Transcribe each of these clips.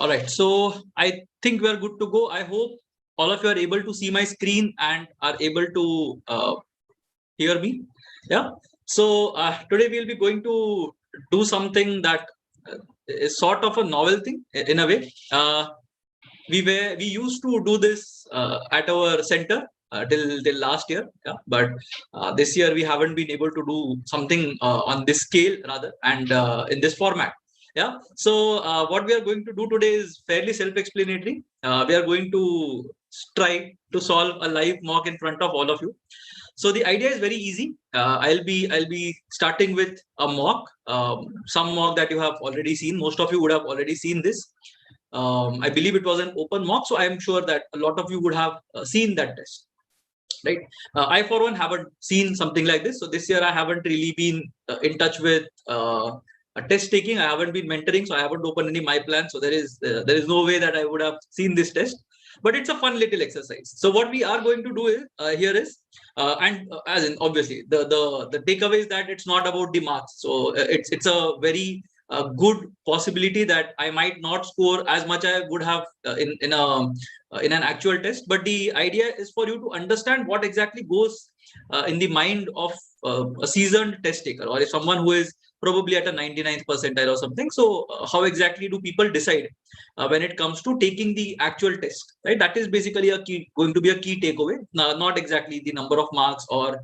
All right, so I think we are good to go. I hope all of you are able to see my screen and are able to hear me. Yeah. So today we'll be going to do something that is sort of a novel thing in a way. We used to do this at our center till last year, yeah. But this year we haven't been able to do something on this scale rather, and in this format. Yeah. So what we are going to do today is fairly self-explanatory. We are going to try to solve a live mock in front of all of you. So the idea is very easy. I'll be starting with a mock, some mock that you have already seen. Most of you would have already seen this. I believe it was an open mock, so I am sure that a lot of you would have seen that test, right? I for one haven't seen something like this. So this year I haven't really been in touch with a test taking. I haven't been mentoring, so I haven't opened any my plan. So there is no way that I would have seen this test. But it's a fun little exercise. So what we are going to do is as in obviously the takeaway is that it's not about the marks. So it's a very good possibility that I might not score as much I would have in an actual test. But the idea is for you to understand what exactly goes in the mind of a seasoned test taker, or if someone who is probably at a 99th percentile or something. So how exactly do people decide when it comes to taking the actual test, right? That is basically going to be a key takeaway. Not exactly the number of marks or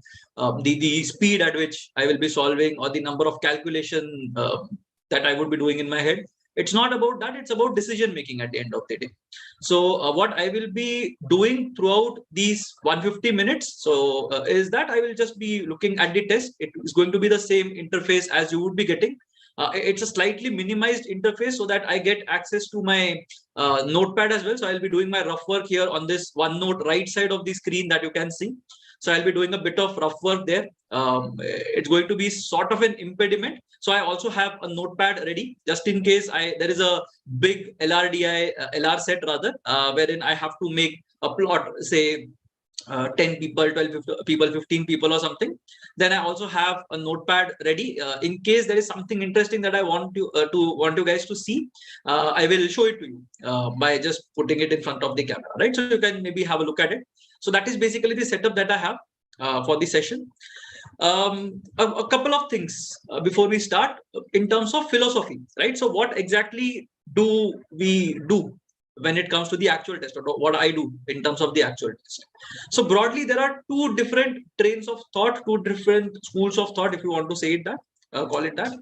the speed at which I will be solving, or the number of calculation that I would be doing in my head. It's not about that. It's about decision making at the end of the day. So what I will be doing throughout these 150 minutes, is that I will just be looking at the test. It is going to be the same interface as you would be getting. It's a slightly minimized interface so that I get access to my notepad as well. So I'll be doing my rough work here on this OneNote right side of the screen that you can see. So I'll be doing a bit of rough work there. It's going to be sort of an impediment. So I also have a notepad ready just in case there is a big LR set rather, wherein I have to make a plot, say 10 people, 12 people, 15 people or something. Then I also have a notepad ready in case there is something interesting that I want you guys to see. I will show it to you by just putting it in front of the camera, right? So you can maybe have a look at it. So that is basically the setup that I have for the session. A couple of things before we start in terms of philosophy, right? So what exactly do we do when it comes to the actual test, or what I do in terms of the actual test? So broadly, there are two different trains of thought, two different schools of thought, if you want to say it that, call it that.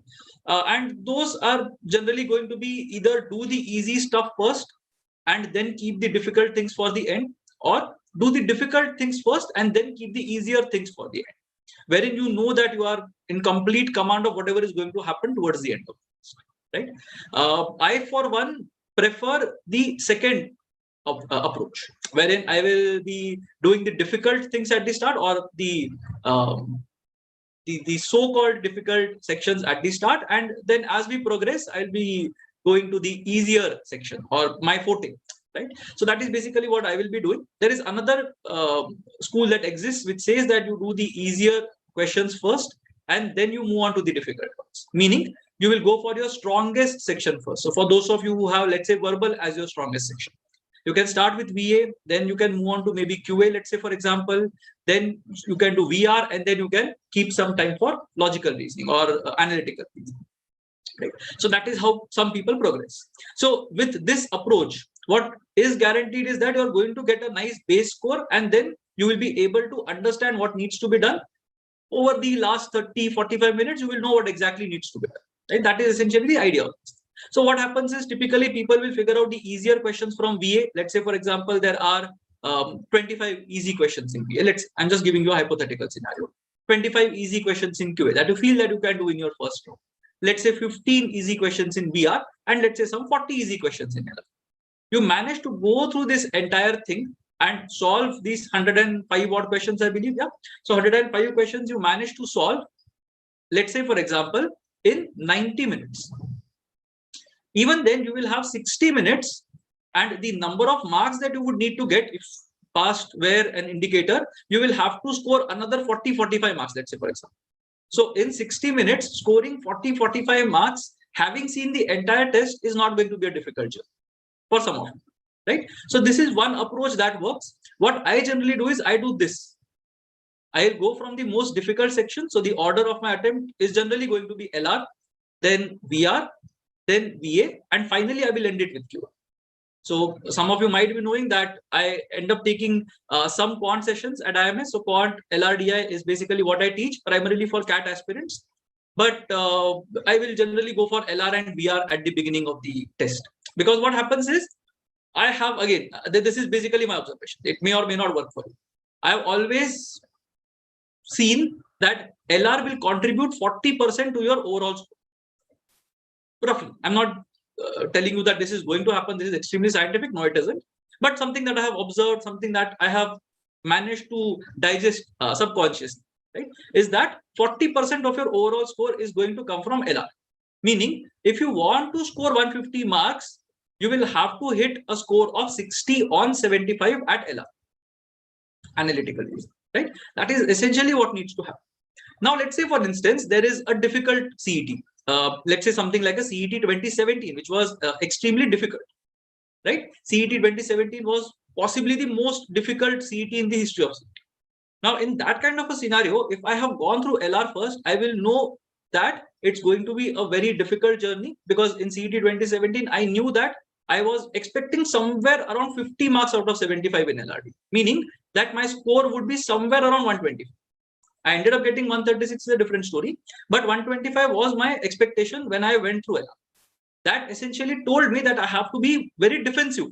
And those are generally going to be either do the easy stuff first and then keep the difficult things for the end, or do the difficult things first and then keep the easier things for the end, wherein you know that you are in complete command of whatever is going to happen towards the end of this, right? I, for one, prefer the second approach, wherein I will be doing the difficult things at the start, or the so-called difficult sections at the start, and then as we progress, I'll be going to the easier section, or my forte. Right? So that is basically what I will be doing. There is another school that exists which says that you do the easier questions first and then you move on to the difficult ones. Meaning you will go for your strongest section first. So for those of you who have, let's say, verbal as your strongest section, you can start with VA, then you can move on to maybe QA, let's say, for example, then you can do VR, and then you can keep some time for logical reasoning or analytical reasoning. Right? So that is how some people progress. So with this approach, what is guaranteed is that you are going to get a nice base score, and then you will be able to understand what needs to be done. Over the last 30-45 minutes, you will know what exactly needs to be done. Right? That is essentially the idea. So what happens is typically people will figure out the easier questions from VA. Let's say, for example, there are 25 easy questions in VA. I'm just giving you a hypothetical scenario. 25 easy questions in QA that you feel that you can do in your first round. Let's say 15 easy questions in VR, and let's say some 40 easy questions in LR. You manage to go through this entire thing and solve these 105 odd questions, I believe. Yeah. So 105 questions you manage to solve, let's say, for example, in 90 minutes. Even then, you will have 60 minutes, and the number of marks that you would need to get, if passed were an indicator, you will have to score another 40-45 marks, let's say, for example. So in 60 minutes, scoring 40-45 marks, having seen the entire test, is not going to be a difficult job. for some of you, right? So this is one approach that works. What I generally do is I do this. I'll go from the most difficult section. So the order of my attempt is generally going to be LR, then VR, then VA, and finally I will end it with QA. So some of you might be knowing that I end up taking some quant sessions at IMS. So quant LRDI is basically what I teach primarily for CAT aspirants. But I will generally go for LR and VR at the beginning of the test. Because what happens is, I have, again, this is basically my observation. It may or may not work for you. I have always seen that LR will contribute 40% to your overall score. Roughly. I'm not telling you that this is going to happen. This is extremely scientific. No, it isn't. But something that I have observed, something that I have managed to digest subconsciously, right, is that 40% of your overall score is going to come from LR. Meaning, if you want to score 150 marks, you will have to hit a score of 60 on 75 at LR. Analytical reason, right? That is essentially what needs to happen. Now, let's say, for instance, there is a difficult CET. Let's say something like a CET 2017, which was extremely difficult, right? CET 2017 was possibly the most difficult CET in the history of CET. Now, in that kind of a scenario, if I have gone through LR first, I will know that it's going to be a very difficult journey, because in CET 2017, I knew that I was expecting somewhere around 50 marks out of 75 in LRD, meaning that my score would be somewhere around 120. I ended up getting 136 is a different story, but 125 was my expectation when I went through LR. That essentially told me that I have to be very defensive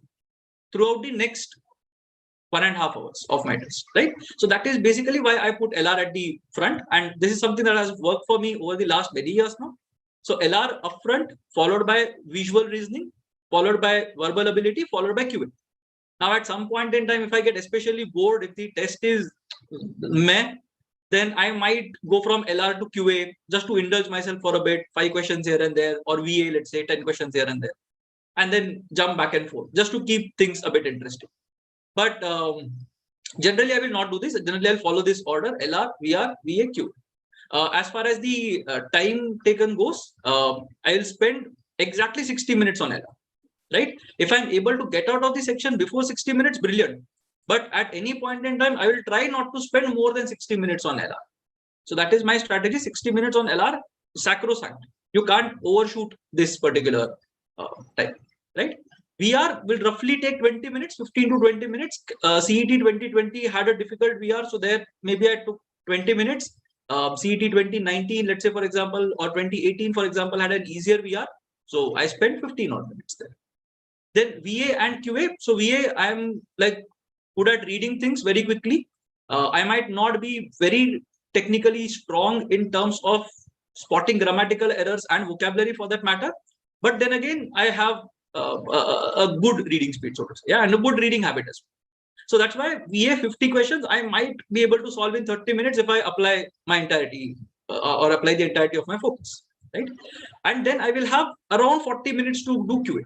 throughout the next 1.5 hours of my test, right? So that is basically why I put LR at the front, and this is something that has worked for me over the last many years now. So LR upfront, followed by visual reasoning, followed by verbal ability, followed by QA. Now, at some point in time, if I get especially bored, if the test is meh, then I might go from LR to QA just to indulge myself for a bit, 5 questions here and there, or VA, let's say 10 questions here and there, and then jump back and forth just to keep things a bit interesting. But generally, I will not do this. Generally, I'll follow this order: LR, VR, VA, QA. As far as the time taken goes, I'll spend exactly 60 minutes on LR. Right? If I'm able to get out of the section before 60 minutes, brilliant. But at any point in time, I will try not to spend more than 60 minutes on LR. So that is my strategy. 60 minutes on LR, sacrosanct. You can't overshoot this particular time, right? VR will roughly take 20 minutes, 15 to 20 minutes. CET 2020 had a difficult VR, so there maybe I took 20 minutes. CET 2019, let's say, for example, or 2018, for example, had an easier VR. So I spent 15 odd minutes there. Then VA and QA. So VA, I'm like good at reading things very quickly. I might not be very technically strong in terms of spotting grammatical errors and vocabulary for that matter. But then again, I have a good reading speed, so to say, yeah, and a good reading habit as well. So that's why VA 50 questions, I might be able to solve in 30 minutes if I apply my entirety or apply the entirety of my focus, right? And then I will have around 40 minutes to do QA.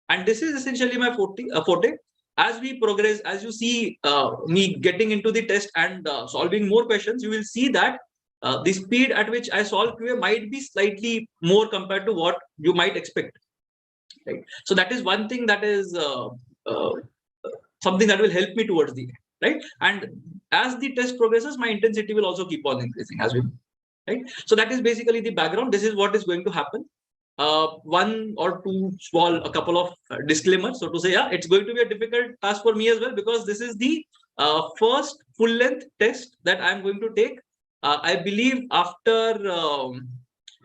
And this is essentially my forte. As we progress, as you see me getting into the test and solving more questions, you will see that the speed at which I solve QA might be slightly more compared to what you might expect. Right? So that is one thing that is something that will help me towards the end. Right? And as the test progresses, my intensity will also keep on increasing as we move. Right? So that is basically the background. This is what is going to happen. One or two a couple of disclaimers. So to say, yeah, it's going to be a difficult task for me as well, because this is the first full-length test that I'm going to take. I believe after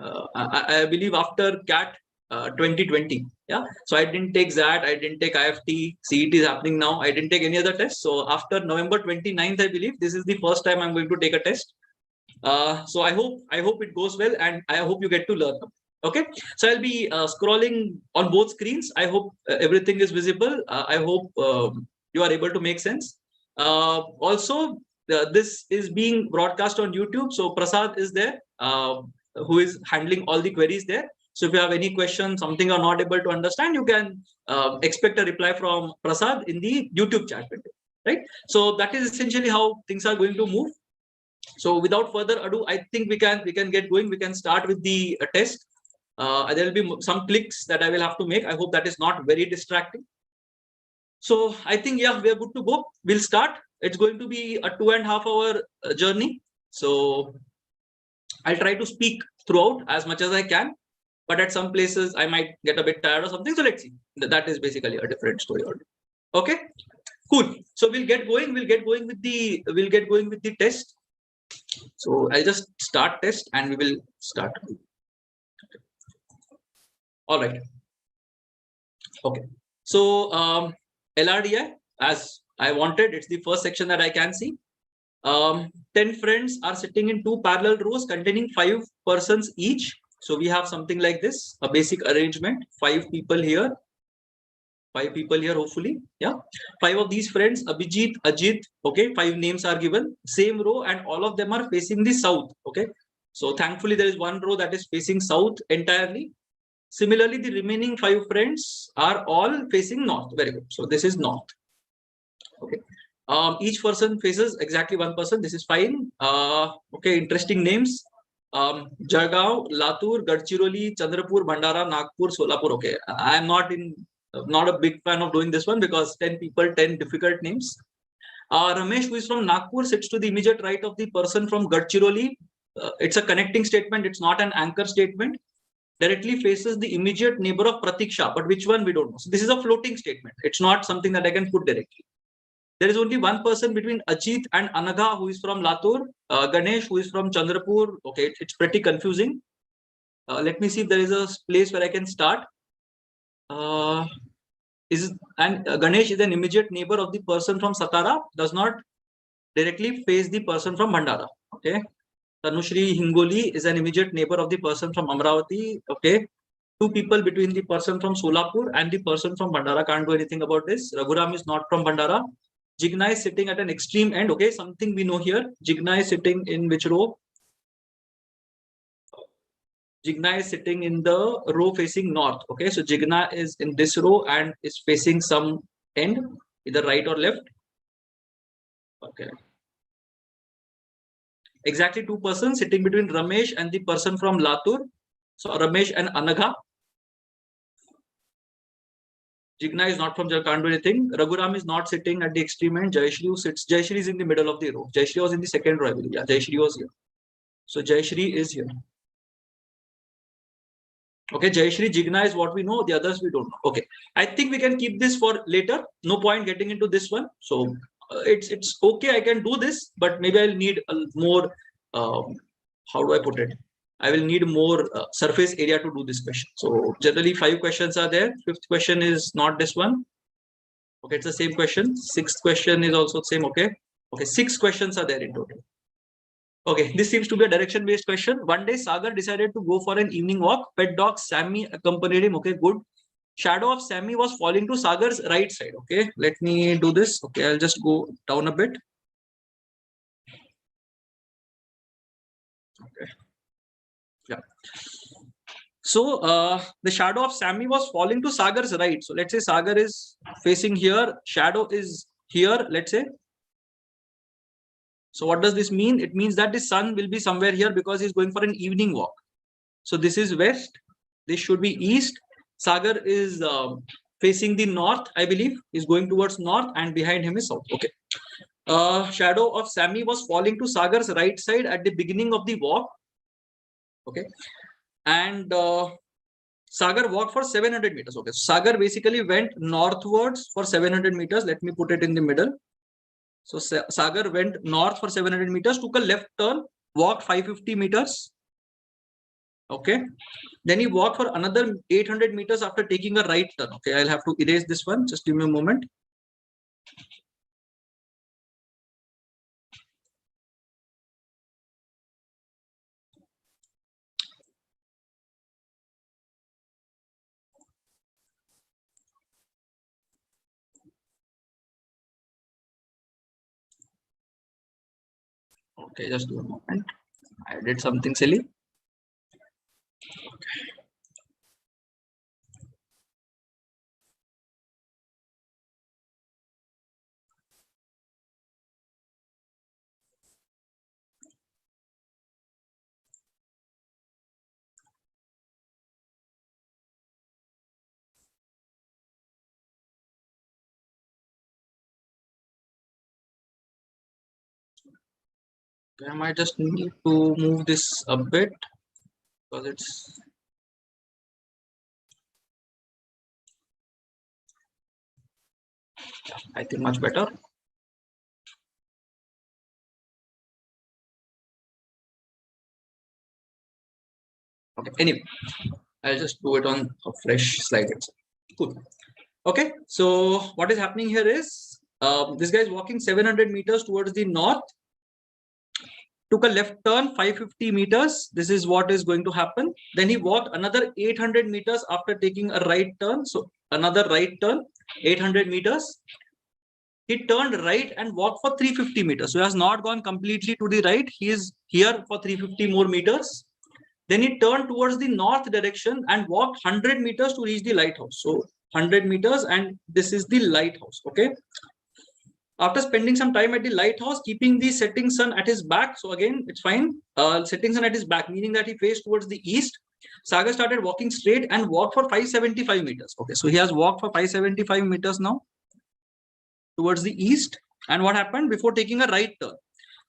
after CAT 2020. Yeah. So I didn't take ZAT, I didn't take IFT, CET is happening now. I didn't take any other tests. So after November 29th, I believe this is the first time I'm going to take a test. So I hope it goes well, and I hope you get to learn. Okay, so I'll be scrolling on both screens. I hope everything is visible. I hope you are able to make sense. Also, this is being broadcast on YouTube. So Prasad is there, who is handling all the queries there. So if you have any question, something you're not able to understand, you can expect a reply from Prasad in the YouTube chat window, right? So that is essentially how things are going to move. So without further ado, I think we can get going. We can start with the test. There will be some clicks that I will have to make. I hope that is not very distracting. So I think, yeah, we are good to go. We'll start. It's going to be a 2.5 hour journey. So I'll try to speak throughout as much as I can. But at some places I might get a bit tired or something. So let's see. That is basically a different story. Okay, cool. So we'll get going. We'll get going with the test. So I'll just start test and we will start. All right. Okay. So LRDI, as I wanted, it's the first section that I can see. 10 friends are sitting in 2 parallel rows containing 5 persons each. So we have something like this, a basic arrangement, 5 people here, 5 people here, hopefully. Yeah. 5 of these friends, Abhijit, Ajit, okay, 5 names are given, same row, and all of them are facing the south. Okay. So thankfully, there is one row that is facing south entirely. Similarly, the remaining 5 friends are all facing north. Very good. So this is north. Okay. Each person faces exactly one person. This is fine. Okay, interesting names. Jalgaon, Latur, Gadchiroli, Chandrapur, Bandara, Nagpur, Solapur. Okay, I am not a big fan of doing this one because 10 people, 10 difficult names. Ramesh, who is from Nagpur, sits to the immediate right of the person from Gadchiroli. It's a connecting statement. It's not an anchor statement. Directly faces the immediate neighbor of Pratiksha, but which one we don't know. So this is a floating statement. It's not something that I can put directly. There is only one person between Ajit and Anagha who is from Latur, Ganesh who is from Chandrapur. Okay, it's pretty confusing. Let me see if there is a place where I can start. Ganesh is an immediate neighbor of the person from Satara, does not directly face the person from Bhandara. Okay. Tanushri Hingoli is an immediate neighbor of the person from Amravati. Okay. 2 people between the person from Solapur and the person from Bhandara. Can't do anything about this. Raghuram is not from Bhandara. Jigna is sitting at an extreme end. Okay, something we know here. Jigna is sitting in which row? Jigna is sitting in the row facing north. Okay, so Jigna is in this row and is facing some end, either right or left. Okay. Exactly 2 persons sitting between Ramesh and the person from Latur. So Ramesh and Anagha. Jigna is not from Jal, can't do anything. Raghuram is not sitting at the extreme end. Jayashri is in the middle of the row. Jayashri was in the second row, I believe. Yeah, Jayashri was here. So Jayashri is here. Okay, Jayashri, Jigna is what we know. The others we don't know. Okay, I think we can keep this for later. No point getting into this one. So it's okay. I can do this, but maybe I'll need a more. How do I put it? I will need more surface area to do this question. So generally 5 questions are there. 5th question is not this one. Okay, it's the same question. 6th question is also the same. Okay. Okay, 6 questions are there in total. Okay, this seems to be a direction-based question. One day, Sagar decided to go for an evening walk. Pet dog Sammy accompanied him. Okay, good. Shadow of Sammy was falling to Sagar's right side. Okay, let me do this. Okay, I'll just go down a bit. Okay. Yeah. So the shadow of Sammy was falling to Sagar's right. So let's say Sagar is facing here. Shadow is here. Let's say. So what does this mean? It means that the sun will be somewhere here because he's going for an evening walk. So this is west. This should be east. Sagar is facing the north, I believe. He's going towards north and behind him is south. Okay. Shadow of Sammy was falling to Sagar's right side at the beginning of the walk. Okay. And Sagar walked for 700 meters. Okay. Sagar basically went northwards for 700 meters. Let me put it in the middle. So Sagar went north for 700 meters, took a left turn, walked 550 meters. Okay. Then he walked for another 800 meters after taking a right turn. Okay, I'll have to erase this one. Just give me a moment. Okay, just give me a moment. I did something silly. I might just need to move this a bit because it's I think much better. Okay, anyway, I'll just do it on a fresh slide itself. Cool. Okay, so what is happening here is this guy is walking 700 meters towards the north, took a left turn 550 meters. This is what is going to happen. Then he walked another 800 meters after taking a right turn. So another right turn, 800 meters. He turned right and walked for 350 meters. So he has not gone completely to the right. He is here for 350 more meters. Then he turned towards the north direction and walked 100 meters to reach the lighthouse. So 100 meters, and this is the lighthouse. Okay. After spending some time at the lighthouse, keeping the setting sun at his back. So again, it's fine. Setting sun at his back, meaning that he faced towards the east. Sagar started walking straight and walked for 575 meters. Okay. So he has walked for 575 meters now towards the east. And what happened before taking a right turn?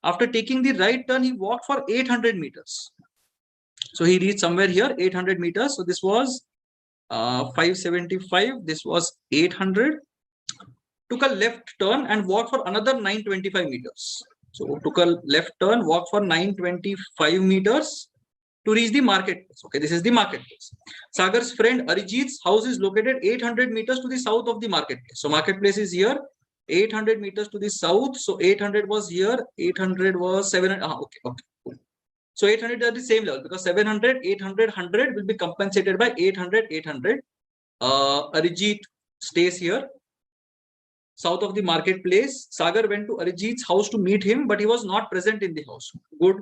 After taking the right turn, he walked for 800 meters. So he reached somewhere here, 800 meters. So this was 575. This was 800. Took a left turn and walked for another 925 meters. So took a left turn, walked for 925 meters to reach the marketplace. Okay, this is the marketplace. Sagar's friend Arijit's house is located 800 meters to the south of the marketplace. So marketplace is here, 800 meters to the south. So 800 was here, 800 was 700. Okay, okay. Cool. So 800 are the same level because 700, 800, 100 will be compensated by 800, 800. Arijit stays here. South of the marketplace, Sagar went to Arijit's house to meet him, but he was not present in the house. Good.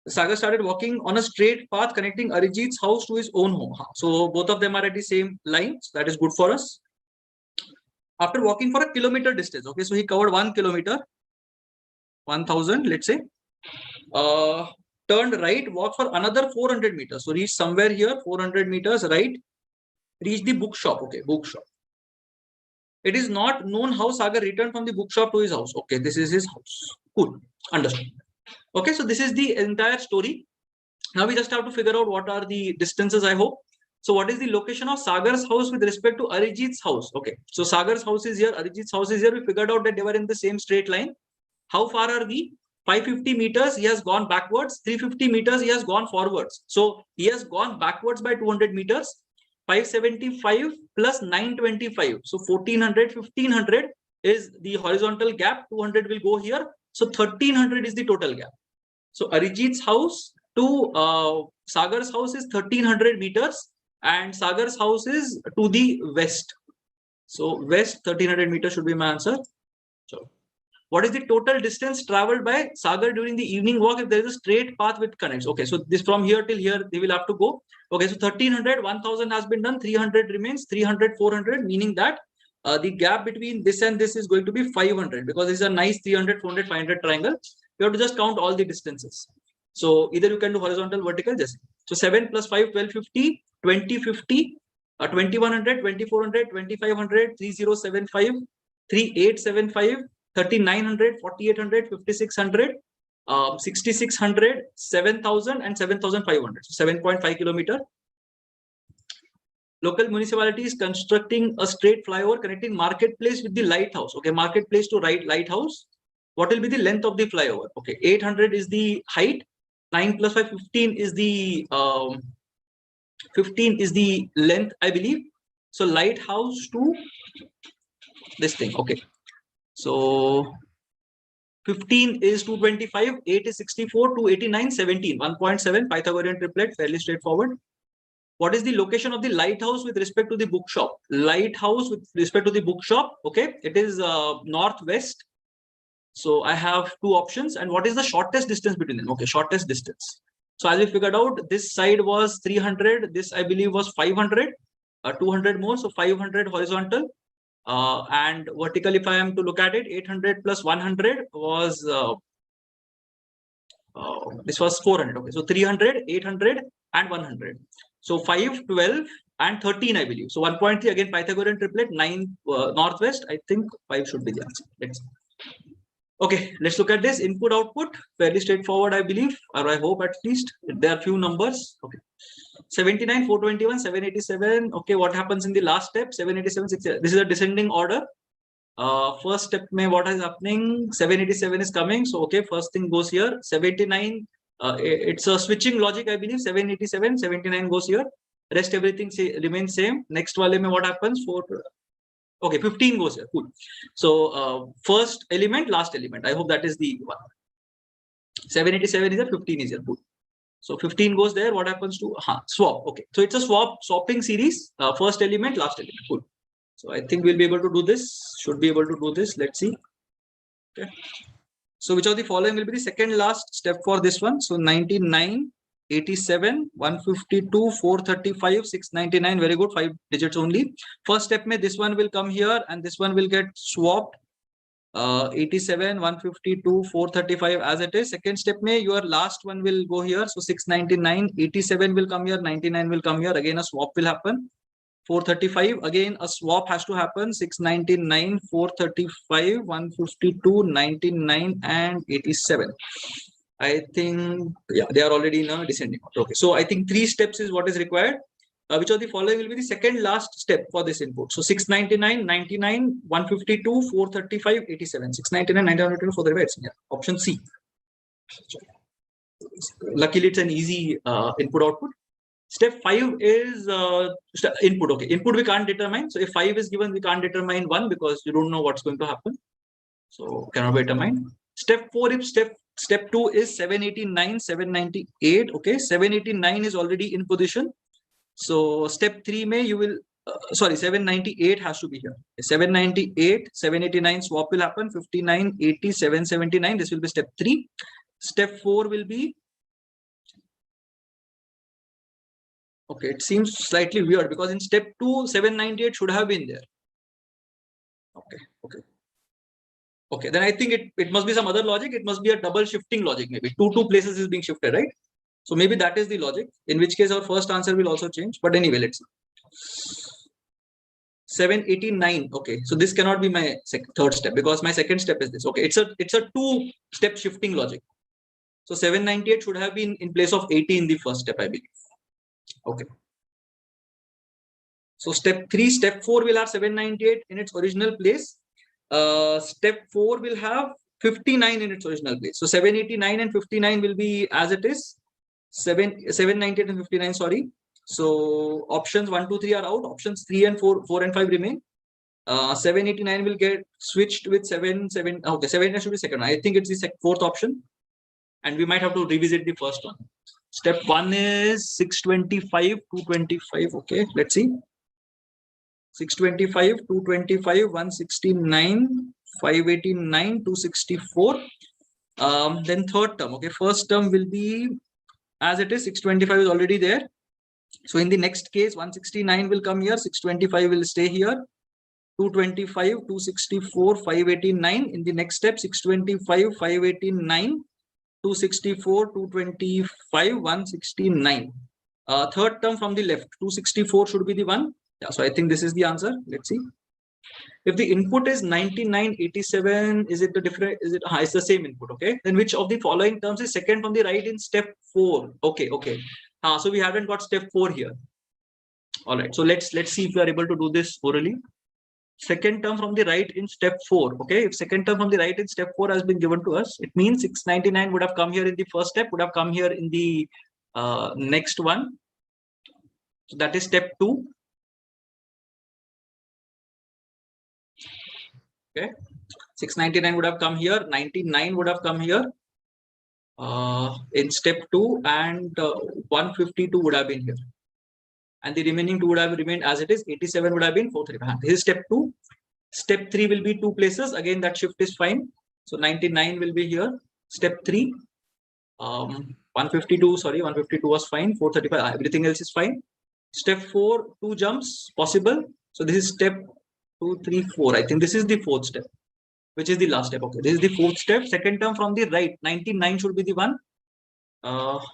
Sagar started walking on a straight path connecting Arijit's house to his own home. So both of them are at the same line. So that is good for us. After walking for a kilometer distance, okay, so he covered 1 kilometer, 1000, let's say. Turned right, walked for another 400 meters. So reached somewhere here, 400 meters right, reached the bookshop. Okay, bookshop. It is not known how Sagar returned from the bookshop to his house. Okay, this is his house. Cool. Understood. Okay, so this is the entire story. Now we just have to figure out what are the distances, I hope. So what is the location of Sagar's house with respect to Arijit's house? Okay, so Sagar's house is here, Arijit's house is here. We figured out that they were in the same straight line. How far are we? 550 meters, he has gone backwards. 350 meters, he has gone forwards. So he has gone backwards by 200 meters. 575 plus 925. So 1400, 1500 is the horizontal gap. 200 will go here. So 1300 is the total gap. So Arijit's house to Sagar's house is 1300 meters and Sagar's house is to the west. So west 1300 meters should be my answer. So what is the total distance traveled by Sagar during the evening walk if there is a straight path with connects? Okay, so this from here till here they will have to go. Okay, so 1300, 1000 has been done, 300 remains, 300, 400, meaning that the gap between this and this is going to be 500 because this is a nice 300, 400, 500 triangle. You have to just count all the distances. So either you can do horizontal, vertical, just so 7 plus 5, 1250, 2050, 2100, 2400, 2500, 3075, 3875. 3900, 4800, 5600, 6600, 7000 and 7500. So 7.5 kilometer. Local municipality is constructing a straight flyover connecting marketplace with the lighthouse. Okay, marketplace to lighthouse. What will be the length of the flyover? Okay, 800 is the height. 9 plus 5, 15 is the 15 is the length, I believe. So lighthouse to this thing. Okay. So 15 is 225, 8 is 64, 289, 17, 1.7, Pythagorean triplet, fairly straightforward. What is the location of the lighthouse with respect to the bookshop? Lighthouse with respect to the bookshop, okay, it is northwest. So I have two options. And what is the shortest distance between them? Okay, shortest distance. So as we figured out, this side was 300, this I believe was 500, 200 more, so 500 horizontal. And vertical, if I am to look at it, 800 plus 100 was this was 400. Okay, so 300, 800 and 100. So 5, 12 and 13, I believe. So 1.3 again Pythagorean triplet, 9 northwest. I think 5 should be the answer. Let's see. Okay, let's look at this input output. Fairly straightforward, I believe, or I hope at least. There are few numbers. Okay, 79, 421, 787. Okay, what happens in the last step? 787, 6. This is a descending order. First step, what is happening? 787 is coming. So, okay, first thing goes here. 79. It's a switching logic, I believe. 787, 79 goes here. Rest everything remains same. Next wale mein what happens? Okay, 15 goes here. Cool. So first element, last element. I hope that is the one. 787 is there, 15 is here. Cool. So 15 goes there. What happens to swap? Okay. So it's a swapping series. First element, last element. Cool. So I think we'll be able to do this. Should be able to do this. Let's see. Okay. So which of the following will be the second last step for this one? So 99, 87, 152, 435, 699. Very good. 5 digits only. First step mein this one will come here and this one will get swapped. 87, 152, 435 as it is. Second step mein your last one will go here. So 699, 87 will come here, 99 will come here. Again a swap will happen. 435 again a swap has to happen. 699, 435, 152, 99 and 87. I think they are already in a descending order. Okay, so I think 3 steps is what is required. Which of the following will be the second last step for this input? So 699, 99, 152, 435, 87. 699, 99, 435. Yeah. Option C. Luckily, it's an easy input output. Step 5 is input. Okay, input we can't determine. So if 5 is given, we can't determine 1 because you don't know what's going to happen. So cannot be determined. Step 4 if step 2 is 789, 798. Okay, 789 is already in position. So step 3 may you will 798 has to be here. 798, 789 swap will happen. 59, 80, 779. This will be step 3. Step 4 will be. Okay, it seems slightly weird because in step 2, 798 should have been there. Okay, then I think it must be some other logic. It must be a double shifting logic, maybe. Two places is being shifted, right? So maybe that is the logic, in which case our first answer will also change. But anyway, let's see. 789. Okay, so this cannot be my third step because my second step is this. Okay, it's a 2-step shifting logic. So 798 should have been in place of 80 in the first step, I believe. Okay. So step 3, step 4 will have 798 in its original place. Step 4 will have 59 in its original place. So 789 and 59 will be as it is. 798 and 59, sorry. So options 1, 2, 3 are out. Options 3 and 4 and 5 remain. 789 will get switched with 7. Okay, 7 should be second. I think it's the fourth option. And we might have to revisit the first one. Step 1 is 625, 225. Okay, let's see. 625, 225, 169, 589, 264. Then third term. Okay, first term will be as it is. 625 is already there. So in the next case, 169 will come here. 625 will stay here. 225, 264, 589. In the next step, 625, 589, 264, 225, 169. Third term from the left, 264 should be the one. Yeah, so I think this is the answer. Let's see. If the input is 99, 87, is it the different? Is it? It's the same input. Okay. Then which of the following terms is second from the right in step 4? Okay. So we haven't got step 4 here. All right. So let's see if we are able to do this orally. Second term from the right in step 4. Okay. If second term from the right in step 4 has been given to us, it means 699 would have come here in the first step, would have come here in the next one. So that is step 2. Okay. 699 would have come here. 99 would have come here in step 2, and 152 would have been here. And the remaining 2 would have remained as it is. 87 would have been 435. This is step 2. Step 3 will be 2 places. Again, that shift is fine. So 99 will be here. Step 3. 152, sorry, 152 was fine. 435, everything else is fine. Step 4, 2 jumps possible. So this is step 2, 3, 4. I think this is the 4th step, which is the last step. Okay, this is the 4th step. Second term from the right, 99 should be the one.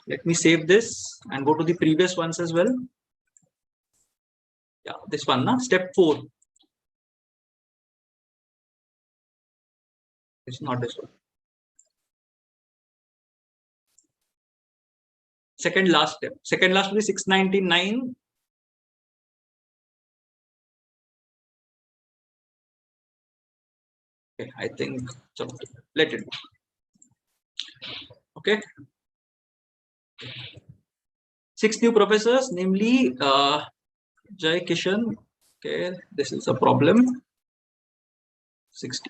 Let me save this and go to the previous ones as well. Yeah, this one, step 4. It's not this one. Second last step. Second last will be 699. Okay, I think so. Let it go. Okay. 6 new professors, namely Jai Kishan. Okay, this is a problem. 60.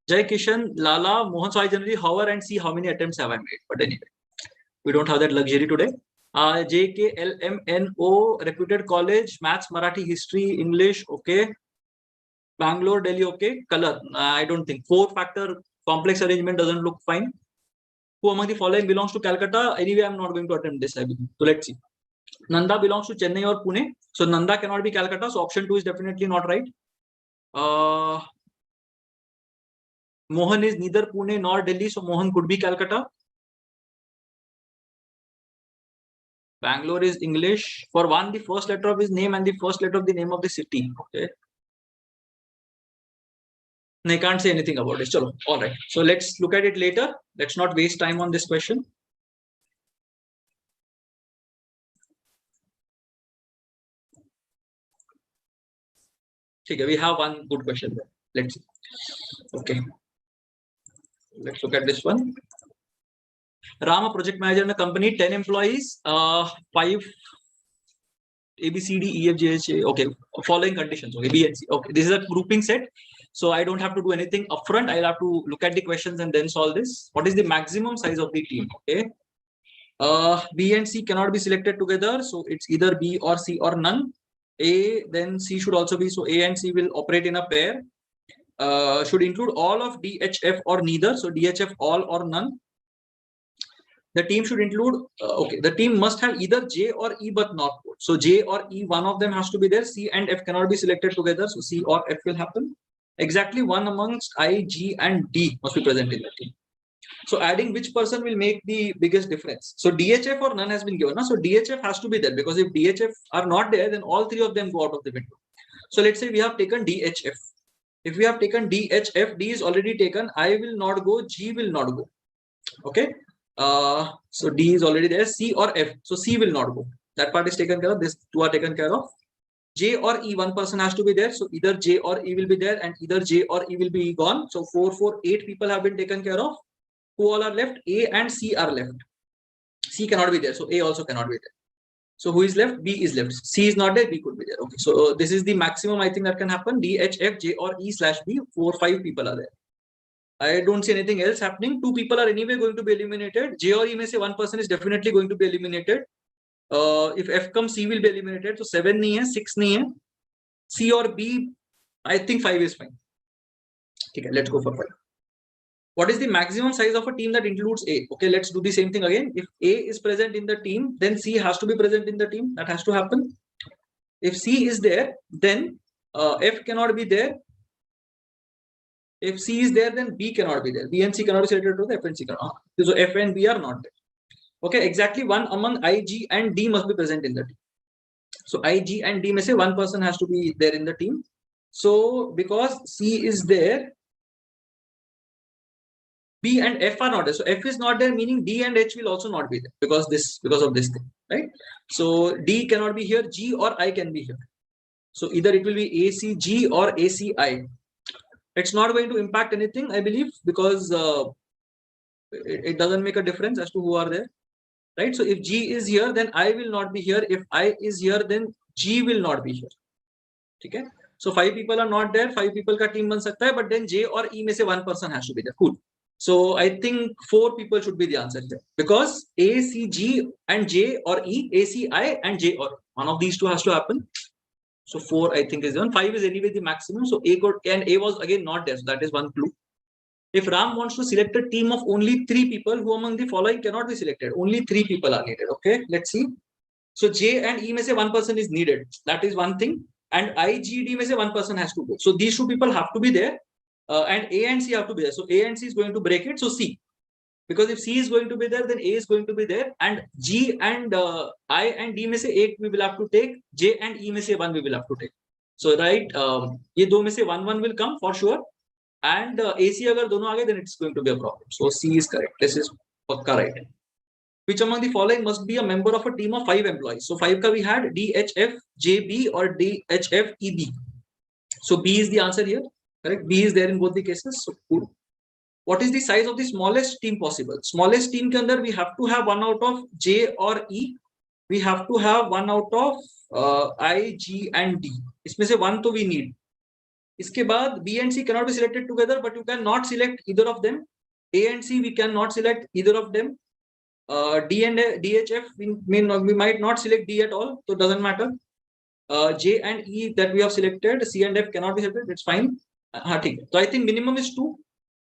Jai Kishan, Lala, Mohan. So I generally hover and see how many attempts have I made. But anyway, we don't have that luxury today. JKLMNO, reputed college, maths, Marathi, history, English. Okay. Bangalore, Delhi. Okay. Color. I don't think. 4-factor complex arrangement doesn't look fine. Who among the following belongs to Calcutta? Anyway, I'm not going to attempt this. I believe. So let's see. Nanda belongs to Chennai or Pune. So Nanda cannot be Calcutta. So option 2 is definitely not right. Mohan is neither Pune nor Delhi. So Mohan could be Calcutta. Bangalore is English. For one, the first letter of his name and the first letter of the name of the city. Okay. I can't say anything about it. Chalo. All right. So let's look at it later. Let's not waste time on this question. Okay, we have one good question there. Let's see. Okay. Let's look at this one. Rama, project manager in a company, 10 employees, 5 A, B, C, D, E, F, G, H, A. Okay, following conditions. Okay, B and C. Okay, this is a grouping set. So I don't have to do anything upfront. I'll have to look at the questions and then solve this. What is the maximum size of the team? Okay. B and C cannot be selected together. So it's either B or C or none. A, then C should also be. So A and C will operate in a pair. Should include all of D, H, F or neither. So D, H, F all or none. The team should include, okay, the team must have either J or E but not both. So J or E, one of them has to be there. C and F cannot be selected together. So C or F will happen. Exactly one amongst I, G and D must be present in the team. So adding which person will make the biggest difference? So DHF or none has been given. So DHF has to be there because if DHF are not there, then all 3 of them go out of the window. So let's say we have taken DHF. If we have taken DHF, D is already taken. I will not go. G will not go. Okay. So D is already there. C or F. So C will not go. That part is taken care of. These 2 are taken care of. J or E, one person has to be there. So either J or E will be there and either J or E will be gone. So 8 people have been taken care of. Who all are left? A and C are left. C cannot be there. So A also cannot be there. So who is left? B is left. C is not there. B could be there. Okay. So this is the maximum I think that can happen. D, H, F, J or E / B. 5 people are there. I don't see anything else happening. 2 people are anyway going to be eliminated. J or E may say one person is definitely going to be eliminated. If F comes, C will be eliminated. So 7 nahi hai, 6 nahi hai. C or B, I think 5 is fine. Okay, let's go for 5. What is the maximum size of a team that includes A? Okay, let's do the same thing again. If A is present in the team, then C has to be present in the team. That has to happen. If C is there, then F cannot be there. If C is there, then B cannot be there. B and C cannot be selected to the F and C cannot. So F and B are not there. Okay, exactly one among I, G and D must be present in the team. So I, G and D may say one person has to be there in the team. So because C is there, B and F are not there. So F is not there, meaning D and H will also not be there because of this thing, right? So D cannot be here, G or I can be here. So either it will be ACG or ACI. It's not going to impact anything, I believe, because it doesn't make a difference as to who are there, right? So if G is here, then I will not be here. If I is here, then G will not be here. Okay. So 5 people are not there. 5 people ka team ban sakta hai, but then J or E may say one person has to be there. Cool. So I think 4 people should be the answer here because A, C, G and J or E, A, C, I and J or one of these 2 has to happen. So 4 I think is done. 5 is anyway the maximum. So A could, and A was again not there. So that is one clue. If Ram wants to select a team of only 3 people, who among the following cannot be selected? Only 3 people are needed. Okay, let's see. So J and E may say one person is needed. That is one thing. And I, G, D may say one person has to go. So these 2 people have to be there. And A and C have to be there. So A and C is going to break it. So C. Because if C is going to be there, then A is going to be there. And G and I and D may say 8 we will have to take. J and E may say 1 we will have to take. So right, ye 2 may say 1 will come for sure. and AC agar dono aa gaye, then it's going to be a problem. So C is correct. This is correct. Which among the following must be a member of a team of 5 employees? So 5 ka we had DHF, JB or DHF, EB. So B is the answer here. Correct. B is there in both the cases. So cool. What is the size of the smallest team possible? Smallest team ke andar we have to have one out of J or E. We have to have one out of I, G and D. इसमें से one तो we need. इसके बाद B and C cannot be selected together, but you cannot select either of them. A and C we cannot select either of them. D and DHF we might not select D at all, so it doesn't matter. J and E that we have selected, C and F cannot be selected. It's fine. So I think minimum is 2.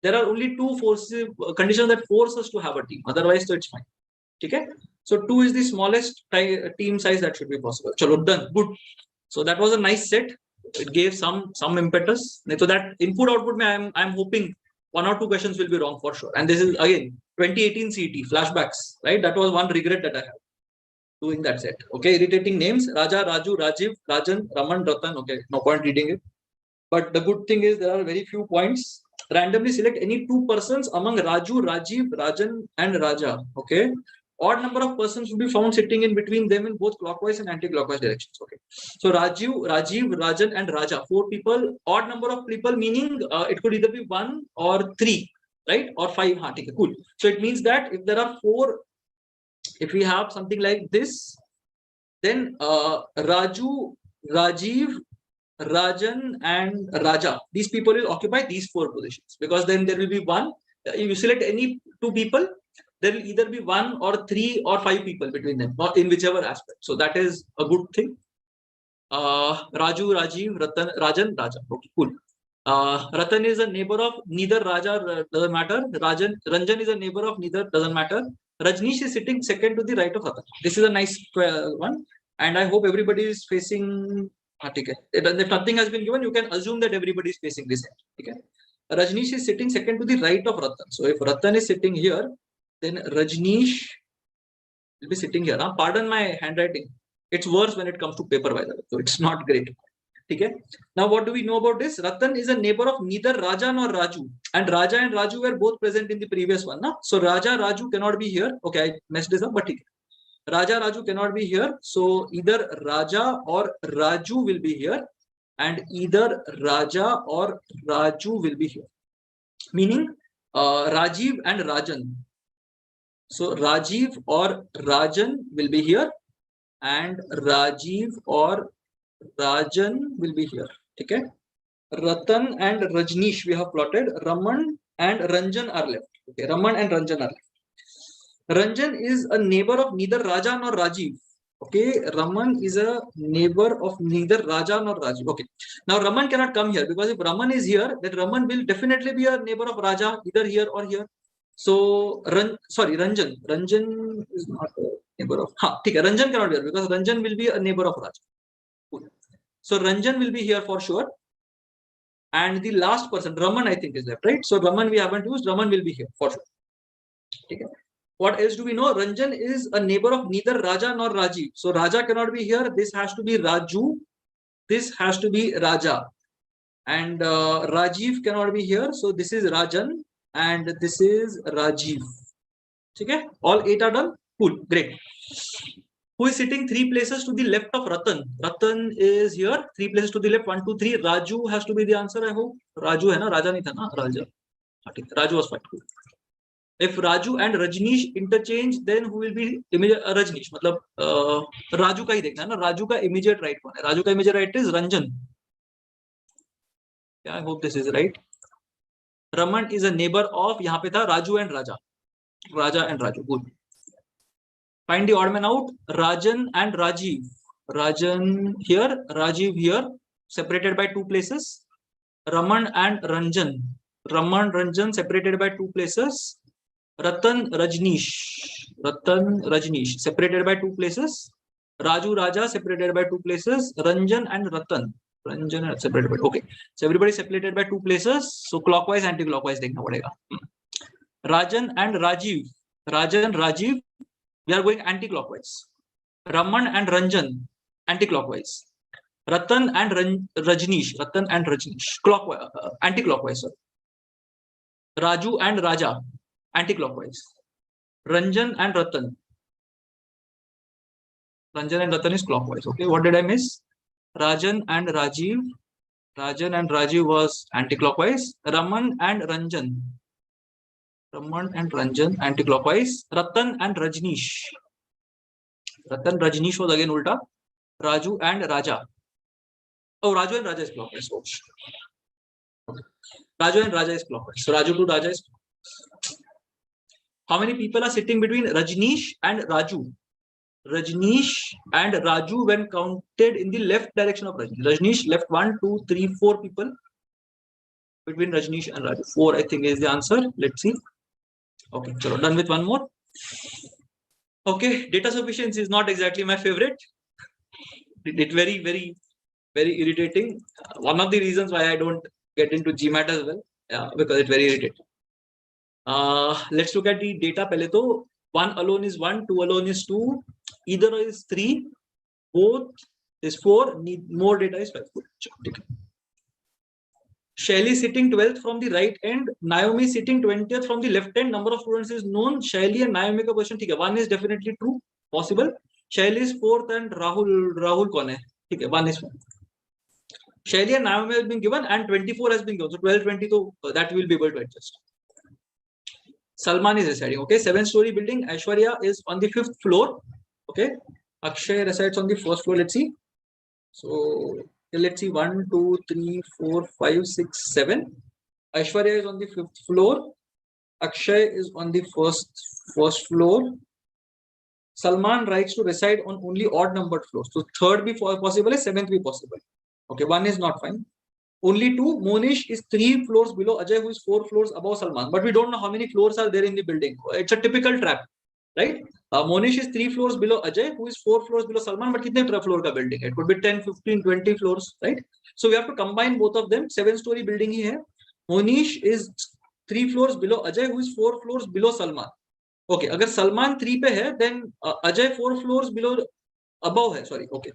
There are only 2 forces conditions that force us to have a team. Otherwise, so it's fine. Okay. So 2 is the smallest team size that should be possible. Chalo, done. Good. So that was a nice set. It gave some impetus. So that input output, I'm hoping 1 or 2 questions will be wrong for sure. And this is again 2018 CET flashbacks, right? That was one regret that I have doing that set. Okay, irritating names: Raja, Raju, Rajiv, Rajan, Raman, Ratan. Okay, no point reading it. But the good thing is there are very few points. Randomly select any 2 persons among Raju, Rajiv, Rajan, and Raja. Okay. Odd number of persons will be found sitting in between them in both clockwise and anti-clockwise directions. Okay. So Rajiv, Rajan, and Raja, 4 people. Odd number of people meaning it could either be 1 or 3, right? Or 5. Cool. So it means that if there are 4, if we have something like this, then Raju, Rajiv, Rajan, and Raja, these people will occupy these 4 positions, because then there will be 1. If you select any 2 people, there will either be 1 or 3 or 5 people between them, or in whichever aspect. So that is a good thing. Raju, Rajiv, Ratan, Rajan, Raja. Okay, cool. Ratan is a neighbor of neither Raja, doesn't matter. Ranjan is a neighbor of neither, doesn't matter. Rajnish is sitting second to the right of Ratan. This is a nice one, and I hope everybody is facing. If nothing has been given, you can assume that everybody is facing this end. Okay. Rajnish is sitting second to the right of Ratan. So if Ratan is sitting here, then Rajnish will be sitting here. Pardon my handwriting. It's worse when it comes to paper, by the way. So it's not great. Okay. Now, what do we know about this? Ratan is a neighbor of neither Raja nor Raju. And Raja and Raju were both present in the previous one. So Raja, Raju cannot be here. Okay, I messed this up, but Raja, Raju cannot be here. So either Raja or Raju will be here. And either Raja or Raju will be here. Meaning Rajiv and Rajan. So Rajiv or Rajan will be here. And Rajiv or Rajan will be here. Okay. Ratan and Rajnish we have plotted. Raman and Ranjan are left. Okay. Raman and Ranjan are left. Ranjan is a neighbor of neither Raja nor Rajiv. Okay. Raman is a neighbor of neither Raja nor Rajiv. Okay. Now Raman cannot come here, because if Raman is here, then Raman will definitely be a neighbor of Raja, either here or here. So Ranjan. Ranjan is not a neighbor of. Ranjan cannot be here, because Ranjan will be a neighbor of Raja. Cool. So Ranjan will be here for sure. And the last person, Raman, I think is left, right? So Raman we haven't used. Raman will be here for sure. Okay. What else do we know? Ranjan is a neighbor of neither Raja nor Rajiv. So Raja cannot be here. This has to be Raju. This has to be Raja. And Rajiv cannot be here. So this is Rajan. And this is Rajiv. Okay. All 8 are done. Cool. Great. Who is sitting 3 places to the left of Ratan? Ratan is here. 3 places to the left. 1, 2, 3. Raju has to be the answer, I hope. Raju hai na? Raja nahi tha na? Raja. Raju was fine. Cool. If Raju and Rajnish interchange, then who will be immediate? Rajnish. Matlab, Raju ka hi dekhna na. Raju ka immediate right one hai. Raju ka immediate right is Ranjan. Yeah, I hope this is right. Raman is a neighbor of, yahan pe tha Raju and Raja. Raja and Raju. Good. Find the odd man out. Rajan and Rajiv. Rajan here, Rajiv here, separated by 2 places. Raman and Ranjan. Raman, Ranjan, separated by 2 places. Ratan, Rajnish. Ratan, Rajnish, separated by 2 places. Raju, Raja, separated by 2 places. Ranjan and Ratan. Ranjan separated by. Okay. So everybody separated by 2 places. So clockwise, anti-clockwise dekhna padega. Rajan and Rajiv. Rajan, Rajiv. We are going anti-clockwise. Raman and Ranjan, anti-clockwise. Ratan and Rajnish. Ratan and Rajnish, clockwise, anti-clockwise. Sorry. Raju and Raja, anti-clockwise. Ranjan and Ratan. Ranjan and Ratan is clockwise. Okay, what did I miss? Rajan and Rajiv. Rajan and Rajiv was anti-clockwise. Raman and Ranjan. Raman and Ranjan anti-clockwise. Ratan and Rajneesh. Ratan Rajneesh was again ulta. Raju and Raja. Oh, Raju and Raja is clockwise. Okay. Raju and Raja is clockwise. So Raju to Raja is clockwise. How many people are sitting between Rajneesh and Raju? Rajneesh and Raju when counted in the left direction of Rajneesh. Rajneesh left 1, 2, 3, 4 people between Rajneesh and Raju. 4 I think is the answer. Let's see. Okay, so done with one more. Okay, data sufficiency is not exactly my favorite. It's very irritating. One of the reasons why I don't get into GMAT as well, because it's very irritating. Let's look at the data. Pehle to 1 alone is 1, 2 alone is 2, either is 3, both is 4, need more data is 5. Okay. Shaili sitting 12th from the right end, Naomi sitting 20th from the left end. Number of students is known. Shaili and Naomi ka question, okay, 1 is definitely true, possible. Shaili is 4th and Rahul kaun hai? Okay, 1 is 1. Shaili and Naomi has been given and 24 has been given. So 12, 20, so that we will be able to adjust. Salman is residing. Okay, 7-story building. Aishwarya is on the 5th floor. Okay, Akshay resides on the 1st floor. Let's see. So let's see 1, 2, 3, 4, 5, 6, 7. Aishwarya is on the 5th floor. Akshay is on the first floor. Salman writes to reside on only odd numbered floors. So 3rd be possible, 7th be possible. Okay, 1 is not fine. Only 2. Monish is 3 floors below Ajay, who is 4 floors above Salman. But we don't know how many floors are there in the building. It's a typical trap, right? Monish is 3 floors below Ajay, who is 4 floors below Salman. But kitne floor ka building? It could be 10, 15, 20 floors, right? So we have to combine both of them. 7-story building hi hai. Monish is 3 floors below Ajay, who is 4 floors below Salman. Okay, agar Salman 3 pe hai, then Ajay 4 floors below above hai. Sorry, okay.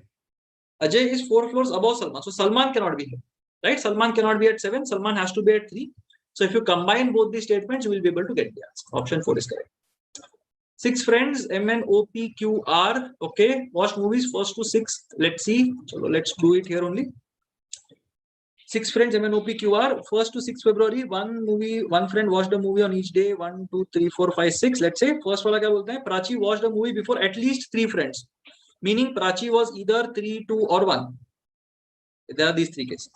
Ajay is 4 floors above Salman. So Salman cannot be here. Right? Salman cannot be at 7. Salman has to be at 3. So if you combine both these statements, you will be able to get the answer. Option 4 is correct. 6 friends, MNOPQR. Okay. Watch movies 1st to 6th. Let's see. So let's do it here only. 6 friends, MNOPQR. 1st to 6th February. One friend watched a movie on each day. 1, 2, 3, 4, 5, 6. Let's say first wala kya bolte hain? Prachi watched a movie before at least 3 friends. Meaning Prachi was either 3, 2 or 1. There are these 3 cases.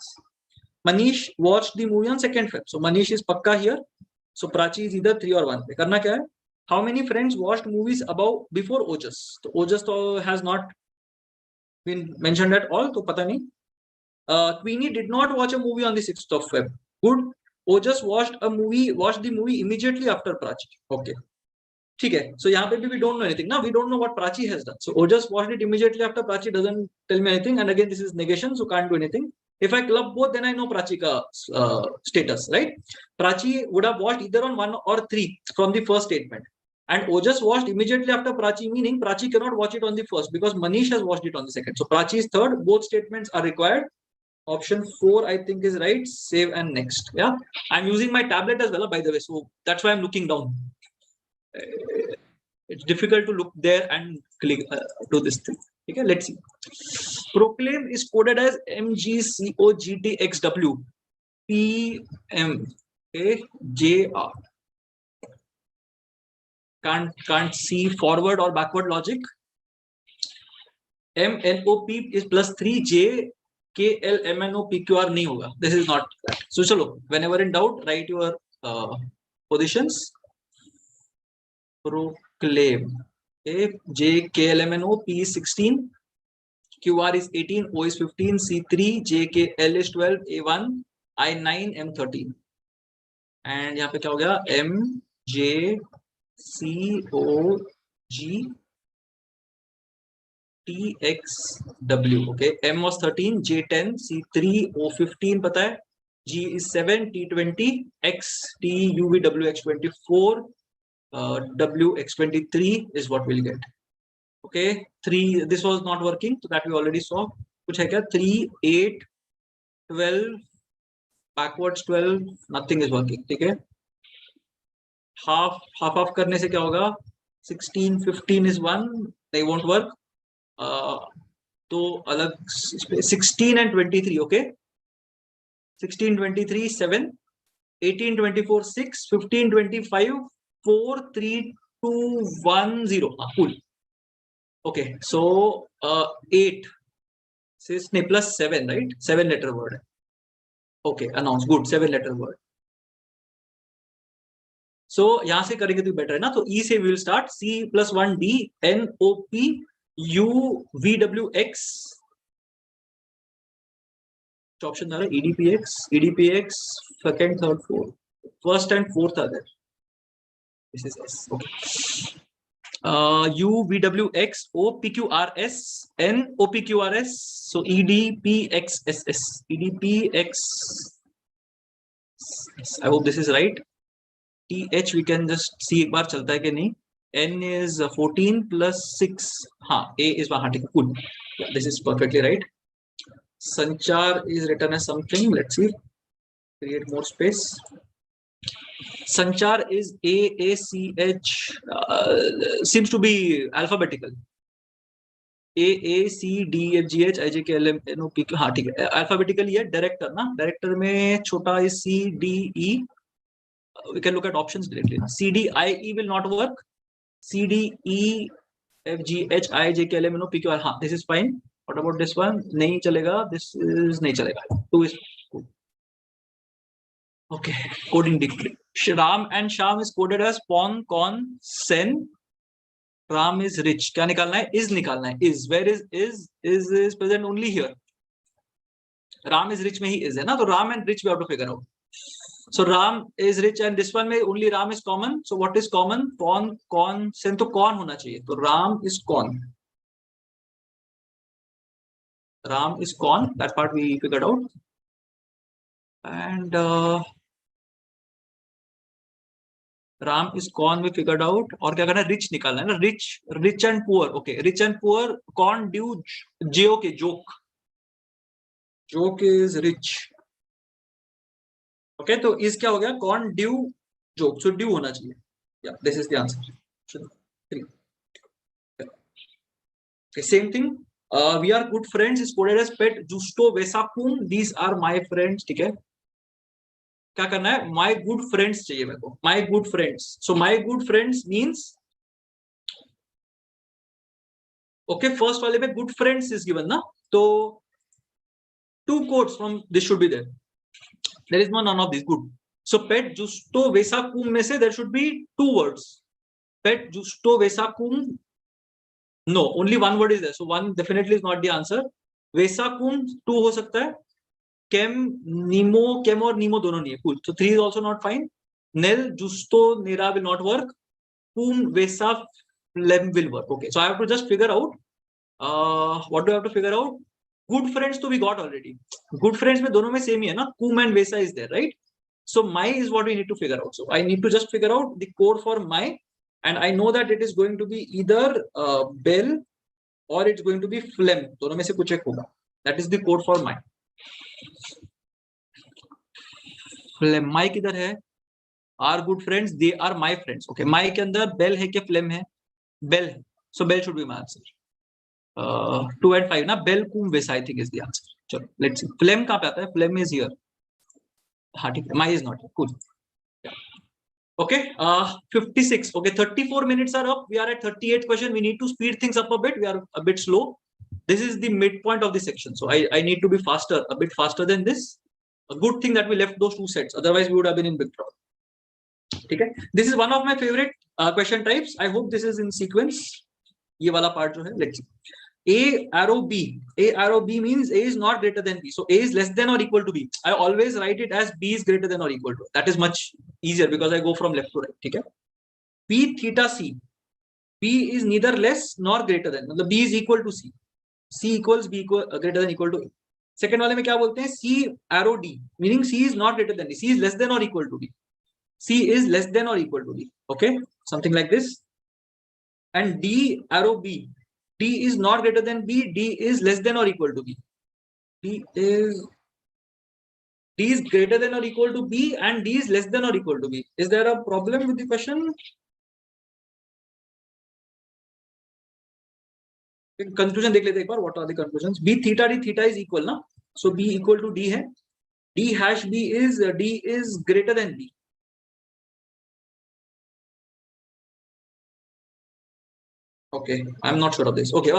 Manish watched the movie on 2nd Feb. So Manish is pakka here. So Prachi is either 3 or 1. Karna kya hai? How many friends watched movies before Ojas? So Ojas has not been mentioned at all. So pata nahi. Queenie did not watch a movie on the 6th of Feb. Good. Ojas watched the movie immediately after Prachi. Okay. Okay. So यहाँ पे भी we don't know anything. Now we don't know what Prachi has done. So Ojas watched it immediately after Prachi, doesn't tell me anything. And again, this is negation, so can't do anything. If I club both, then I know Prachi ka status, right? Prachi would have watched either on 1 or 3 from the first statement. And Ojas watched immediately after Prachi, meaning Prachi cannot watch it on the first because Manish has watched it on the second. So Prachi is 3rd. Both statements are required. Option 4, I think, is right. Save and next. Yeah. I'm using my tablet as well, by the way. So that's why I'm looking down. It's difficult to look there and click do this thing. Okay, let's see. Proclaim is coded as MGCOGTXW PMAJR. Can't see forward or backward logic. MNOP is +3, J KLMNOPQR nahi hoga. This is not that. So chalo, whenever in doubt, write your positions. Proclaim. Okay. J KLMNO P is 16, QR is 18, O is 15, C3, JKL is 12, A1, I9, M13. And यहाँ पे क्या हो गया? MJCOGTXW. Okay. M was 13, J10, C3, O15 पता है. G is 7, T20, X, TUVW, X24. WX23 is what we'll get. Okay, 3, this was not working, so that we already saw. Kuch hai kya? 3, 8, 12, backwards 12, nothing is working. Okay, half करने से क्या होगा? 16 15 is 1, they won't work. तो अलग 16 and 23, okay, 16 23 7, 18 24 6, 15 25 4 3 2 1 0. Cool. Okay, so 8 says plus 7, right? 7 letter word. Okay, announce. Good, 7 letter word. So यहाँ से करेंगे तो बेटर है ना. तो E से we will start. C plus 1 D N O P U V W X. Option are EDPX, second, third, fourth. First and fourth are there. This is S. Okay. U V W X O P Q R S N O P Q R S. So EDPX S S. EDPX. I hope this is right. TH we can just see एक बार चलता है कि नहीं. N is 14 plus 6. हाँ, A is वहाँ ठीक है. Cool. Yeah, this is perfectly right. Sanchar is written as something. Let's see. Create more space. Sanchar is AACH. Seems to be alphabetical. AACDFGH IJKLM NOP. हाँ ठीक है. Alphabetical ये director ना. Director में छोटा is CDE. We can look at options directly. CDIE will not work. CDE FGH IJKLM NOPQR. हाँ, this is fine. What about this one? नहीं चलेगा. This is नहीं चलेगा. 2 is good. Okay, coding degree. Ram and Sham is coded as Pon, Con, Sen. Ram is rich. क्या निकालना है? Is निकालना है. Is. Where is? Is present only here. Ram is rich में ही is है ना. तो Ram and rich we have to figure out. So Ram is rich and this one में only Ram is common. So what is common? Con, Sen. तो Con होना चाहिए. तो Ram is Con. Ram is Con. That part we figured out. And Ram is Con we figured out. और क्या करना है? Rich निकालना है ना. Rich and poor. Okay, rich and poor. Con due joke. Joke is rich. Okay, तो इस क्या हो गया? Con due joke. So due होना चाहिए. Yeah, this is the answer. 3. Okay, same thing. We are good friends is coded as pet justo vesacum. These are my friends. ठीक है. क्या करना है? My good friends चाहिए मेरे को. My good friends. So my good friends means. Okay, first वाले में good friends is given ना. तो 2 quotes from this should be there. There is none of these. Good. So pet justo vesacum में से there should be 2 words. Pet justo vesacum. No, only 1 word is there. So 1 definitely is not the answer. Vesacum 2 हो सकता है. Chem और Nemo दोनों नहीं है. Cool. So 3 is also not fine. Nel, justo, nera will not work. Cum, vesa, phlegm will work. Okay. So I have to just figure out. What do I have to figure out? Good friends to we got already. Good friends में दोनों में same ही है ना. Cum and vesa is there, right? So my is what we need to figure out. So I need to just figure out the code for my, and I know that it is going to be either bell or it's going to be phlegm. दोनों में से कुछ एक होगा. That is the code for my. Phlegm. My किधर है? Are good friends. They are my friends. Okay. My के अंदर bell है क्या phlegm है? Bell. So bell should be my answer. 2 and 5 ना. Bell cum vesa I think is the answer. चलो let's see. Phlegm कहाँ पे आता है? Phlegm is here. हाँ ठीक है. My is not here. Cool. Yeah. Okay. 56. Okay. 34 minutes are up. We are at 38th question. We need to speed things up a bit. We are a bit slow. This is the midpoint of the section. So I need to be faster, a bit faster than this. A good thing that we left those 2 sets. Otherwise, we would have been in big trouble. Okay. This is one of my favorite question types. I hope this is in sequence. ये वाला part जो है. Let's see. A arrow B. A arrow B means A is not greater than B. So A is less than or equal to B. I always write it as B is greater than or equal to. That is much easier because I go from left to right. Okay. P theta C. B is neither less nor greater than. मतलब B is equal to C. C equals B equal greater than equal to A. Second वाले में क्या बोलते हैं? C arrow D. Meaning C is not greater than D. C is less than or equal to B. C is less than or equal to D. Okay. Something like this. And D arrow B. D is not greater than B. D is less than or equal to B. D is D is greater than or equal to B and D is less than or equal to B. Is there a problem with the question? Conclusion देख लेते हैं एक बार. What are the conclusions? B theta D theta is equal ना. So B equal to D है. D hash B is D is greater than B. Okay, I'm not sure of this. Okay,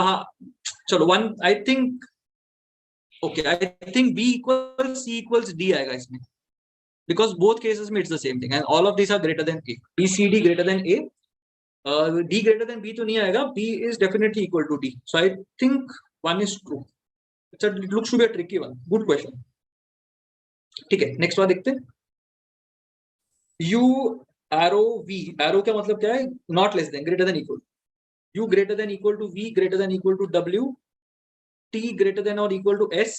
चलो one. I think. Okay, I think B equals C equals D आएगा इसमें. Because both cases में it's the same thing and all of these are greater than A. B C D greater than A. D greater than B तो नहीं आएगा. B is definitely equal to D. So I think one is true. It looks to be a tricky one. Good question. ठीक है, next वाला देखते हैं. U arrow V. Arrow क्या मतलब क्या है? Not less than, greater than equal. U greater than equal to V greater than equal to W. T greater than or equal to S.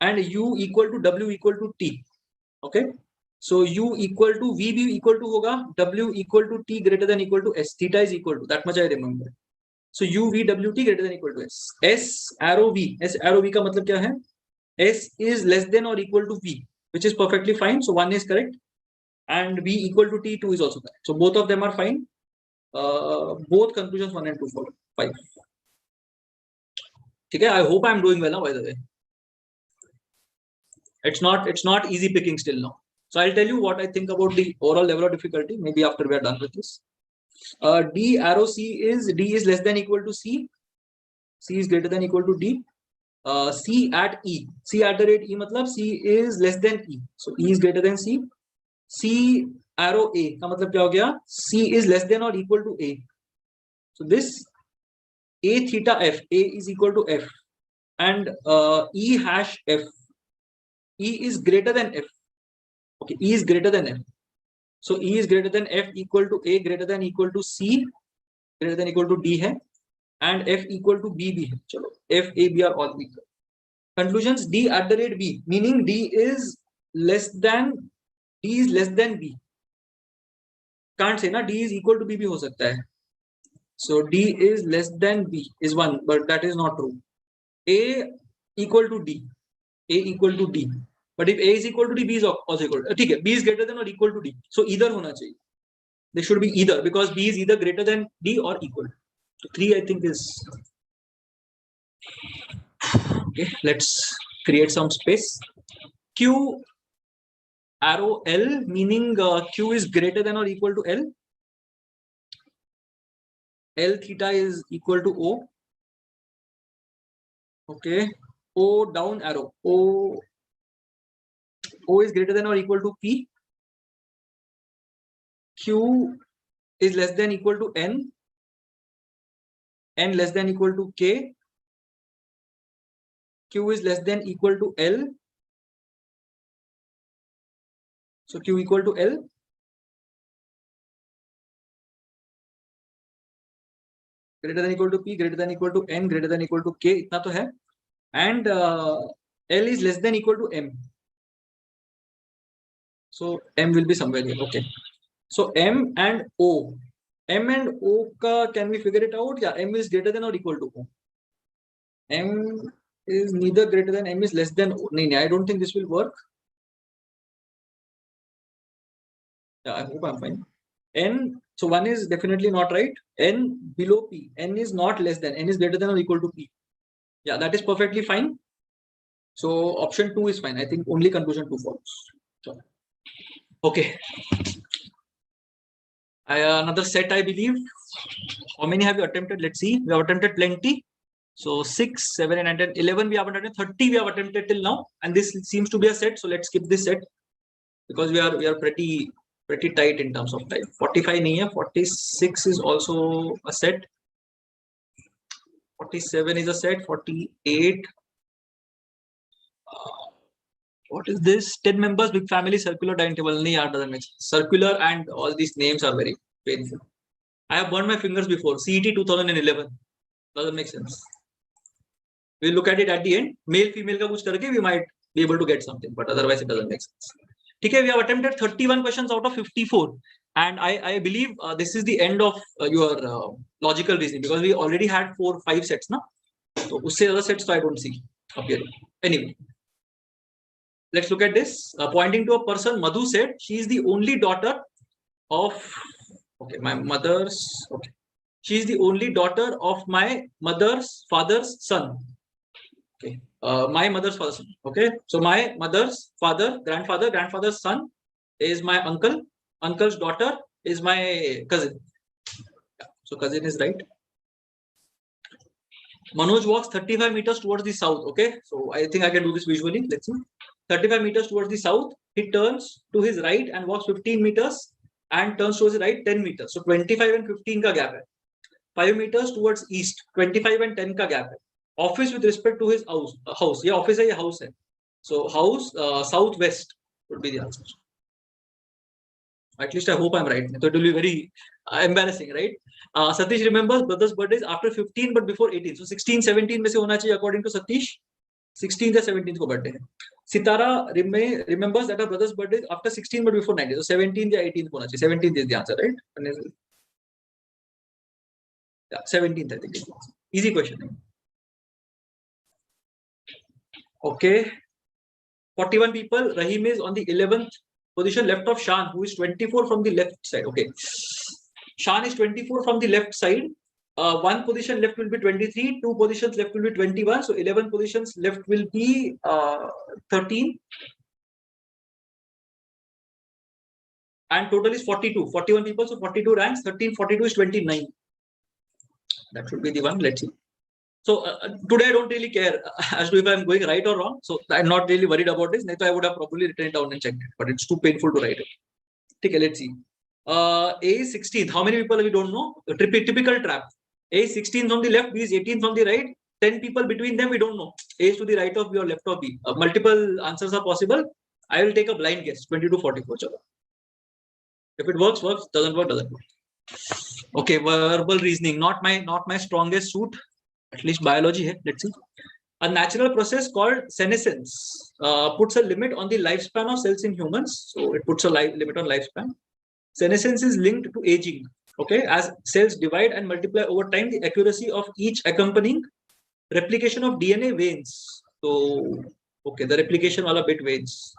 And U equal to W equal to T. Okay. So U equal to V भी equal to होगा. W equal to T greater than equal to S. Theta is equal to. That much I remember. So U V W T greater than equal to S. S arrow V. S arrow V का मतलब क्या है? S is less than or equal to V, which is perfectly fine. So one is correct. And V equal to T, 2 is also correct. So both of them are fine. Both conclusions 1 and 2 follow. 5. Okay, I hope I'm doing well now, by the way. It's not easy picking still now. So I'll tell you what I think about the overall level of difficulty. Maybe after we are done with this. D arrow C is D is less than equal to C. C is greater than equal to D. C at E. C at the rate E matlab C is less than E. So E is greater than C. C arrow A का मतलब क्या हो गया? C is less than or equal to A. So this A theta F. A is equal to F. And E hash F. E is greater than F. Okay, E is greater than F. So E is greater than F equal to A greater than equal to C greater than equal to D है and F equal to B भी है. चलो F A B are all equal. Conclusions D at the rate B meaning D is less than B. Can't say ना D is equal to B भी हो सकता है. So D is less than B is one, but that is not true. A equal to D. A equal to D. But if A is equal to D, B is also equal to D. ठीक है, B is greater than or equal to D. So either होना चाहिए. There should be either because B is either greater than D or equal. So 3 I think is okay. Let's create some space. Q arrow L meaning Q is greater than or equal to L. L theta is equal to O. Okay. O down arrow. O is greater than or equal to P. Q is less than equal to N. N less than equal to K. Q is less than equal to L. So Q equal to L. Greater than equal to P, greater than equal to N, greater than equal to K. इतना तो है. And L is less than equal to M. So M will be somewhere here. Okay. So M and O. M and O ka, can we figure it out? Yeah, M is greater than or equal to O. M is neither greater than, M is less than O. No, I don't think this will work. Yeah, I hope I'm fine. N, so 1 is definitely not right. N below P. N is not less than. N is greater than or equal to P. Yeah, that is perfectly fine. So option 2 is fine. I think only conclusion 2 follows. So, okay. Another set, I believe. How many have you attempted? Let's see. We have attempted plenty. So 6, 7, 8, 9, 10, 11 we have attempted. 30 we have attempted till now. And this seems to be a set. So let's skip this set because we are pretty tight in terms of time. 45 nahi hai. 46 is also a set. 47 is a set. 48. What is this? 10 members, big family, circular dining table. Nahi yaar, doesn't make sense. Circular and all these names are very painful. I have burned my fingers before. CET 2011. Doesn't make sense. We'll look at it at the end. Male, female ka kuch karke, we might be able to get something, but otherwise it doesn't make sense. Okay, we have attempted 31 questions out of 54. And I believe this is the end of your logical reasoning because we already had 4-5 sets. Na? So, usse other sets I don't see appearing. Anyway. let's look at this. Pointing to a person, Madhu said, she is the only daughter of, okay, my mother's, okay. She is the only daughter of my mother's father's son. Okay. My mother's father's son. Okay. So my mother's father, grandfather's son is my uncle. Uncle's daughter is my cousin. Yeah. So cousin is right. Manoj walks 35 meters towards the south. Okay. So I think I can do this visually. Let's see. 35 meters towards the south. He turns to his right and walks 15 meters and turns to his right 10 meters. So 25 and 15 ka gap hai. 5 meters towards east. 25 and 10 ka gap hai. Office with respect to his house. Yeah, office hai, house hai. So house southwest would be the answer. At least I hope I'm right. So it will be very embarrassing, right? Satish remembers brother's birthdays after 15 but before 18. So 16, 17 में से होना चाहिए according to Satish. 16th or 17th को birthday है. Sitara remembers that her brother's birthday is after 16 but before 19. So 17th or 18th होना चाहिए. 17th is the answer, right? Yeah, 17th I think. Easy question. Okay. 41 people. Rahim is on the 11th position left of Shan, who is 24 from the left side. Okay. Shan is 24 from the left side. One position left will be 23. Two positions left will be 21. So 11 positions left will be 13. And total is 42. 41 people. So 42 ranks. 13, 42 is 29. That should be the one. Let's see. So today I don't really care as to if I'm going right or wrong. So I'm not really worried about this. I would have probably written it down and checked it, but it's too painful to write it. Okay, let's see. A is 16th. How many people we don't know? A typical trap. A is 16th from the left, B is 18th from the right. 10 people between them we don't know. A is to the right of B or left of B. Multiple answers are possible. I will take a blind guess. 20 to 44. If it works, works. Doesn't work, doesn't work. Okay, verbal reasoning. Not my strongest suit. At least biology hai. Let's see. A natural process called senescence puts a limit on the lifespan of cells in humans. So it puts a limit on lifespan. Senescence is linked to aging. Okay, as cells divide and multiply over time, the accuracy of each accompanying replication of DNA wanes. So, okay, the replication wala bit wanes.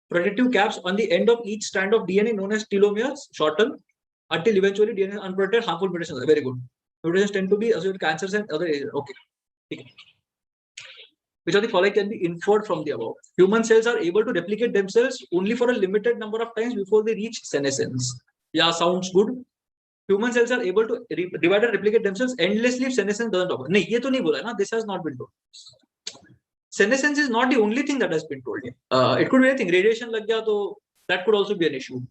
Protective caps on the end of each strand of DNA known as telomeres shorten until eventually DNA is unprotected, harmful mutations. Very good. Mutations tend to be associated with cancers and other areas. Okay. Which of the following can be inferred from the above? Human cells are able to replicate themselves only for a limited number of times before they reach senescence. Yeah, sounds good. Human cells are able to divide and replicate themselves endlessly if senescence doesn't occur. No, ये तो नहीं बोला ना. This has not been told. Senescence is not the only thing that has been told here. It could be anything. Radiation lag gaya, तो that could also be an issue.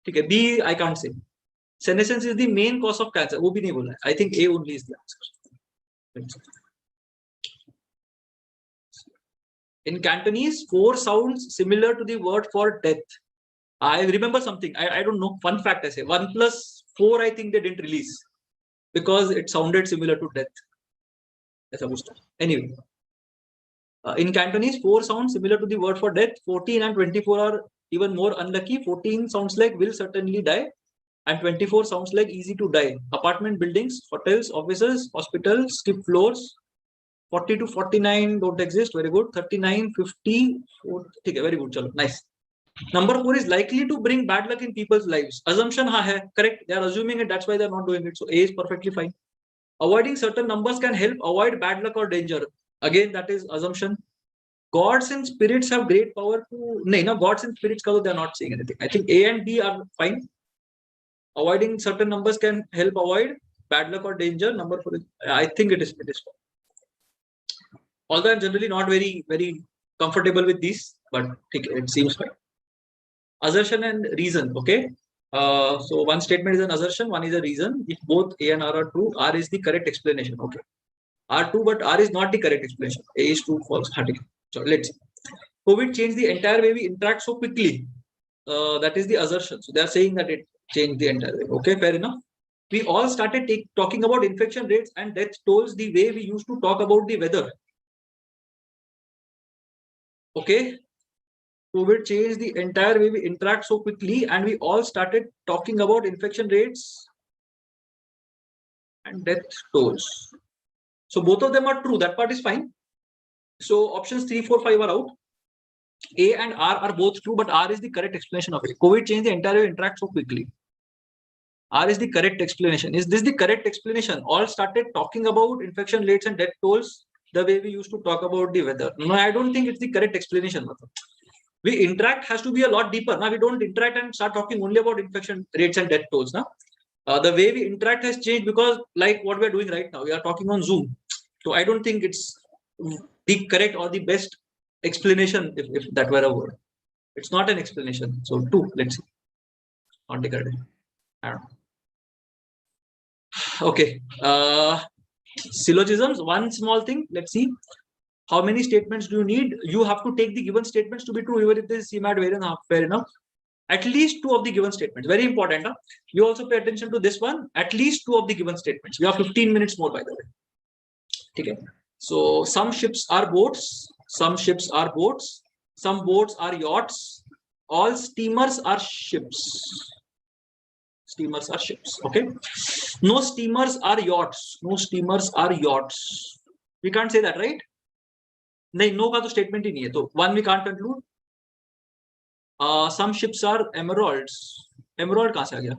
Okay, B I can't say. Senescence is the main cause of cancer. वो भी नहीं बोला. I think A only is the answer. In Cantonese, 4 sounds similar to the word for death. I remember something. I don't know. Fun fact I say. 1 plus 4 I think they didn't release because it sounded similar to death. Anyway. In Cantonese, 4 sounds similar to the word for death. 14 and 24 are even more unlucky. 14 sounds like will certainly die. And 24 sounds like easy to die. Apartment buildings, hotels, offices, hospitals, skip floors. 40 to 49 don't exist. Very good. 39, 50. Okay, very good. Chalo, nice. Number 4 is likely to bring bad luck in people's lives. Assumption hai, correct. They are assuming it. That's why they are not doing it. So A is perfectly fine. Avoiding certain numbers can help avoid bad luck or danger. Again, that is assumption. Gods and spirits have great power to. No, gods and spirits, they are not saying anything. I think A and B are fine. Avoiding certain numbers can help avoid bad luck or danger. Number 4 is. I think it is fine. Although I'm generally not very comfortable with these, but it seems fine. Assertion and reason. Okay. So one statement is an assertion, one is a reason. If both A and R are true, R is the correct explanation. Okay. R true, but R is not the correct explanation. A is true, false. So let's see. COVID changed the entire way we interact so quickly. That is the assertion. So they are saying that it changed the entire way. Okay, fair enough. We all started talking about infection rates and death tolls the way we used to talk about the weather. Okay. COVID changed the entire way we interact so quickly, and we all started talking about infection rates and death tolls. So both of them are true. That part is fine. So options 3, 4, 5 are out. A and R are both true, but R is the correct explanation of it. COVID changed the entire way we interact so quickly. R is the correct explanation. Is this the correct explanation? All started talking about infection rates and death tolls the way we used to talk about the weather. No, I don't think it's the correct explanation. We interact has to be a lot deeper. Now we don't interact and start talking only about infection rates and death tolls. Now the way we interact has changed because, like what we are doing right now, we are talking on Zoom. So I don't think it's the correct or the best explanation, if that were a word. It's not an explanation. So 2, let's see. Not the correct. I don't know. Okay. Syllogisms. One small thing. Let's see. How many statements do you need? You have to take the given statements to be true, even if this is CMAT variant. Fair enough. At least 2 of the given statements. Very important. Huh? You also pay attention to this one. At least 2 of the given statements. We have 15 minutes more, by the way. Okay. So some ships are boats. Some ships are boats. Some boats are yachts. All steamers are ships. Steamers are ships. Okay. No steamers are yachts. No steamers are yachts. We can't say that, right? नहीं, no का तो statement ही नहीं है. तो 1 we can't conclude. Some ships are emeralds. Emerald कहाँ से आ गया?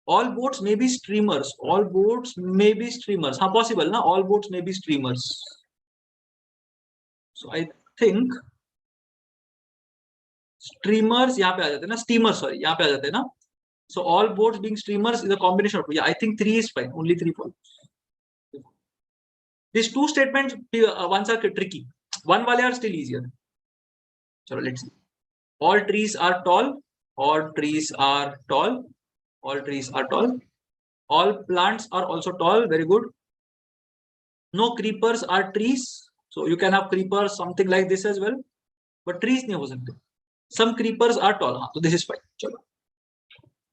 All boats may be streamers. All boats may be streamers. हाँ, possible ना? All boats may be streamers. So I think streamers यहाँ पे आ जाते हैं ना? Steamers, sorry, यहाँ पे आ जाते हैं ना? So all boats being streamers is a combination of 2. Yeah, I think 3 is fine. Only 3 follow. These 2 statements, ones are tricky. 1 wale are still easier. So let's see. All trees are tall. All trees are tall. All trees are tall. All plants are also tall. Very good. No creepers are trees. So you can have creepers, something like this as well. But trees nahi ho sakte. Some creepers are tall. So this is fine. Chalo.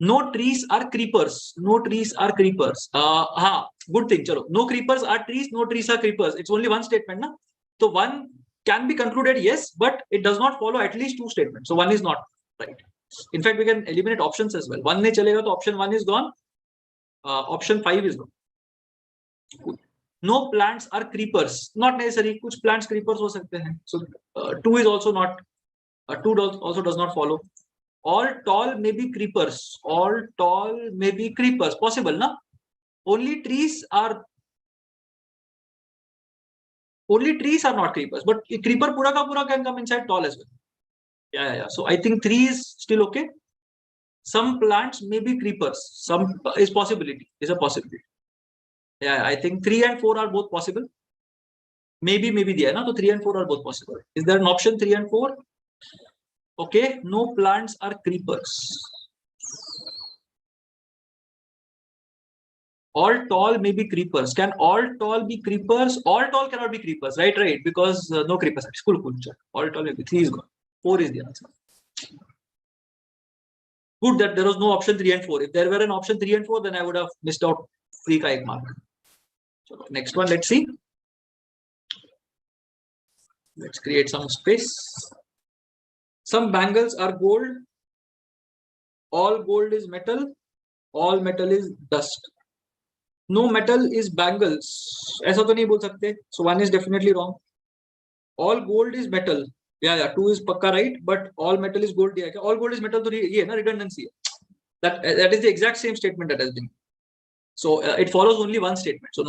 No trees are creepers. No trees are creepers. Good thing. Chalo. No creepers are trees. No trees are creepers. It's only one statement, na? So 1 can be concluded, yes, but it does not follow at least 2 statements. So 1 is not right. In fact, we can eliminate options as well. 1 nahi chalega, so option 1 is gone. Option 5 is gone. No plants are creepers. Not necessary. Kuch plants creepers ho sakte hain. So 2 is also not. 2 also does not follow. All tall may be creepers. All tall may be creepers. Possible, na? Only trees are not creepers. But creeper pura ka pura can come inside tall as well. Yeah. So I think 3 is still okay. Some plants may be creepers. Some is possibility. Is a possibility. Yeah, I think 3 and 4 are both possible. Maybe there, na? So 3 and 4 are both possible. Is there an option 3 and 4? Okay, no plants are creepers. All tall may be creepers. Can all tall be creepers? All tall cannot be creepers, right? Because no creepers. Cool. All tall may be. 3 is gone. 4 is the answer. Good that there was no option 3 and 4. If there were an option 3 and 4, then I would have missed out free ka ek mark. So next one, let's see. Let's create some space. Some bangles are gold. All gold is metal. All metal is dust. No metal is bangles. ऐसा तो नहीं बोल सकते. So 1 is definitely wrong. All gold is metal. Yeah. 2 is pakka right, but all metal is gold. All gold is metal. तो ये ना redundancy. That is the exact same statement that has been. So it follows only one statement. So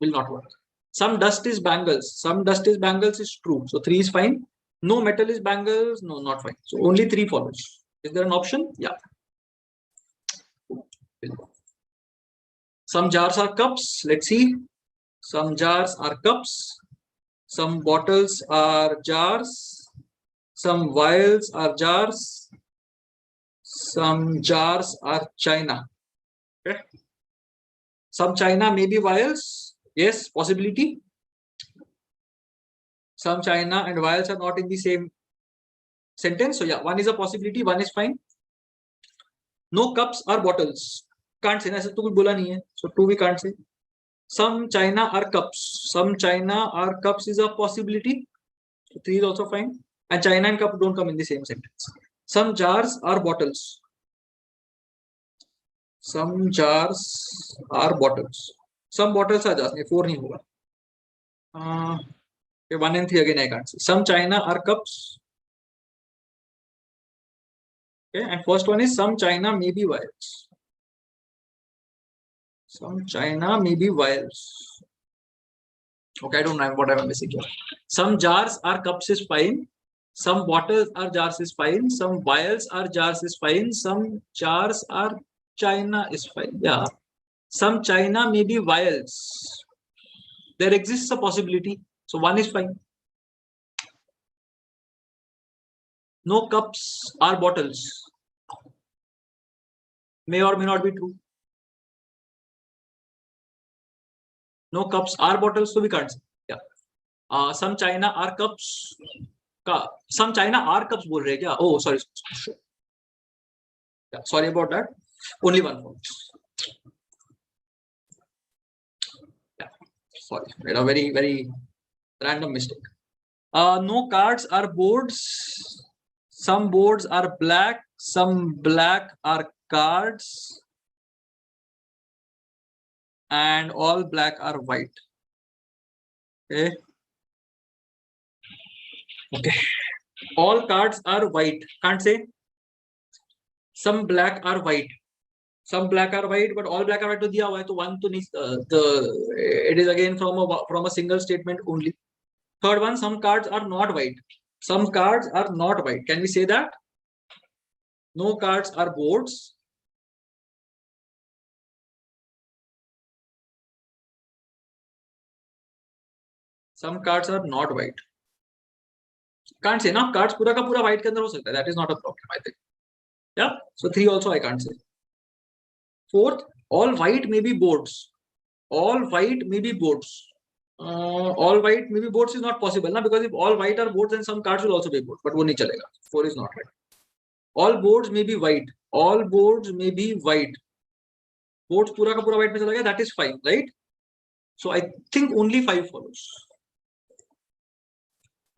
will not work. Some dust is bangles. Some dust is bangles is true. So 3 is fine. No metal is bangles. No, not fine. So only 3 follows. Is there an option? Yeah. Some jars are cups. Let's see. Some jars are cups. Some bottles are jars. Some vials are jars. Some jars are china. Okay. Some china may be vials. Yes, possibility. Some china and vials are not in the same sentence. So yeah, 1 is a possibility. 1 is fine. No cups are bottles. Can't say. ऐसा तो कुछ बोला नहीं है. So 2 we can't say. Some china are cups. Some china are cups is a possibility. So 3 is also fine. And china and cup don't come in the same sentence. Some jars are bottles. Some jars are bottles. Some bottles are jars. 4 नहीं होगा. Okay, 1 and 3 again I can't see. Some china are cups. Okay, and first one is some china may be vials. Some china may be vials. Okay, I don't know what I'm missing here. Some jars are cups is fine. Some bottles are jars is fine. Some vials are jars is fine. Some jars are china is fine. Yeah. Some china may be vials. There exists a possibility. So 1 is fine. No cups are bottles. May or may not be true. No cups are bottles, so we can't say. Yeah. Some china are cups. Some china are cups बोल रहे हैं क्या? Oh, sorry. Yeah, sorry about that. Only one folks. Yeah, sorry. Made a very random mistake. No cards are boards. Some boards are black. Some black are cards. And all black are white. Okay. Okay. All cards are white. Can't say. Some black are white. Some black are white, but all black are white to diya hua hai, to one to it is again from a single statement only. Third one, some cards are not white. Some cards are not white. Can we say that? No cards are boards. Some cards are not white. Can't say na, cards pura ka pura white ke andar ho sakta hai. That is not a problem, I think. Yeah. So 3 also I can't say. Fourth, all white may be boards. All white may be boards. All white may be boards is not possible na, because if all white are boards, then some cards will also be boards. But wo nahi chalega. 4 is not right. All boards may be white. All boards may be white. Boards pura ka pura white mein chala gaya. That is fine, right? So I think only 5 follows.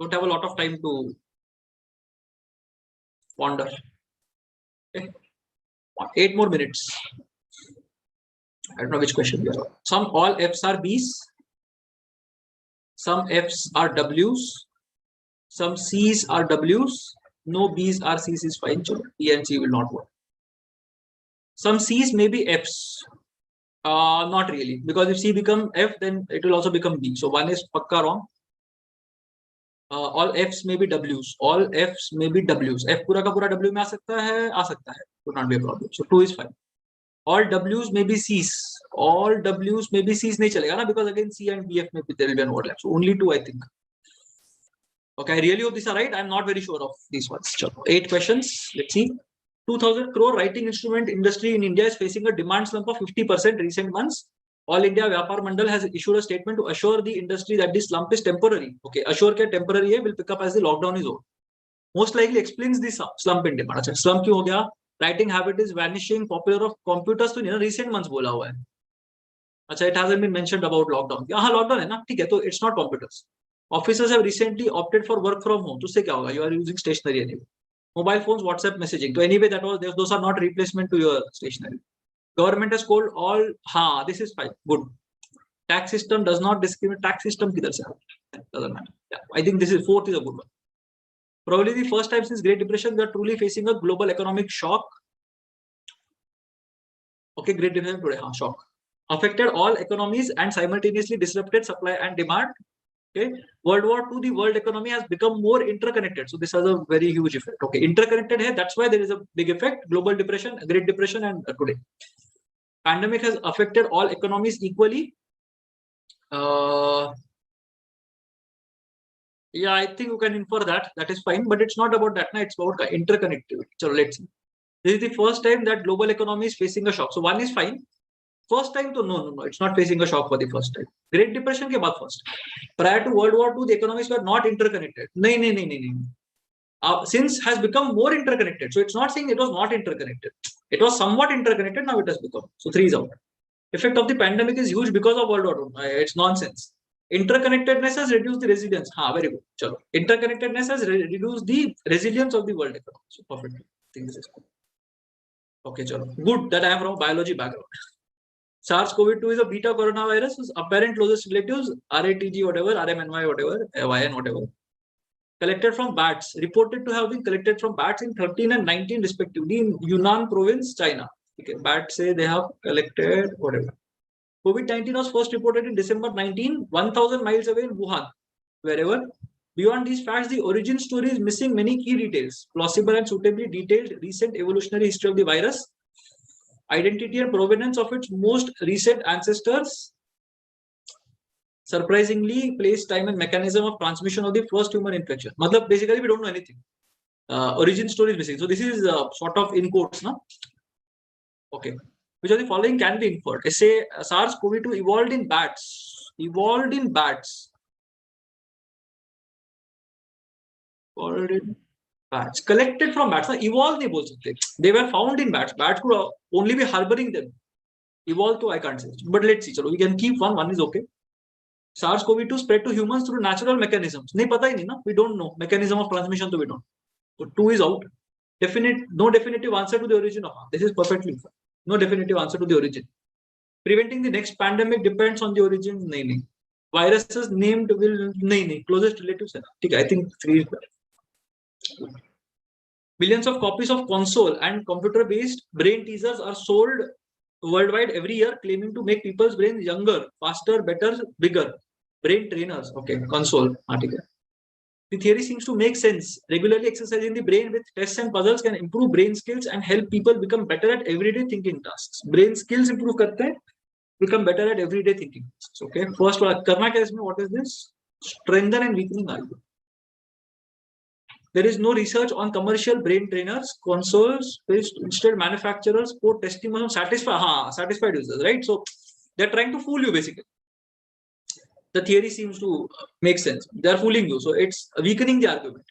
Don't have a lot of time to ponder. Okay. 8 more minutes. I don't know which question we are on. Some all F's are B's. Some F's are W's. Some C's are W's. No B's or C's is fine. B and C will not work. Some C's may be F's. Not really, because if C become F, then it will also become B. So 1 is pakka wrong. All F's may be W's. All F's may be W's. F pura ka pura W में आ सकता है. Would not be a problem. So 2 is fine. All W's may be C's. All W's may be C's नहीं चलेगा ना, because again C and BF may be, there will be an overlap. So only 2 I think. Okay, I really hope these are right. I'm not very sure of these ones. 8 questions. Let's see. 2,000 crore writing instrument industry in India is facing a demand slump of 50% recent months. All India Vyapar Mandal has issued a statement to assure the industry that this slump is temporary. Okay, assure ke temporary hai, will pick up as the lockdown is over. Most likely explains this slump in demand. Achha, slump क्यों हो गया? Writing habit is vanishing. Popular of computers तो नहीं ना, recent months बोला हुआ है. अच्छा, it hasn't been mentioned about lockdown. हाँ, lockdown है ना, ठीक है, तो it's not computers. Officers have recently opted for work from home. तो उससे क्या होगा? You are using stationery anyway. Mobile phones, WhatsApp messaging. So anyway, those are not replacement to your stationery. Government has called all. This is fine. Good. Tax system does not discriminate. Tax system किधर से आया? Doesn't matter. Yeah, I think this is 4th is a good one. Probably the first time since Great Depression we are truly facing a global economic shock. Okay, Great Depression today. Shock affected all economies and simultaneously disrupted supply and demand. Okay, World War II, the world economy has become more interconnected. So this has a very huge effect. Okay, interconnected hai, that's why there is a big effect. Global depression, Great Depression, and today. Pandemic has affected all economies equally. Yeah, I think you can infer that. That is fine, but it's not about that. It's about interconnectivity. So let's see. This is the first time that global economy is facing a shock. So 1 is fine. First time to no, it's not facing a shock for the first time. Great Depression के बाद first. Prior to World War II, the economies were not interconnected. No. Since has become more interconnected. So it's not saying it was not interconnected. It was somewhat interconnected. Now it has become. So 3 is out. Effect of the pandemic is huge because of World War II. It's nonsense. Interconnectedness has reduced the resilience. Very good. Chalo. Interconnectedness has reduced the resilience of the world economy. So perfect. I think this is good. Okay, chalo. Good that I am from a biology background. SARS-CoV-2 is a beta coronavirus whose apparent closest relatives, RATG, whatever, RMNY, whatever, YN, whatever, collected from bats, reported to have been collected from bats in 13 and 19 respectively in Yunnan province, China. Okay, bats say they have collected whatever. COVID-19 was first reported in December 19, 1000 miles away in Wuhan, wherever. Beyond these facts, the origin story is missing many key details, plausible and suitably detailed recent evolutionary history of the virus, identity and provenance of its most recent ancestors, surprisingly place, time and mechanism of transmission of the first human infection. Matlab, basically we don't know anything. Origin story is missing. So this is sort of in quotes, no? Okay. Which of the following can be inferred? I say SARS-CoV-2 evolved in bats. Evolved in bats. Evolved in bats. Collected from bats. Evolved nahi bol sakte. They were found in bats. Bats could only be harboring them. Evolved to I can't say. But let's see. Chalo, we can keep one. One is okay. SARS-CoV-2 spread to humans through natural mechanisms. Nahi pata hi nahi na. We don't know. Mechanism of transmission to we don't. So 2 is out. No definitive answer to the origin of this is perfectly fine. No definitive answer to the origin. Preventing the next pandemic depends on the origin. Nahi. Viruses named will nahi. Closest relatives. I think 3 is better. Billions of copies of console and computer-based brain teasers are sold worldwide every year, claiming to make people's brains younger, faster, better, bigger. Brain trainers. Okay, console. The theory seems to make sense. Regularly exercising the brain with tests and puzzles can improve brain skills and help people become better at everyday thinking tasks. Brain skills improve karte hain, become better at everyday thinking tasks. Okay. First, karna kya isme? What is this? Strengthen and weakening argument. There is no research on commercial brain trainers, consoles. Instead, manufacturers quote testimonials satisfied users, right? So they're trying to fool you basically. The theory seems to make sense. They are fooling you. So it's weakening the argument.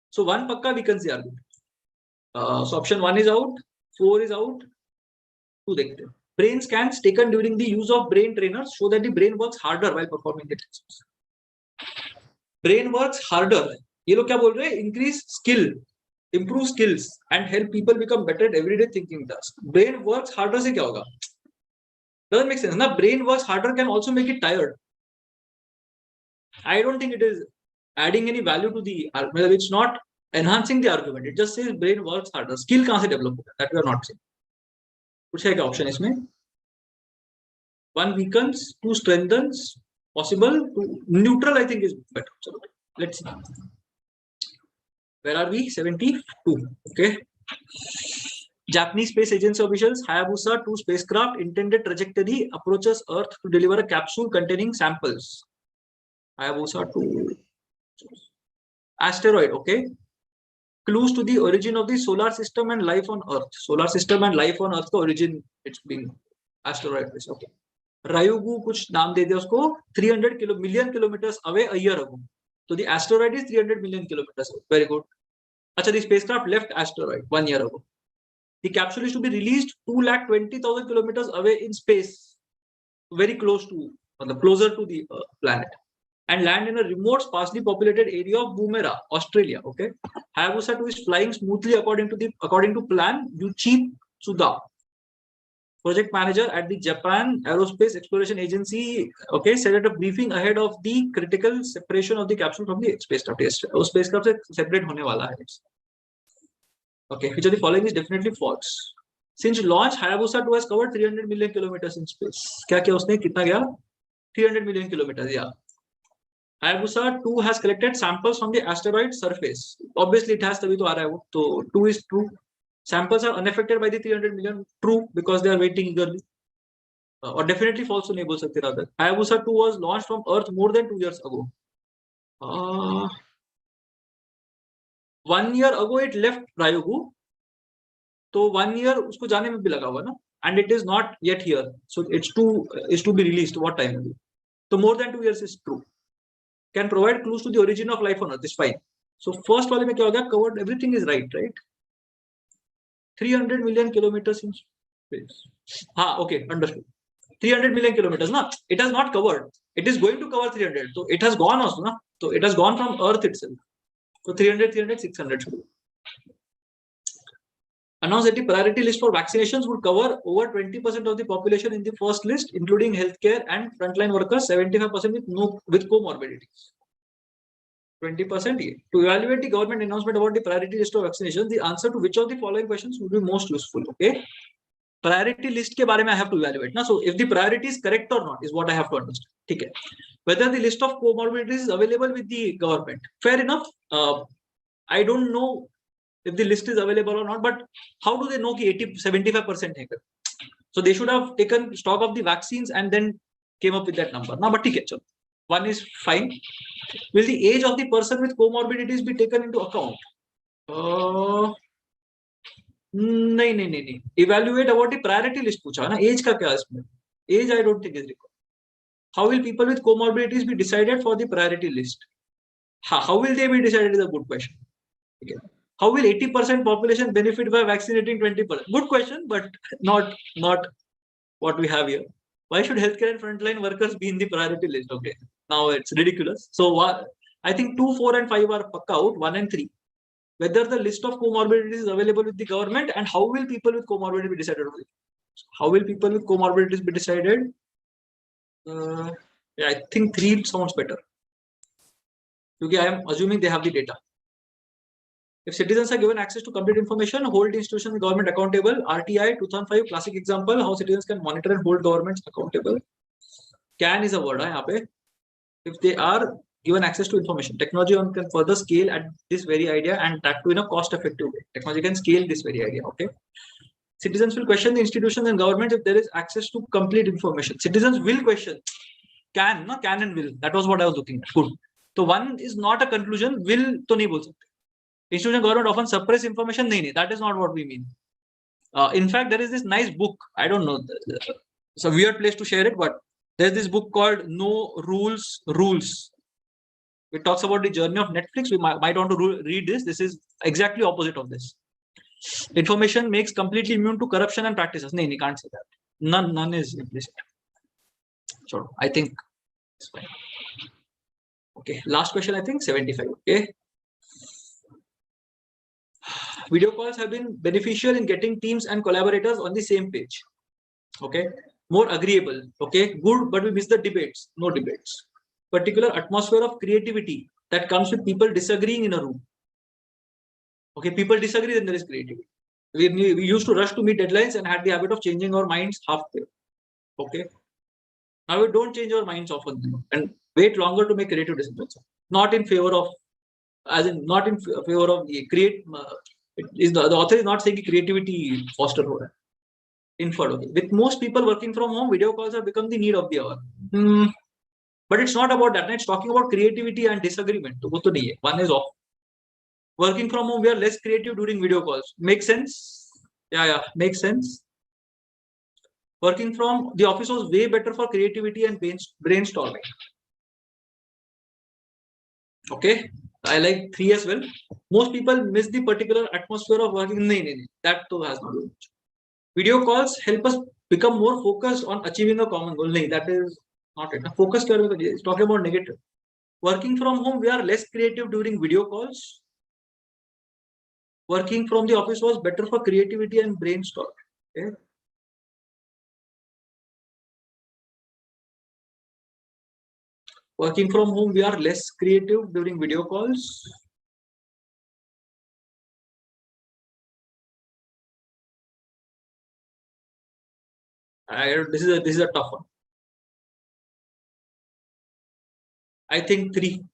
So 1 pakka weakens the argument. So option 1 is out. 4 is out. 2 dekhte. Brain scans taken during the use of brain trainers show that the brain works harder while performing the tasks. Brain works harder. ये लोग क्या बोल रहे हैं? Increase skill, improve skills, and help people become better at everyday thinking tasks. Brain works harder से क्या होगा? Doesn't make sense. ना brain works harder can also make it tired. I don't think it is adding any value to the argument. It's not enhancing the argument. It just says brain works harder. Skill कहाँ से develop होगा? That we are not saying. कुछ है क्या option इसमें? 1 weakens, 2 strengthens, possible, 2 neutral. I think is better. So let's see. Where are we? 72. Okay. Japanese space agency officials Hayabusa 2 spacecraft intended trajectory approaches Earth to deliver a capsule containing samples. Hayabusa 2 asteroid. Okay. Clues to the origin of the solar system and life on Earth. Solar system and life on Earth का origin it's being asteroid. Okay. Ryugu कुछ नाम दे दिया उसको 300 million kilometers away a year ago. So the asteroid is 300 million kilometers away. Very good. Achha, the spacecraft left asteroid 1 year ago. The capsule is to be released 220,000 kilometers away in space, very close to, closer to the planet, and land in a remote, sparsely populated area of Woomera, Australia. Okay, Hayabusa 2 is flying smoothly according to plan. Yuichi Tsuda, project manager at the Japan Aerospace Exploration Agency, okay, said at a briefing ahead of the critical separation of the capsule from the spacecraft. Yes, spacecraft se separate hone wala hai. Okay, which of the following is definitely false? Since launch, Hayabusa 2 has covered 300 million kilometers in space. क्या क्या उसने कितना गया? 300 million kilometers. Yeah. Hayabusa 2 has collected samples from the asteroid surface. Obviously, it has तभी तो आ रहा है वो. So 2 is true. Samples are unaffected by the 300 million. True, because they are waiting eagerly. Or definitely false तो नहीं बोल सकते rather. Hayabusa 2 was launched from Earth more than 2 years ago. 1 year ago it left Ryugu. So 1 year उसको जाने में भी लगा हुआ ना. And it is not yet here. So it's to be released. What time? So more than 2 years is true. Can provide clues to the origin of life on Earth. Is fine. So first वाले में क्या हो गया? Covered. Everything is right. 300 million kilometers in space. Okay, understood. 300 million kilometers. Na? It has not covered. It is going to cover 300. So it has gone also. Na? So it has gone from Earth itself. So 300, 600. announced that the priority list for vaccinations would cover over 20% of the population in the first list, including healthcare and frontline workers, 75% with comorbidities. 20%. To evaluate the government announcement about the priority list of vaccinations, the answer to which of the following questions would be most useful? Okay. Priority list के बारे में I have to evaluate. So if the priority is correct or not is what I have to understand. ठीक है. Whether the list of comorbidities is available with the government. Fair enough. I don't know if the list is available or not, but how do they know कि 75% है? So they should have taken stock of the vaccines and then came up with that number. Now, but ठीक है, चलो. One is fine. Will the age of the person with comorbidities be taken into account? नहीं. Evaluate about the priority list पूछा है ना, age का क्या है इसमें? Age I don't think is required. How will people with comorbidities be decided for the priority list? How will they be decided is a good question. Okay. How will 80% population benefit by vaccinating 20%? Good question, but not what we have here. Why should healthcare and frontline workers be in the priority list? Okay, now it's ridiculous. So I think 2, 4, and 5 are pakka out. 1 and 3. Whether the list of comorbidities is available with the government, and how will people with comorbidities be decided? How will people with comorbidities be decided? Yeah, I think 3 sounds better. Because I am assuming they have the data. If citizens are given access to complete information, hold institutions and government accountable. RTI 2005 classic example how citizens can monitor and hold governments accountable. Can is a word. If they are given access to information, technology can further scale at this very idea, and that too in a cost-effective way. Technology can scale this very idea. Okay. Citizens will question the institutions and government if there is access to complete information. Citizens will question. Can and will. That was what I was looking at. Good. So one is not a conclusion. Will to nahi bol sakte. Institution and government often suppress information. Nahi. That is not what we mean. In fact, there is this nice book. I don't know. It's a weird place to share it, but there's this book called No Rules. It talks about the journey of Netflix. We might want to read this. This is exactly opposite of this. Information makes completely immune to corruption and practices. No, can't say that. None is implicit. So I think it's fine. Okay, last question. I think 75. Okay. Video calls have been beneficial in getting teams and collaborators on the same page. Okay, more agreeable. Okay, good, but we miss the debates. No debates. Particular atmosphere of creativity that comes with people disagreeing in a room. Okay, people disagree, then there is creativity. We used to rush to meet deadlines and had the habit of changing our minds halfway. Okay, now we don't change our minds often and wait longer to make creative decisions. Not in favor of, not in favor of the create. The author is not saying creativity foster hoda. Inferred. Okay. With most people working from home, video calls have become the need of the hour. But it's not about that. It's talking about creativity and disagreement. One is off. Working from home, we are less creative during video calls. Makes sense? Yeah, makes sense. Working from the office was way better for creativity and brainstorming. Okay, I like 3 as well. Most people miss the particular atmosphere of working. That too has not been much. Video calls help us become more focused on achieving a common goal. That is not it. Focus is talking about negative. Working from home, we are less creative during video calls. Working from the office was better for creativity and brainstorming. Okay. Working from home, we are less creative during video calls. This is a tough one. I think 3.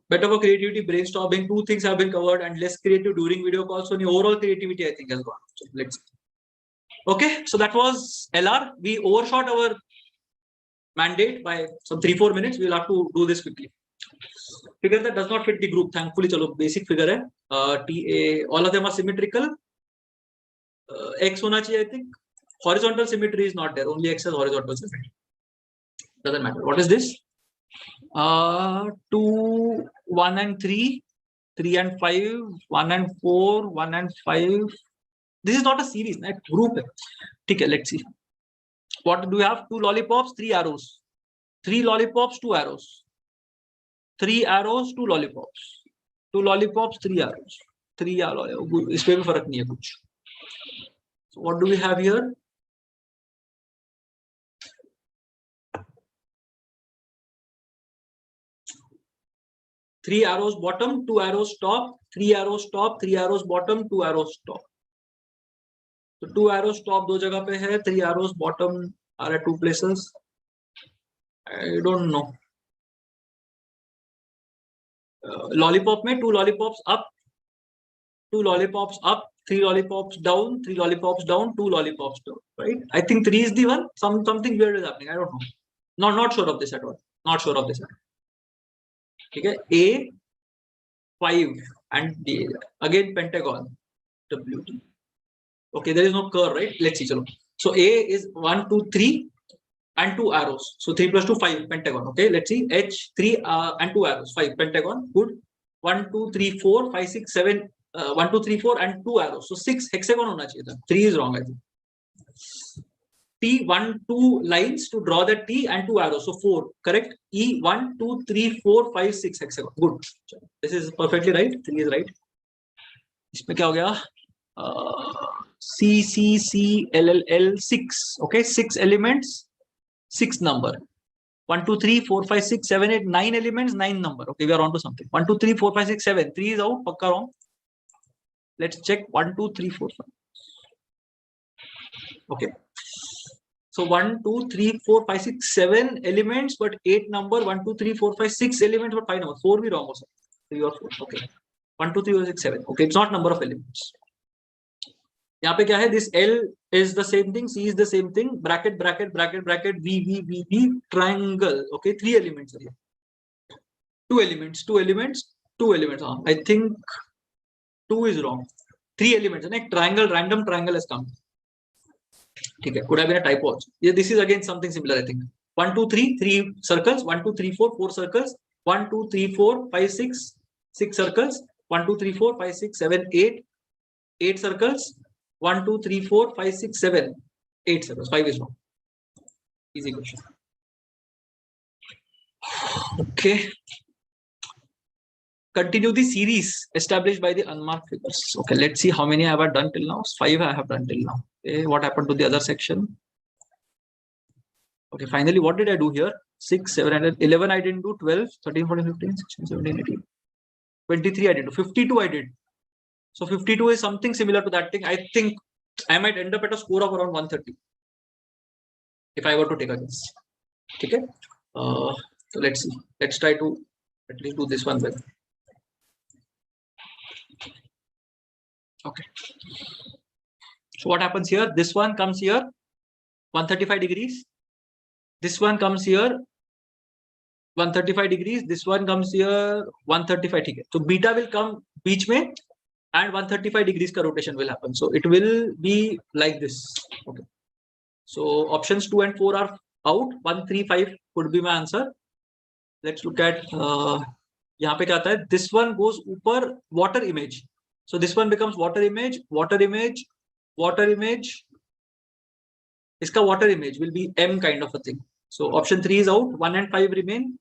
Better for creativity, brainstorming. 2 things have been covered, and less creative during video calls. So the overall creativity, I think, has gone. So let's see. Okay, so that was LR. We overshot our mandate by some 3-4 minutes. We'll have to do this quickly. Figure that does not fit the group. Thankfully, chalo, basic figure hai. TA, all of them are symmetrical. X hona chahiye, I think. Horizontal symmetry is not there. Only X has horizontal symmetry. Doesn't matter. What is this? 2, 1 and 3, 3 and 5, 1 and 4, 1 and 5. This is not a series, right? Group. Okay, let's see. What do we have? 2 lollipops, 3 arrows. 3 lollipops, 2 arrows. 3 arrows, 2 lollipops. 2 lollipops, 3 arrows. 3 arrows. इसमें भी फर्क नहीं है कुछ. So what do we have here? Three arrows bottom, two arrows top, three arrows top, three arrows bottom, two arrows top. So two arrows top दो जगह पे है, three arrows bottom are at two places. I don't know. Lollipop में two lollipops up, two lollipops up, three lollipops down, three lollipops down, two lollipops down. Right? I think three is the one. Something weird is happening. I don't know. Not sure of this at all. Not sure of this at all. Okay. A 5 and D again pentagon. W. Okay, there is no curve, right? Let's see. Chalo. So A is 1, 2, 3 and two arrows. So 3 plus 2, 5 pentagon. Okay, let's see. H 3 and two arrows, 5 pentagon. Good. 1, 2, 3, 4, 5, 6, 7. 1, 2, 3, 4 and two arrows. So 6 hexagon hona chahiye tha. 3 is wrong, I think. T 1, 2 lines to draw the T and two arrows. So 4, correct. E 1, 2, 3, 4, 5, 6 hexagon. Good. This is perfectly right. 3 is right. इसमें क्या हो गया? C C C L L L 6. Okay, 6 elements, 6 number. 1, 2, 3, 4, 5, 6, 7, 8, 9 elements, 9 number. Okay, we are on to something. 1, 2, 3, 4, 5, 6, 7. 3 is out. Pakka wrong. Let's check 1, 2, 3, 4, 5. Okay. So 1, 2, 3, 4, 5, 6, 7 elements, but 8 number. 1, 2, 3, 4, 5, 6 elements, but 5 number. 4 be wrong also. 3 or 4. Okay. 1, 2, 3, 4, 6, 7. Okay, it's not number of elements. यहाँ पे क्या है? This L is the same thing, C is the same thing, bracket bracket bracket bracket V V V V triangle. Okay, 3 elements are here. 2 elements, 2 elements, 2 elements. I think 2 is wrong. 3 elements. And a triangle, random triangle has come. Okay, could have been a typo also. Yeah, this is again something similar, I think. 1, 2, 3, 3 circles. 1, 2, 3, 4, 4 circles. 1, 2, 3, 4, 5, 6, 6 circles. 1, 2, 3, 4, 5, 6, 7, 8, 8 circles. 1, 2, 3, 4, 5, 6, 7, 8 circles. 5 is wrong. Easy question. Okay. Continue the series established by the unmarked figures. Okay, let's see how many I have done till now. 5 I have done till now. Okay, what happened to the other section? Okay, finally, what did I do here? 6, 7, 11 I didn't do, 12, 13, 14, 15, 16, 17, 18, 23 I did do, 52 I did. So 52 is something similar to that thing. I think I might end up at a score of around 130 if I were to take a guess. Okay. So let's see. Let's try to at least do this one well. Okay. So what happens here? This one comes here, 135 degrees. This one comes here, 135 degrees. This one comes here, 135. Okay. So beta will come beach mein, and 135 degrees ka rotation will happen. So it will be like this. Okay. So options 2 and 4 are out. 1, 3, 5 could be my answer. Let's look at यहाँ पे क्या आता है? This one goes ऊपर water image. So this one becomes water image, water image, water image. इसका water image will be M kind of a thing. So option 3 is out. 1 and 5 remain.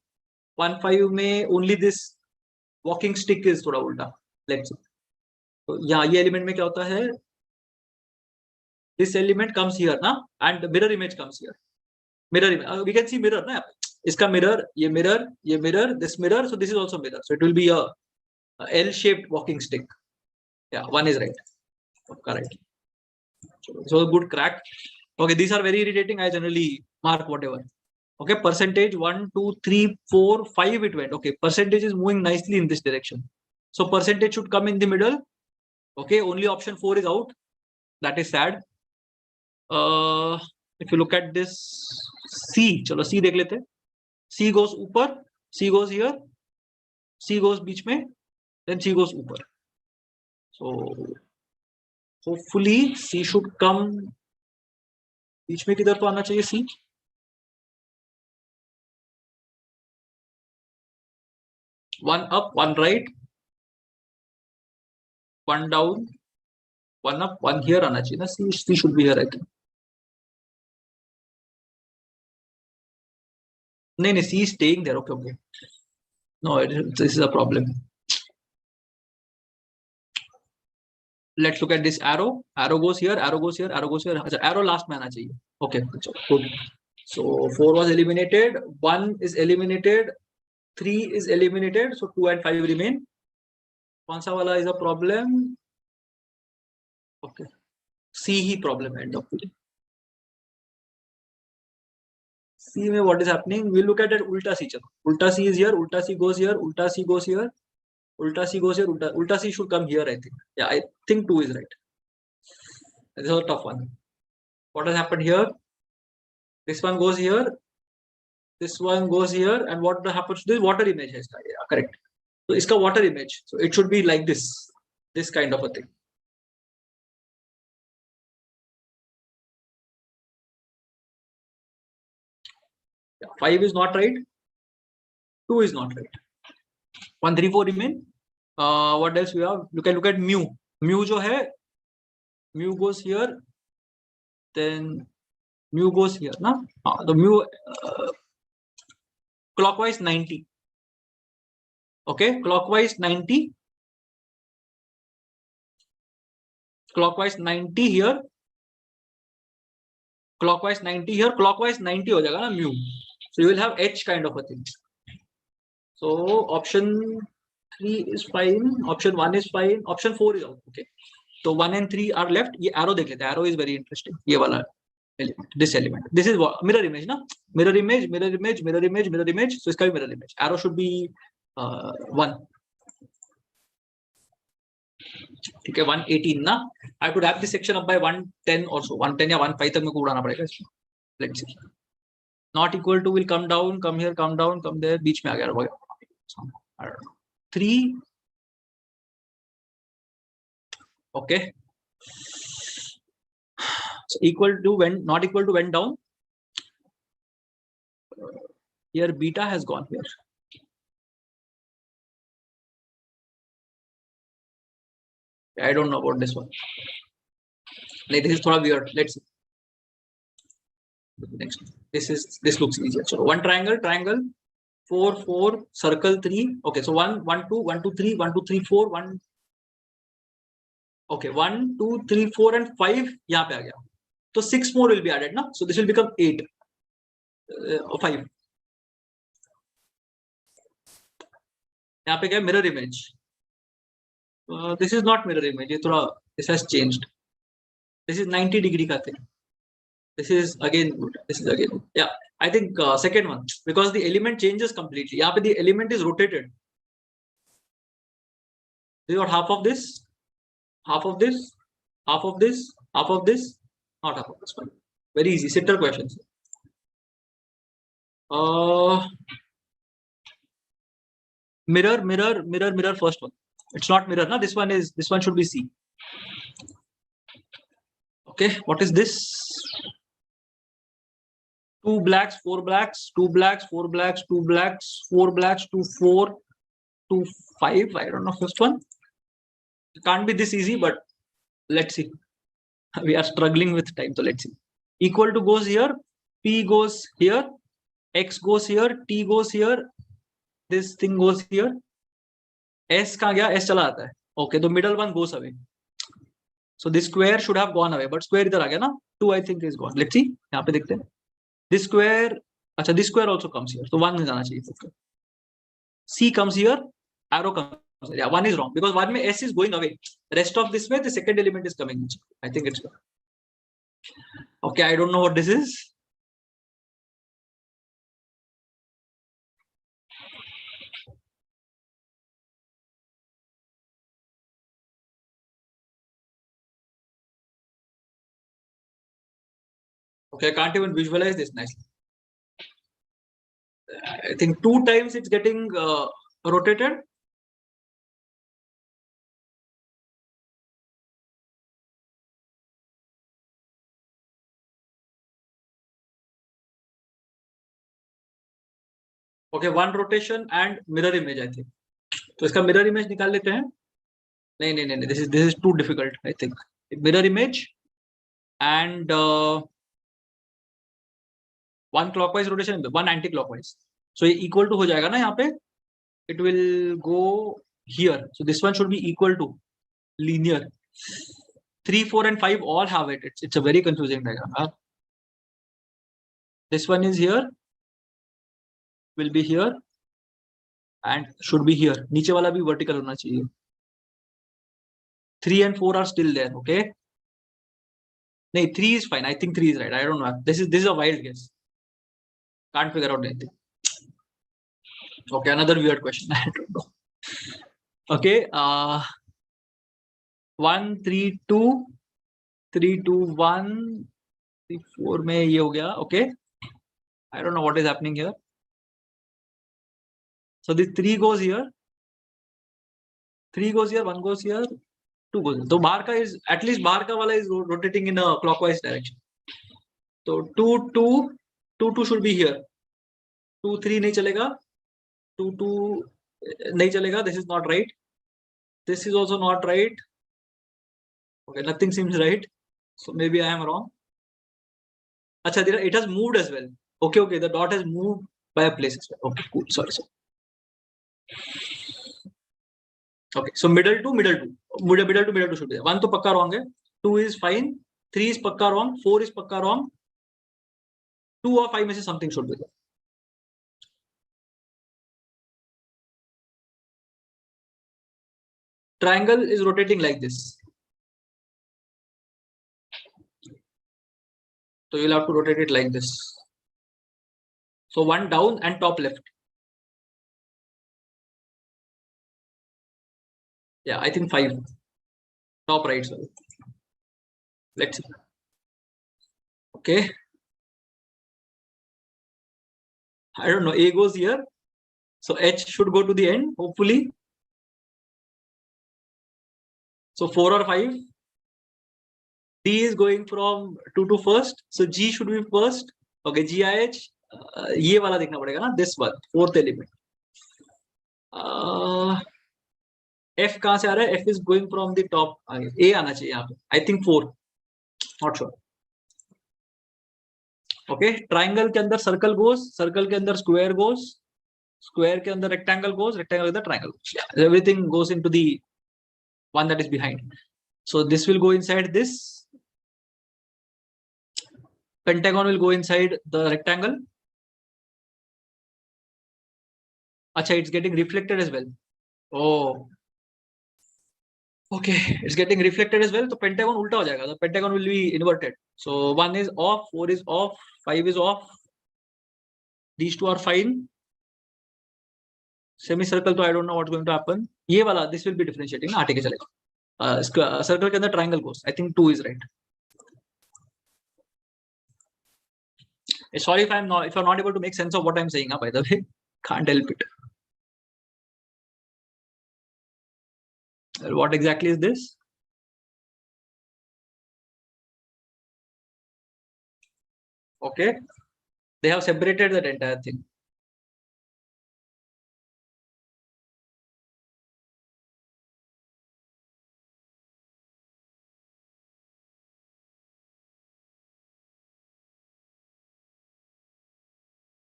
1, 5 में only this walking stick is थोड़ा उल्टा. Let's see. तो यहाँ ये element में क्या होता है? This element comes here ना, and the mirror image comes here. Mirror image. We can see mirror ना. इसका mirror, ये mirror, this mirror. So this is also mirror. So it will be a L-shaped walking stick. Yeah, 1 is right. Correct. So good crack. Okay, these are very irritating. I generally mark whatever. Okay, percentage 1, 2, 3, 4, 5 it went. Okay, percentage is moving nicely in this direction. So percentage should come in the middle. Okay, only option 4 is out. That is sad. If you look at this C, चलो C देख लेते हैं. C goes ऊपर, C goes here, C goes बीच में, then C goes ऊपर. So hopefully C should come. बीच में किधर तो आना चाहिए C. One up, one right, one down, one up, one here आना चाहिए ना. C should be here, I think. नहीं C is staying there. Okay. No, this is a problem. let's look at this arrow. Arrow goes here, arrow goes here, arrow goes here. Arrow last में आना चाहिए. Okay, good. So 4 was eliminated, 1 is eliminated, 3 is eliminated, so 2 and 5 remain. कौन सा वाला is a problem? Okay, C he problem end of the day. C में what is happening? We'll look at that ulta C. Ulta C is here, ulta C goes here, ulta C goes here, ulta C goes here, ulta C should come here, I think. Yeah, I think 2 is right. This is a tough one. What has happened here? This one goes here, this one goes here, and what happens to this water image? Yeah, correct. So it's a water image. So it should be like this kind of a thing. Yeah, 5 is not right. 2 is not right. 1, 3, 4 remain. What else we have? You can look at mu. Mu jo hai, mu goes here, then mu goes here. Na? The mu clockwise 90. Okay, clockwise 90. Clockwise 90 here. Clockwise 90 here. Clockwise 90 हो जाएगा ना mu. So you will have H kind of a thing. So option 3 is fine. Option 1 is fine. Option 4 is out. Okay. So 1 and 3 are left. ये arrow देख लेते हैं. Arrow is very interesting. ये वाला element. This element. This is what mirror image ना. Mirror image, mirror image, mirror image, mirror image. So इसका भी mirror image. Arrow should be 1. ठीक है 118 ना. I could have this section up by 110 or so. 110 या 1.5 तक मेरे को उड़ाना पड़ेगा इसमें. Let's see. Not equal to will come down, come here, come down, come there. बीच में आ गया. I don't know. 3. Okay. So equal to went, not equal to went down. Here beta has gone here. I don't know about this one. Like, this is थोड़ा weird. Let's see. Next. This looks easier. So one triangle, 4, 4, circle 3. Okay, so 1, 1, 2, 1, 2, 3, 1, 2, 3, 4, 1. Okay, 1, 2, 3, 4, and 5. यहाँ पे आ गया. So 6 more will be added, na? So this will become 8 or 5. यहाँ पे क्या mirror image. This is not mirror image. ये थोड़ा this has changed. This is 90 degree का thing. This is again good. This is again good. Yeah, I think second one, because the element changes completely. यहाँ पे the element is rotated. You got half of this, half of this, half of this, half of this, not half of this one. Very easy. Sitter questions. Mirror, mirror, mirror, mirror. First one. It's not mirror, na. This one should be C. Okay, what is this? 2 blacks, 4 blacks, 2 blacks, 4 blacks, 2 blacks, 4 blacks, 2, 4, 2, 5. I don't know first one. It can't be this easy, but let's see. We are struggling with time, so let's see. Equal to goes here, P goes here, X goes here, T goes here, this thing goes here. S कहाँ गया? S चला आता है. Okay, the middle one goes away. So this square should have gone away, but square इधर आ गया ना? 2 I think is gone. Let's see. यहाँ पे देखते हैं. This square, अच्छा this square also comes here. So 1 जाना चाहिए. C comes here, arrow comes here. Yeah, 1 is wrong because 1 में S is going away. Rest of this way, the second element is coming. I think it's gone. Okay, I don't know what this is. Okay, I can't even visualize this nicely. I think 2 times it's getting rotated. Okay, 1 rotation and mirror image, I think. तो इसका mirror image निकाल लेते हैं. नहीं. This is too difficult. I think mirror image and 1 clockwise rotation, 1 anti-clockwise. So equal to हो जाएगा ना यहाँ पे. It will go here. So this one should be equal to linear. 3, 4 and 5 all have it. It's a very confusing diagram. This one is here, will be here, and should be here. नीचे वाला भी vertical होना चाहिए. 3 and 4 are still there. Okay. No, 3 is fine. I think 3 is right. I don't know. This is a wild guess. Can't figure out anything. Okay, another weird question. I don't know. Okay. 1, 3, 2, 3, 2, 1, 3, 4 में ये हो गया. Okay. I don't know what is happening here. So this 3 goes here. 3 goes here. 1 goes here. 2 goes here. So बाहर का is at least बाहर का वाला is rotating in a clockwise direction. So 2, 2, 2, 2 should be here. 2, 3 नहीं चलेगा. 2, 2 नहीं चलेगा. This is not right. This is also not right. Okay, nothing seems right. So maybe I am wrong. Acha, it has moved as well. Okay, the dot has moved by a place as well. Okay, cool. Sorry. Okay, so middle to middle two should be there. 1 to pakka wrong hai. 2 is fine. 3 is pakka wrong. 4 is pakka wrong. 2 or 5 में से something should be there. Triangle is rotating like this. So you'll have to rotate it like this. So 1 down and top left. Yeah, I think 5. Top right, sorry. Let's see. Okay. I don't know. A goes here. So H should go to the end, hopefully. So 4 or 5. D is going from 2 to first. So G should be first. Okay, GIH. ये वाला देखना पड़ेगा ना. This one, fourth element. F कहाँ से आ रहा है? F is going from the top. A आना चाहिए यहाँ पे. I think 4. Not sure. Okay, triangle के अंदर circle goes. Circle के अंदर square goes. Square के अंदर rectangle goes. Rectangle के अंदर triangle goes. Yeah, everything goes into the one that is behind. So this will go inside this. Pentagon will go inside the rectangle. Acha, it's getting reflected as well. Oh. Okay, it's getting reflected as well. So pentagon ulta ho jayega. The pentagon will be inverted. So 1 is off, 4 is off, 5 is off. These two are fine. Semicircle, so I don't know what's going to happen. Ye wala, this will be differentiating. Na, theek hai, chalega. Circle ke andar triangle goes. I think 2 is right. Sorry if I'm not able to make sense of what I'm saying. By the way, can't help it. What exactly is this? Okay, they have separated that entire thing.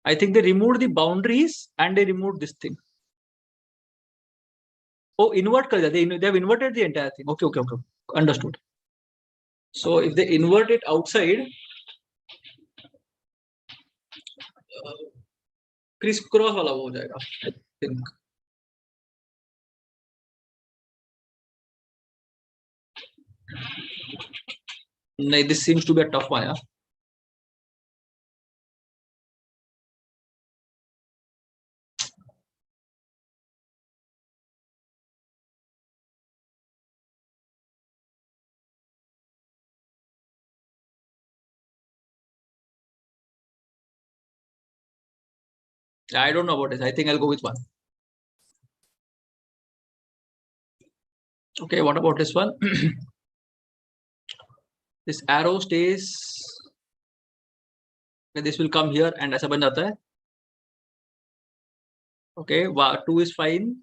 I think they removed the boundaries and they removed this thing. Oh, invert kar diya. They have inverted the entire thing. Okay. Understood. So if they invert it outside, crisscross wala ho jayega, I think. No, this seems to be a tough one. Yeah? I don't know about this. I think I'll go with 1. Okay, what about this one? This arrow stays. Okay, this will come here and ऐसा बन जाता है. Okay, 2 is fine.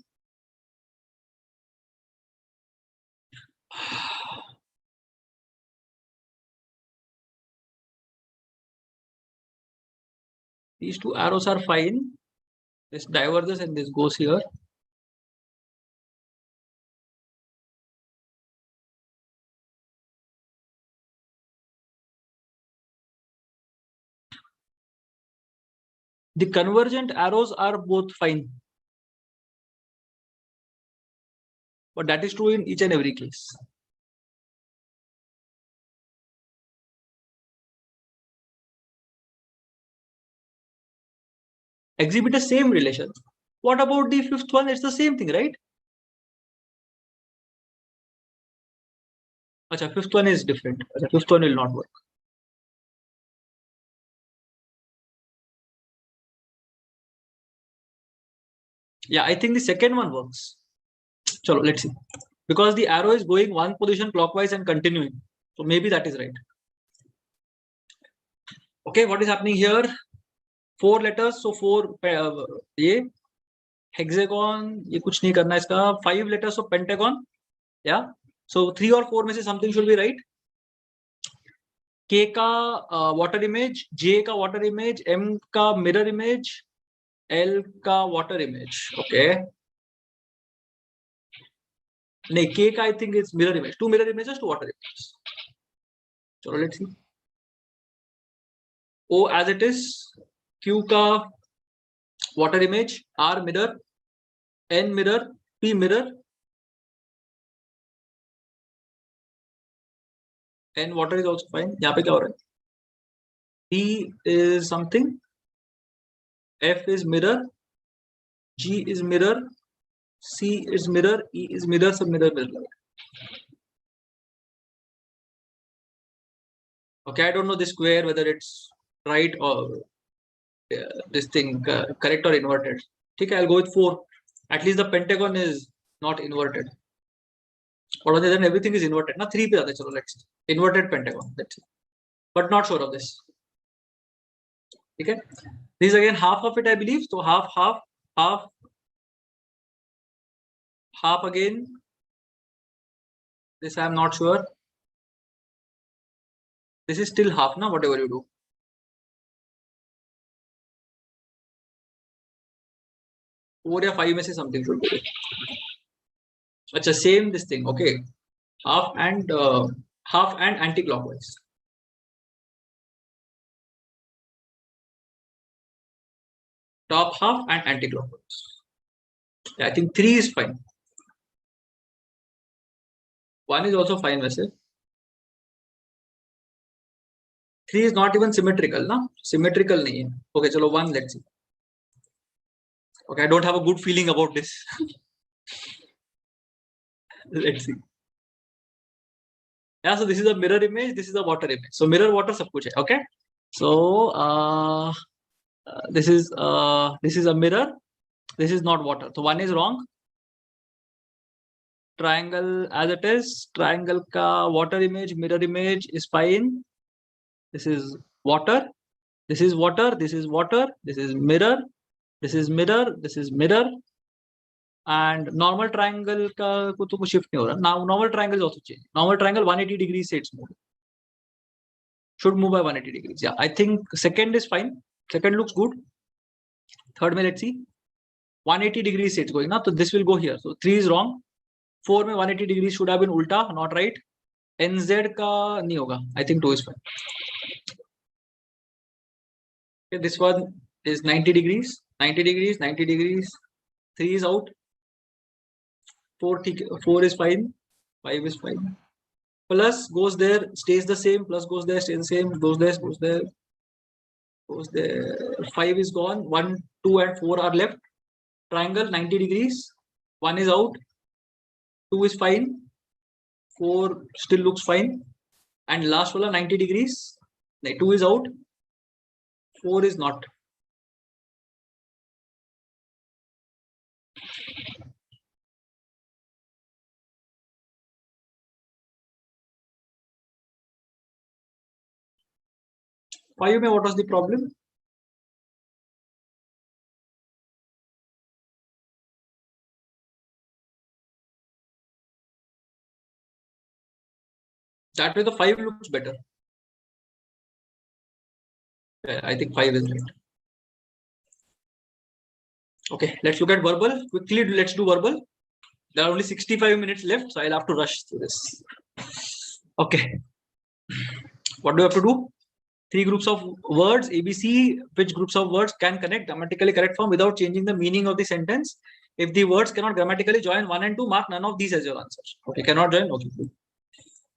These 2 arrows are fine. This diverges and this goes here. The convergent arrows are both fine. But that is true in each and every case. Exhibit the same relation. What about the fifth one? It's the same thing, right? Acha, fifth one is different. Acha, fifth one will not work. Yeah, I think the second one works. Chalo, let's see. Because the arrow is going one position clockwise and continuing. So maybe that is right. Okay, what is happening here? 4 letters, so 4 ये hexagon, ये कुछ नहीं करना इसका. 5 letters, so pentagon. Yeah. So 3 or 4 में से something should be right. K का water image, J का water image, M का mirror image, L का water image. Okay. नहीं, K का I think it's mirror image. 2 mirror images, 2 water images. So let's see. O as it is. Q का water image, R mirror, N mirror, P mirror, N water is also fine. यहाँ पे क्या हो रहा है? P is something, F is mirror, G is mirror, C is mirror, E is mirror, सब mirror mirror. Okay, I don't know this square whether it's right or this thing correct or inverted. Okay, I'll go with 4. At least the pentagon is not inverted. Or then everything is inverted. Now 3 पे आते चलो, let's see. Inverted pentagon. Let's see. But not sure of this. Okay. This is again half of it, I believe. So half, half, half, half again. This I'm not sure. This is still half now, whatever you do. Four या 5 में से something should be. अच्छा, same this thing. Okay. Half and anti-clockwise. Top half and anti-clockwise. I think 3 is fine. 1 is also fine, वैसे. 3 is not even symmetrical, ना? Symmetrical नहीं है. Okay, चलो 1, let's see. Okay, I don't have a good feeling about this. Let's see. Yeah, so this is a mirror image, this is a water image. So mirror, water, सब कुछ है. Okay. So this is a mirror. This is not water. So 1 is wrong. Triangle as it is. Triangle ka water image, mirror image is fine. This is water. This is water. This is water. This is mirror. This is mirror. This is mirror. And normal triangle का को तो कुछ shift नहीं हो रहा. Now normal triangle is also changed. Normal triangle 180 degrees से it's moved. Should move by 180 degrees. Yeah, I think second is fine. Second looks good. Third में let's see. 180 degrees से it's going now. So this will go here. So 3 is wrong. 4 में 180 degrees should have been ulta, not right. NZ का नहीं होगा. I think 2 is fine. Okay, this one is 90 degrees. 90 degrees. 90 degrees. 3 is out. 4 is fine. 5 is fine. Plus goes there, stays the same. Plus goes there, stays the same. Goes there, goes there. Goes there. 5 is gone. 1, 2 and 4 are left. Triangle 90 degrees. 1 is out. 2 is fine. 4 still looks fine. And last one 90 degrees. 2 is out. 4 is not. Five में what was the problem? That way the 5 looks better. Yeah, I think 5 is right. Okay, let's look at verbal. Quickly, let's do verbal. There are only 65 minutes left, so I'll have to rush through this. Okay. What do you have to do? 3 groups of words, ABC, which groups of words can connect grammatically correct form without changing the meaning of the sentence. If the words cannot grammatically join 1 and 2, mark none of these as your answer. Okay, cannot join. Okay.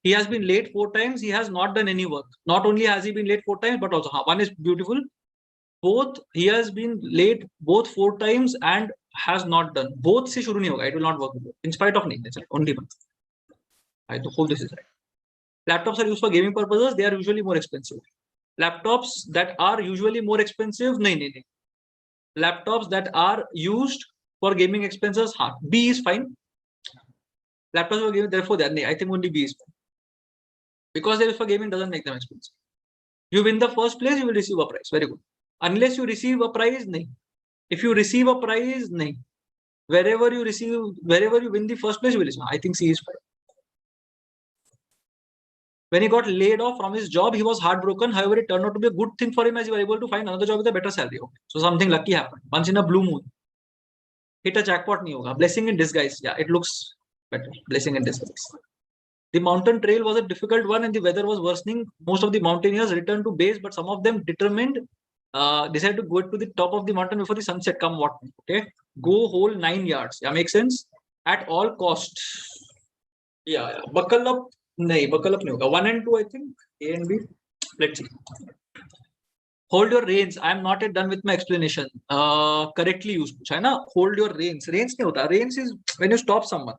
He has been late 4 times. He has not done any work. Not only has he been late 4 times, but also one is beautiful. Both he has been late both 4 times and has not done. Both se shuru nahi hoga. It will not work. In spite of nahi. Only one. I hope this is right. Laptops are used for gaming purposes. They are usually more expensive. Laptops that are usually more expensive. Nahi. Laptops that are used for gaming expenses. B is fine. Laptops for gaming, therefore they are nahi. I think only B is fine. Because they are for gaming doesn't make them expensive. You win the first place, you will receive a prize. Very good. Unless you receive a prize, nahi. If you receive a prize, nahi. Wherever you win the first place, you will receive. I think C is fine. When he got laid off from his job, he was heartbroken. However, it turned out to be a good thing for him as he was able to find another job with a better salary. Okay. So something lucky happened. Once in a blue moon. Hit a jackpot nahi hoga. Blessing in disguise. Yeah, it looks better. Blessing in disguise. The mountain trail was a difficult one and the weather was worsening. Most of the mountaineers returned to base, but some of them decided to go to the top of the mountain before the sunset come what. Okay. Go whole 9 yards. Yeah, makes sense. At all cost. Yeah. Buckle up. No, buckle up. 1 and 2, I think. A and B. Let's see. Hold your reins. I am not yet done with my explanation. Correctly used. China, hold your reins. Reins nahi hota. Reins is when you stop someone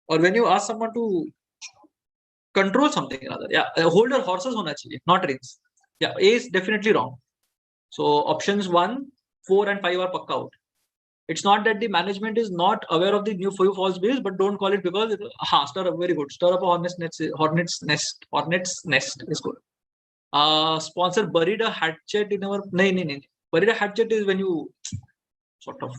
or when you ask someone to control something rather. Yeah, hold your horses hona chahiye, not reins. Yeah, A is definitely wrong. So options 1, 4 and 5 are pakka out. It's not that the management is not aware of the new few false bills, but don't call it because stir up, very good. Stir up a hornet's nest is good. Sponsor buried a hatchet in our no. Buried a hatchet is when you sort of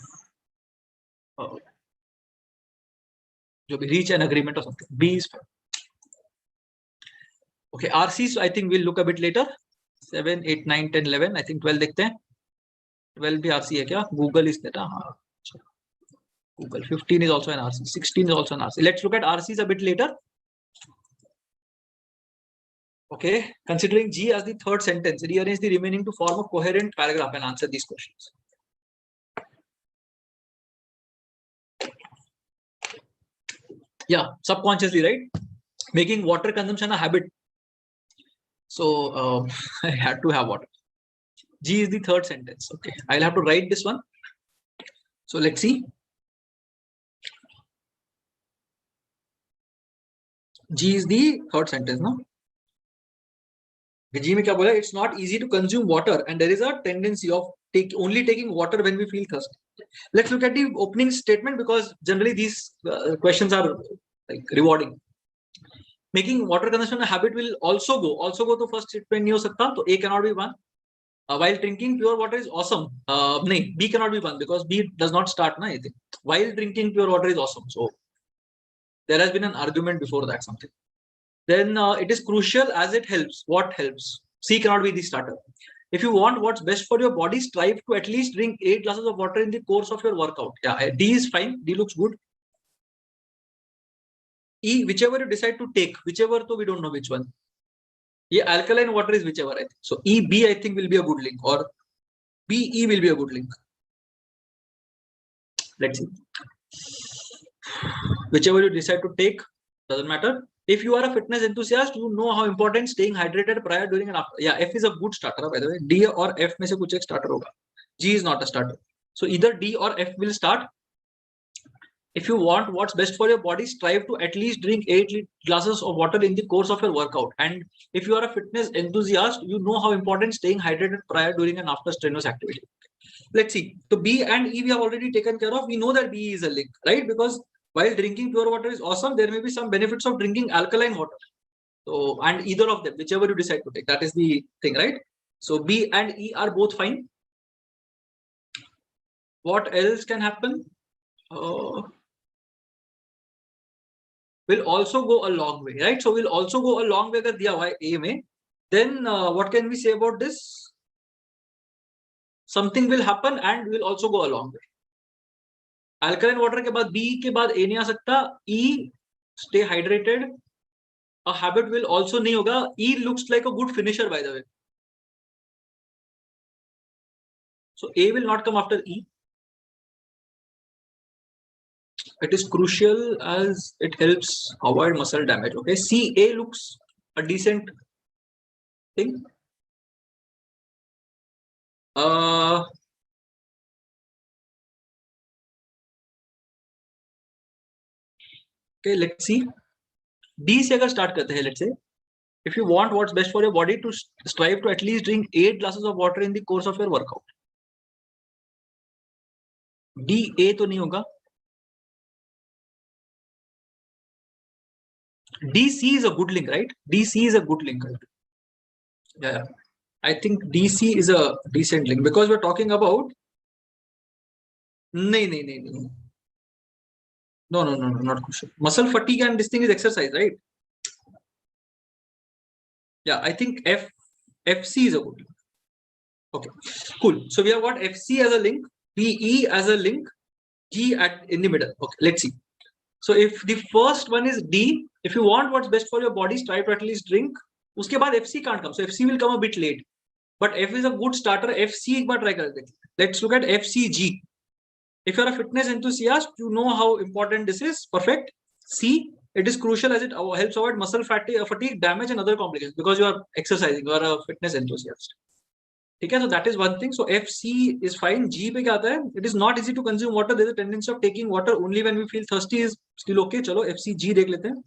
reach an agreement or something. B is fine. Okay, RCs I think we'll look a bit later. 7, 8, 9, 10, 11. I think 12 dekhte hain. 12 bhi RC hai kya? Google is there. Google. 15 is also an RC. 16 is also an RC. Let's look at RCs a bit later. Okay, considering G as the third sentence, rearrange the remaining to form a coherent paragraph and answer these questions. Yeah, subconsciously, right? Making water consumption a habit. So I had to have water. G is the third sentence. Okay, I'll have to write this one. So let's see. G is the third sentence, no? G mein kya bola? It's not easy to consume water, and there is a tendency of only taking water when we feel thirsty. Let's look at the opening statement because generally these questions are like rewarding. Making water consumption a habit will also go to first statement nahi ho sakta, so A cannot be one. While drinking pure water is awesome. Nahi, B cannot be one because B does not start. I think. While drinking pure water is awesome. So there has been an argument before that something. Then it is crucial as it helps. What helps? C cannot be the starter. If you want what's best for your body, strive to at least drink 8 glasses of water in the course of your workout. Yeah, D is fine. D looks good. E, whichever you decide to take, whichever, so we don't know which one. Yeah, alkaline water is whichever, I think. So E, B, I think will be a good link, or B, E will be a good link. Let's see. Whichever you decide to take, doesn't matter. If you are a fitness enthusiast, you know how important staying hydrated prior, during, and after. Yeah, F is a good starter, by the way. D or F mein se kuch ek starter hoga. G is not a starter. So either D or F will start. If you want what's best for your body, strive to at least drink 8 glasses of water in the course of your workout. And if you are a fitness enthusiast, you know how important staying hydrated prior, during, and after strenuous activity. Let's see. So B and E we have already taken care of. We know that B is a link, right? Because while drinking pure water is awesome, there may be some benefits of drinking alkaline water. So, and either of them, whichever you decide to take, that is the thing, right? So B and E are both fine. What else can happen? Will also go a long way, right? So will also go a long way. Agar diya hua hai A mein, then what can we say about this? Something will happen and will also go a long way. Alkaline water के बाद B के बाद A नहीं आ सकता. E, stay hydrated. A habit will also नहीं होगा. E looks like a good finisher, by the way. So A will not come after E. It is crucial as it helps avoid muscle damage. Okay, C, A looks a decent thing. Okay, let's see. D से अगर start करते हैं, let's say, if you want what's best for your body, to strive to at least drink 8 glasses of water in the course of your workout. D, A तो नहीं होगा. DC is a good link, right? DC is a good link. Yeah, I think DC is a decent link because we're talking about. No. No, not crucial. Muscle fatigue and this thing is exercise, right? Yeah, I think FC is a good link. Okay, cool. So we have got FC as a link, PE as a link, G in the middle. Okay, let's see. So if the first one is D, if you want what's best for your body, try to at least drink. Uske baad FC can't come. So FC will come a bit late. But F is a good starter. FC एक बार try करते हैं. Let's look at FCG. If you're a fitness enthusiast, you know how important this is. Perfect. C, it is crucial as it helps avoid muscle fatigue, damage, and other complications because you are exercising. You are a fitness enthusiast. Okay, so that is one thing. So FC is fine. G पे क्या आता है? It is not easy to consume water. There is a tendency of taking water only when we feel thirsty. Is still okay. चलो FCG देख लेते हैं.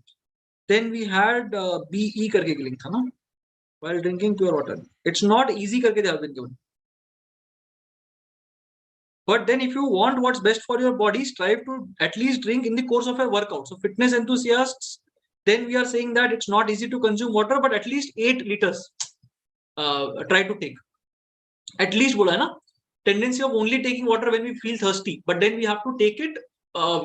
Then we had BE करके link था ना? While drinking pure water, it's not easy करके they have been given. But then if you want what's best for your body, strive to at least drink in the course of a workout. So fitness enthusiasts, then we are saying that it's not easy to consume water, but at least 8 liters try to take. At least bola na, tendency of only taking water when we feel thirsty, but then we have to take it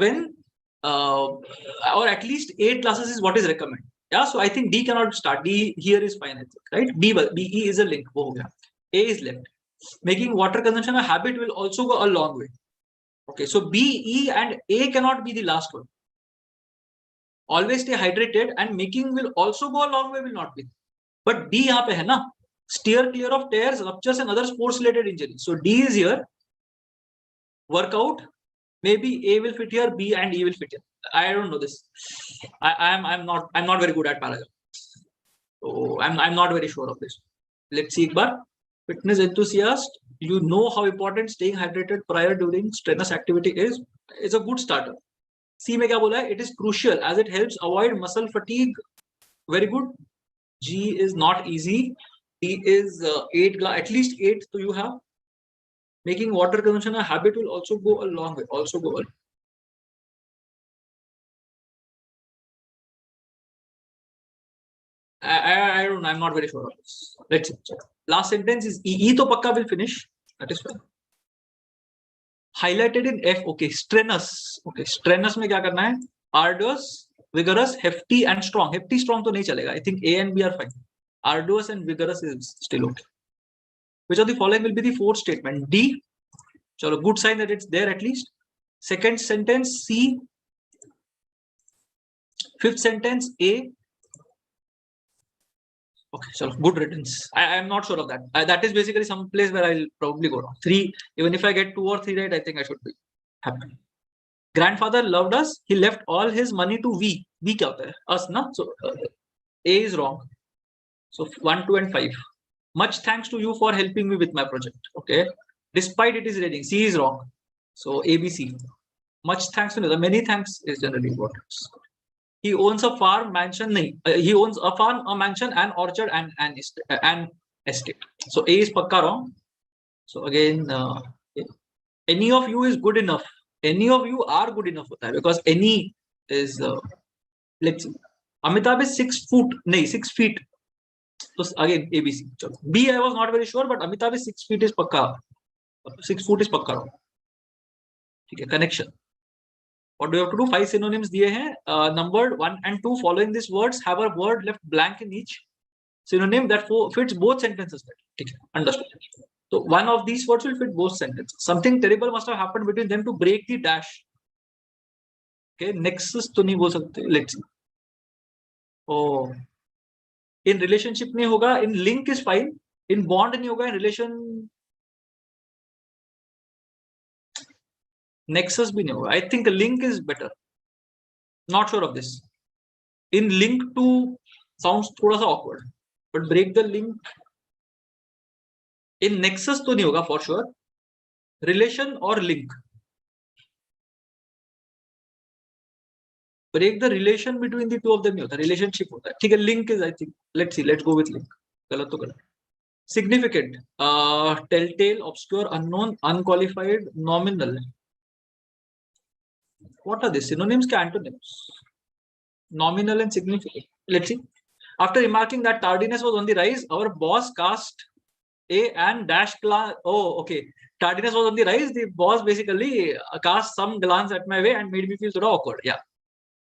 when or at least 8 glasses is what is recommended. Yeah, so I think D cannot start. D here is fine, I think, right? BE is a link. A is left. Making water consumption a habit will also go a long way. Okay, so B, E, and A cannot be the last one. Always stay hydrated, and making will also go a long way will not be. But D यहाँ पे है ना? Steer clear of tears, ruptures, and other sports-related injuries. So D is here. Workout. Maybe A will fit here, B and E will fit here. I don't know this. I'm not very good at paragraph. So I'm not very sure of this. Let's see एक बार. Fitness enthusiast, you know how important staying hydrated prior, during strenuous activity is. It's a good starter. C में क्या बोला है? It is crucial as it helps avoid muscle fatigue. Very good. G is not easy. D is 8 glass, at least 8 so you have. Making water consumption a habit will also go a long way. I don't know. I'm not very sure of this. Let's see. Last sentence is E to pakka will finish. That is fine. Highlighted in F. Okay, strenuous. Okay, strenuous में क्या करना है? Arduous, vigorous, hefty, and strong. Hefty, strong तो नहीं चलेगा. I think A and B are fine. Arduous and vigorous is still okay. Which of the following will be the fourth statement? D. So good sign that it's there at least. Second sentence C. Fifth sentence A. Okay, so good riddance. I am not sure of that. That is basically some place where I'll probably go wrong. 3, even if I get 2 or 3 right, I think I should be happy. Grandfather loved us. He left all his money to we. We क्या होता है? Us ना? So A is wrong. So 1, 2, and 5. Much thanks to you for helping me with my project. Okay. Despite it is raining. C is wrong. So ABC. Much thanks to you. Many thanks is generally what it's. He owns a farm, mansion. He owns a farm, a mansion, an orchard, and an estate. So A is pakka wrong. So again, any of you is good enough. Any of you are good enough because any is. Let's see. Amitabh is 6 foot. 6 feet. So again, ABC. B I was not very sure, but Amitabh is 6 feet is pakka. 6 foot is pakka wrong. Okay, connection. What do you have to do? 5 synonyms दिए हैं, numbered 1 and 2. Following these words, have a word left blank in each synonym that fits both sentences. Okay, understood. So one of these words will fit both sentences. Something terrible must have happened between them to break the dash. Okay, nexus तो नहीं बोल सकते. Let's see. Oh, in relationship नहीं होगा. In link is fine. In bond नहीं होगा. In relation Nexus भी नहीं होगा. I think a link is better. Not sure of this. In link to sounds थोड़ा सा awkward, but break the link. In nexus तो नहीं होगा for sure. Relation or link. Break the relation between the two of them नहीं होता. Relationship होता है. ठीक है. Link is I think. Let's see. Let's go with link. गलत तो गलत. Significant. Telltale, obscure, unknown, unqualified, nominal. What are these? Synonyms के antonyms? Nominal and significant. Let's see. After remarking that tardiness was on the rise, our boss cast a and dash glance. Oh, okay. Tardiness was on the rise. The boss basically cast some glance at my way and made me feel sort of awkward. Yeah.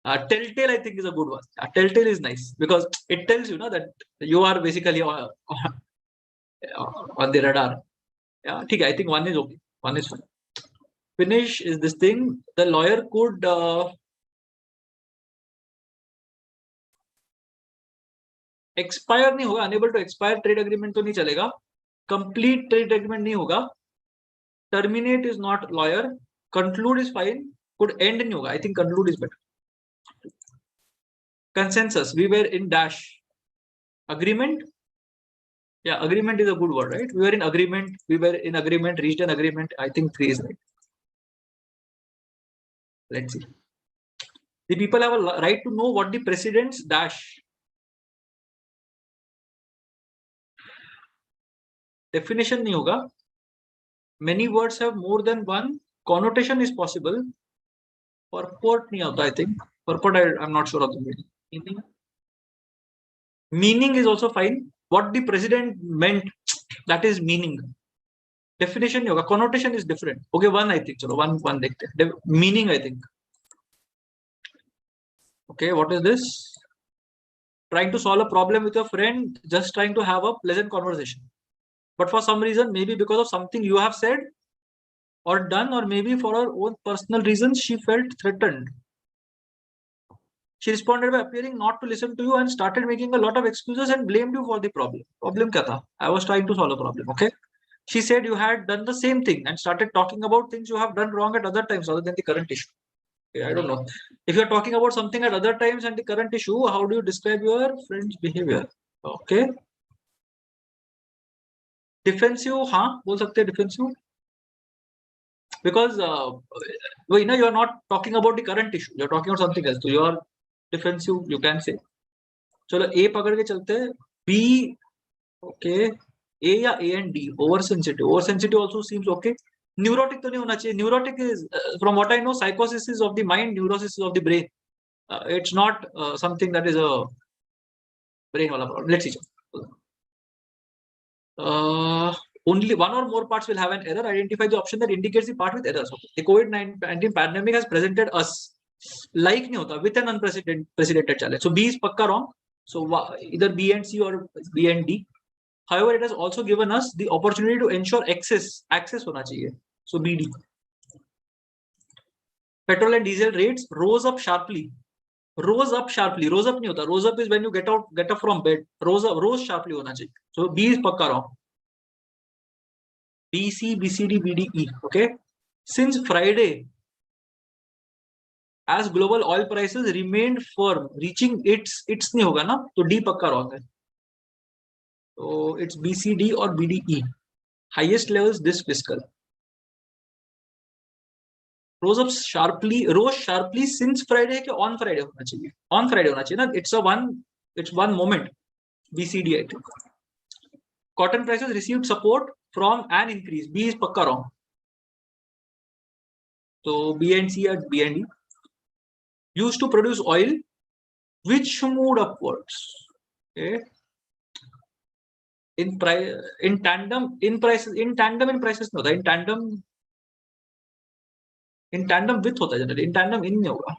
Telltale, I think, is a good one. Telltale is nice because it tells you that you are basically on the radar. Yeah. Okay, I think one is okay. One is fine. Finish is this thing. The lawyer could expire नहीं होगा. Unable to expire trade agreement तो नहीं चलेगा. Complete trade agreement नहीं होगा. Terminate is not lawyer. Conclude is fine. Could end नहीं होगा. I think conclude is better. Consensus. We were in dash. Agreement. Yeah, agreement is a good word, right? We were in agreement. We were in agreement. Reached an agreement. I think 3 is right. Let's see. The people have a right to know what the president's dash. Definition नहीं होगा. Many words have more than one. Connotation is possible. Purport नहीं होता, I think. Purport, I'm not sure of the meaning. Meaning is also fine. What the president meant, that is meaning. Definition नहीं होगा. Connotation is different. Okay, one I think. चलो one देखते हैं. Meaning I think. Okay, what is this? Trying to solve a problem with your friend, just trying to have a pleasant conversation. But for some reason, maybe because of something you have said or done, or maybe for her own personal reasons, she felt threatened. She responded by appearing not to listen to you and started making a lot of excuses and blamed you for the problem. Problem क्या था? I was trying to solve a problem. Okay. She said you had done the same thing and started talking about things you have done wrong at other times other than the current issue. Okay, I don't know. If you're talking about something at other times and the current issue, how do you describe your friend's behavior? Okay. Defensive, हाँ बोल सकते हैं defensive. Because you are not talking about the current issue. You're talking about something else. So you are defensive, you can say. चलो A पकड़ के चलते हैं. B, okay. A या A and D. Oversensitive. Oversensitive also seems okay. Neurotic तो नहीं होना चाहिए. Neurotic is, from what I know, psychosis is of the mind, neurosis is of the brain. It's not something that is a brain wala problem. Let's see. Only one or more parts will have an error. Identify the option that indicates the part with errors. Okay. The COVID-19 pandemic has presented us like नहीं होता with an unprecedented challenge. So B is पक्का wrong. So either B and C or B and D. However, it has also given us the opportunity to ensure access होना चाहिए. So BD. Petrol and diesel rates rose up sharply. Rose up sharply. Rose up नहीं होता. Rose up is when you get up from bed. Rose sharply होना चाहिए. So B is पक्का wrong. B, C, B, C, D, B, D, E. Okay. Since Friday, as global oil prices remained firm, reaching its नहीं होगा ना, तो D पक्का wrong है. So it's B, C, D or B, D, E. Highest levels this fiscal. Rose sharply since Friday के on Friday होना चाहिए. On Friday होना चाहिए ना. It's one moment. B, C, D I think. Cotton prices received support from an increase. B is पक्का wrong. So B and C are B and D. Used to produce oil, which moved upwards. Okay. In tandem in prices नहीं होता. In tandem with होता है generally. In tandem in नहीं होगा.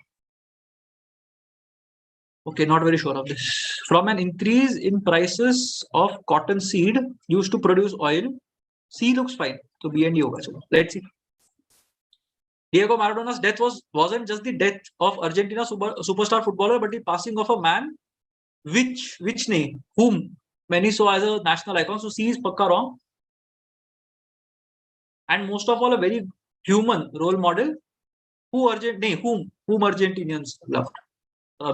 Okay, not very sure of this. From an increase in prices of cotton seed used to produce oil, C looks fine. So B and D होगा. चलो, let's see. Diego Maradona's death wasn't just the death of Argentina superstar footballer, but the passing of a man, which name, whom many saw as a national icon. So C is pakka wrong. And most of all, a very human role model. Whom Argentinians loved?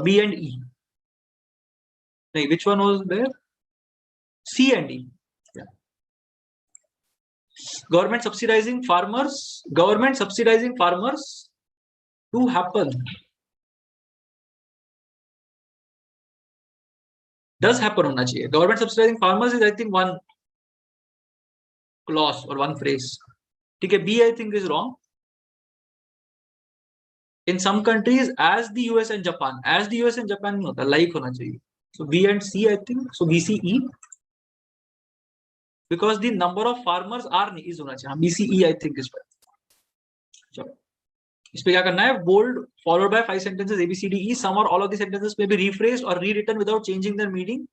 B and E. Which one was there? C and E. Yeah. Government subsidizing farmers to happen. Does happen होना चाहिए. Government subsidizing farmers is, I think, one clause or one phrase. Okay, B I think is wrong. In some countries, as the US and Japan नहीं होता, like होना चाहिए. So B and C I think. So BCE. Because the number of farmers are is होना चाहिए. BCE I think is right. चलो. इस पे क्या करना है? Bold followed by 5 sentences A B C D E. Some or all of the sentences may be rephrased or rewritten without changing their meaning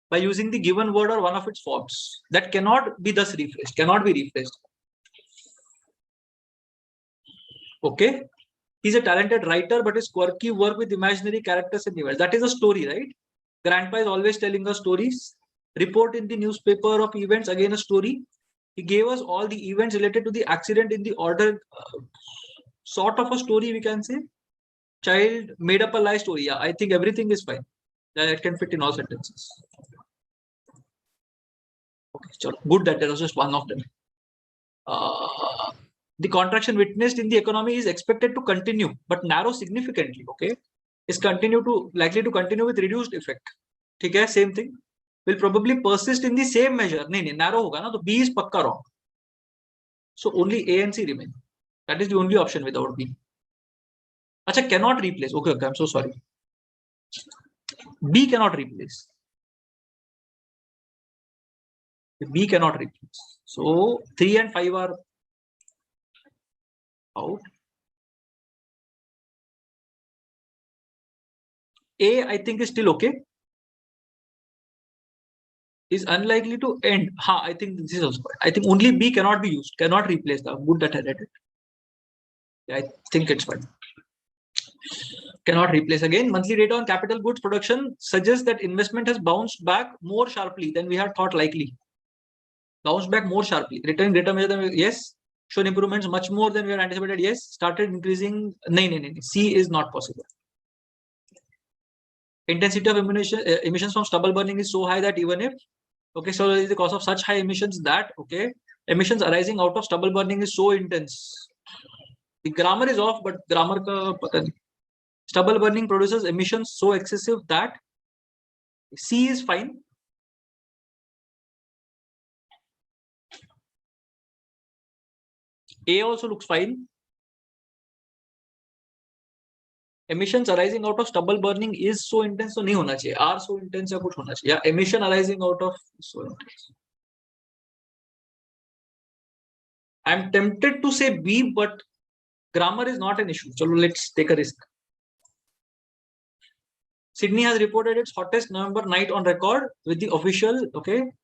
by using the given word or one of its forms. That cannot be thus rephrased. Cannot be rephrased. Okay. He's a talented writer, but his quirky work with imaginary characters and events. That is a story, right? Grandpa is always telling us stories. Report in the newspaper of events, again a story. He gave us all the events related to the accident in the order, sort of a story we can say. Child made up a lie story. Yeah, I think everything is fine. That can fit in all sentences. Okay, good that there was just one of them. The contraction witnessed in the economy is expected to continue, but narrow significantly. Okay, is likely to continue with reduced effect. Okay, same thing. Will probably persist in the same measure. No, narrow hoga na, so B is pakka wrong. So only A and C remain. That is the only option without B. Acha, cannot replace. Okay, I'm so sorry. B cannot replace. B cannot replace. So 3 and 5 are out. A, I think, is still okay. Is unlikely to end. I think this is also. I think only B cannot be used. Cannot replace the. Good that I read it. Yeah, I think it's fine. Cannot replace again. Monthly data on capital goods production suggests that investment has bounced back more sharply than we had thought likely. Bounced back more sharply. Returning data measure than yes. Shown improvements much more than we had anticipated. Yes. Started increasing. No. C is not possible. Intensity of emissions from stubble burning is so high that even if so is the cause of such high emissions that emissions arising out of stubble burning is so intense. The grammar is off, but grammar ka pata nahi. Stubble burning produces emissions so excessive that C is fine. A also looks fine. Emissions arising out of stubble burning is so intense, so nahi hona chahiye. R so intense ya kuch hona chahiye. Yeah, emission arising out of so intense. I'm tempted to say B, but grammar is not an issue. So let's take a risk. Sydney has reported its hottest November night on record with the official,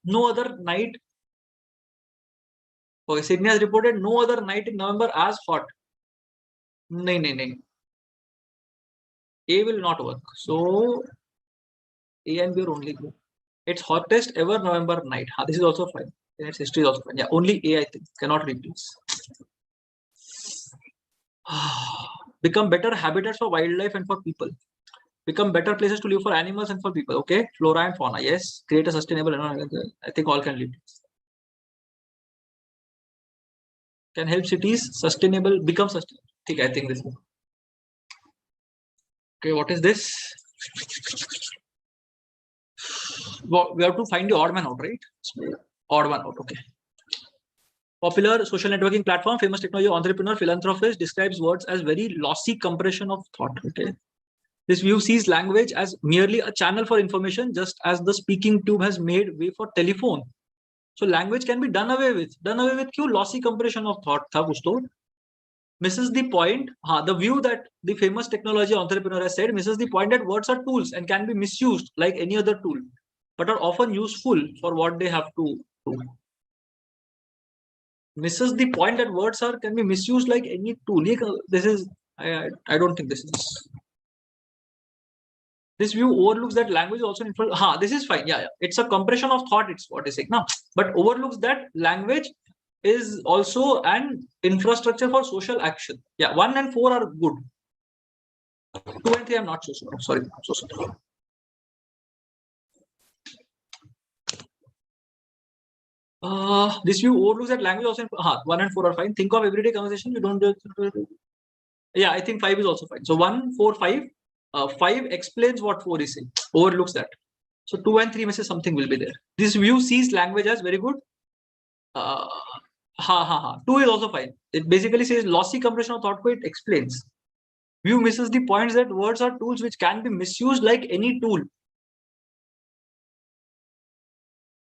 no other night. Sydney has reported no other night in November as hot. No. A will not work. So A and B are only good. Its hottest ever November night. This is also fine. And its history is also fine. Yeah, only A I think cannot replace. Become better habitats for wildlife and for people. Become better places to live for animals and for people. Okay, flora and fauna. Yes, create a sustainable environment. I think all can live. Can help cities become sustainable. I think this is. Okay, what is this? Well, we have to find the odd man out, right? Odd one out. Okay. Popular social networking platform, famous technology entrepreneur, philanthropist describes words as very lossy compression of thought. Okay. This view sees language as merely a channel for information, just as the speaking tube has made way for telephone. So language can be done away with. Done away with क्यों? Lossy compression of thought था कुछ तो. Misses the point. The view that the famous technology entrepreneur has said misses the point that words are tools and can be misused like any other tool, but are often useful for what they have to do. Misses the point that words can be misused like any tool. This is I don't think this is. This view overlooks that language also influence. This is fine. Yeah. It's a compression of thought. It's what I say now, but overlooks that language is also an infrastructure for social action. Yeah, 1 and 4 are good. 2 and 3 I'm not so sure. Sorry, I'm so sorry. This view overlooks that language also. 1 and 4 are fine. Think of everyday conversation. You don't do. Yeah, I think 5 is also fine. So 1, 4, 5. 5 explains what 4 is saying. Overlooks that. So 2 and 3 message something will be there. This view sees language as very good. 2 is also fine. It basically says lossy compression of thought. It explains. View misses the points that words are tools which can be misused like any tool.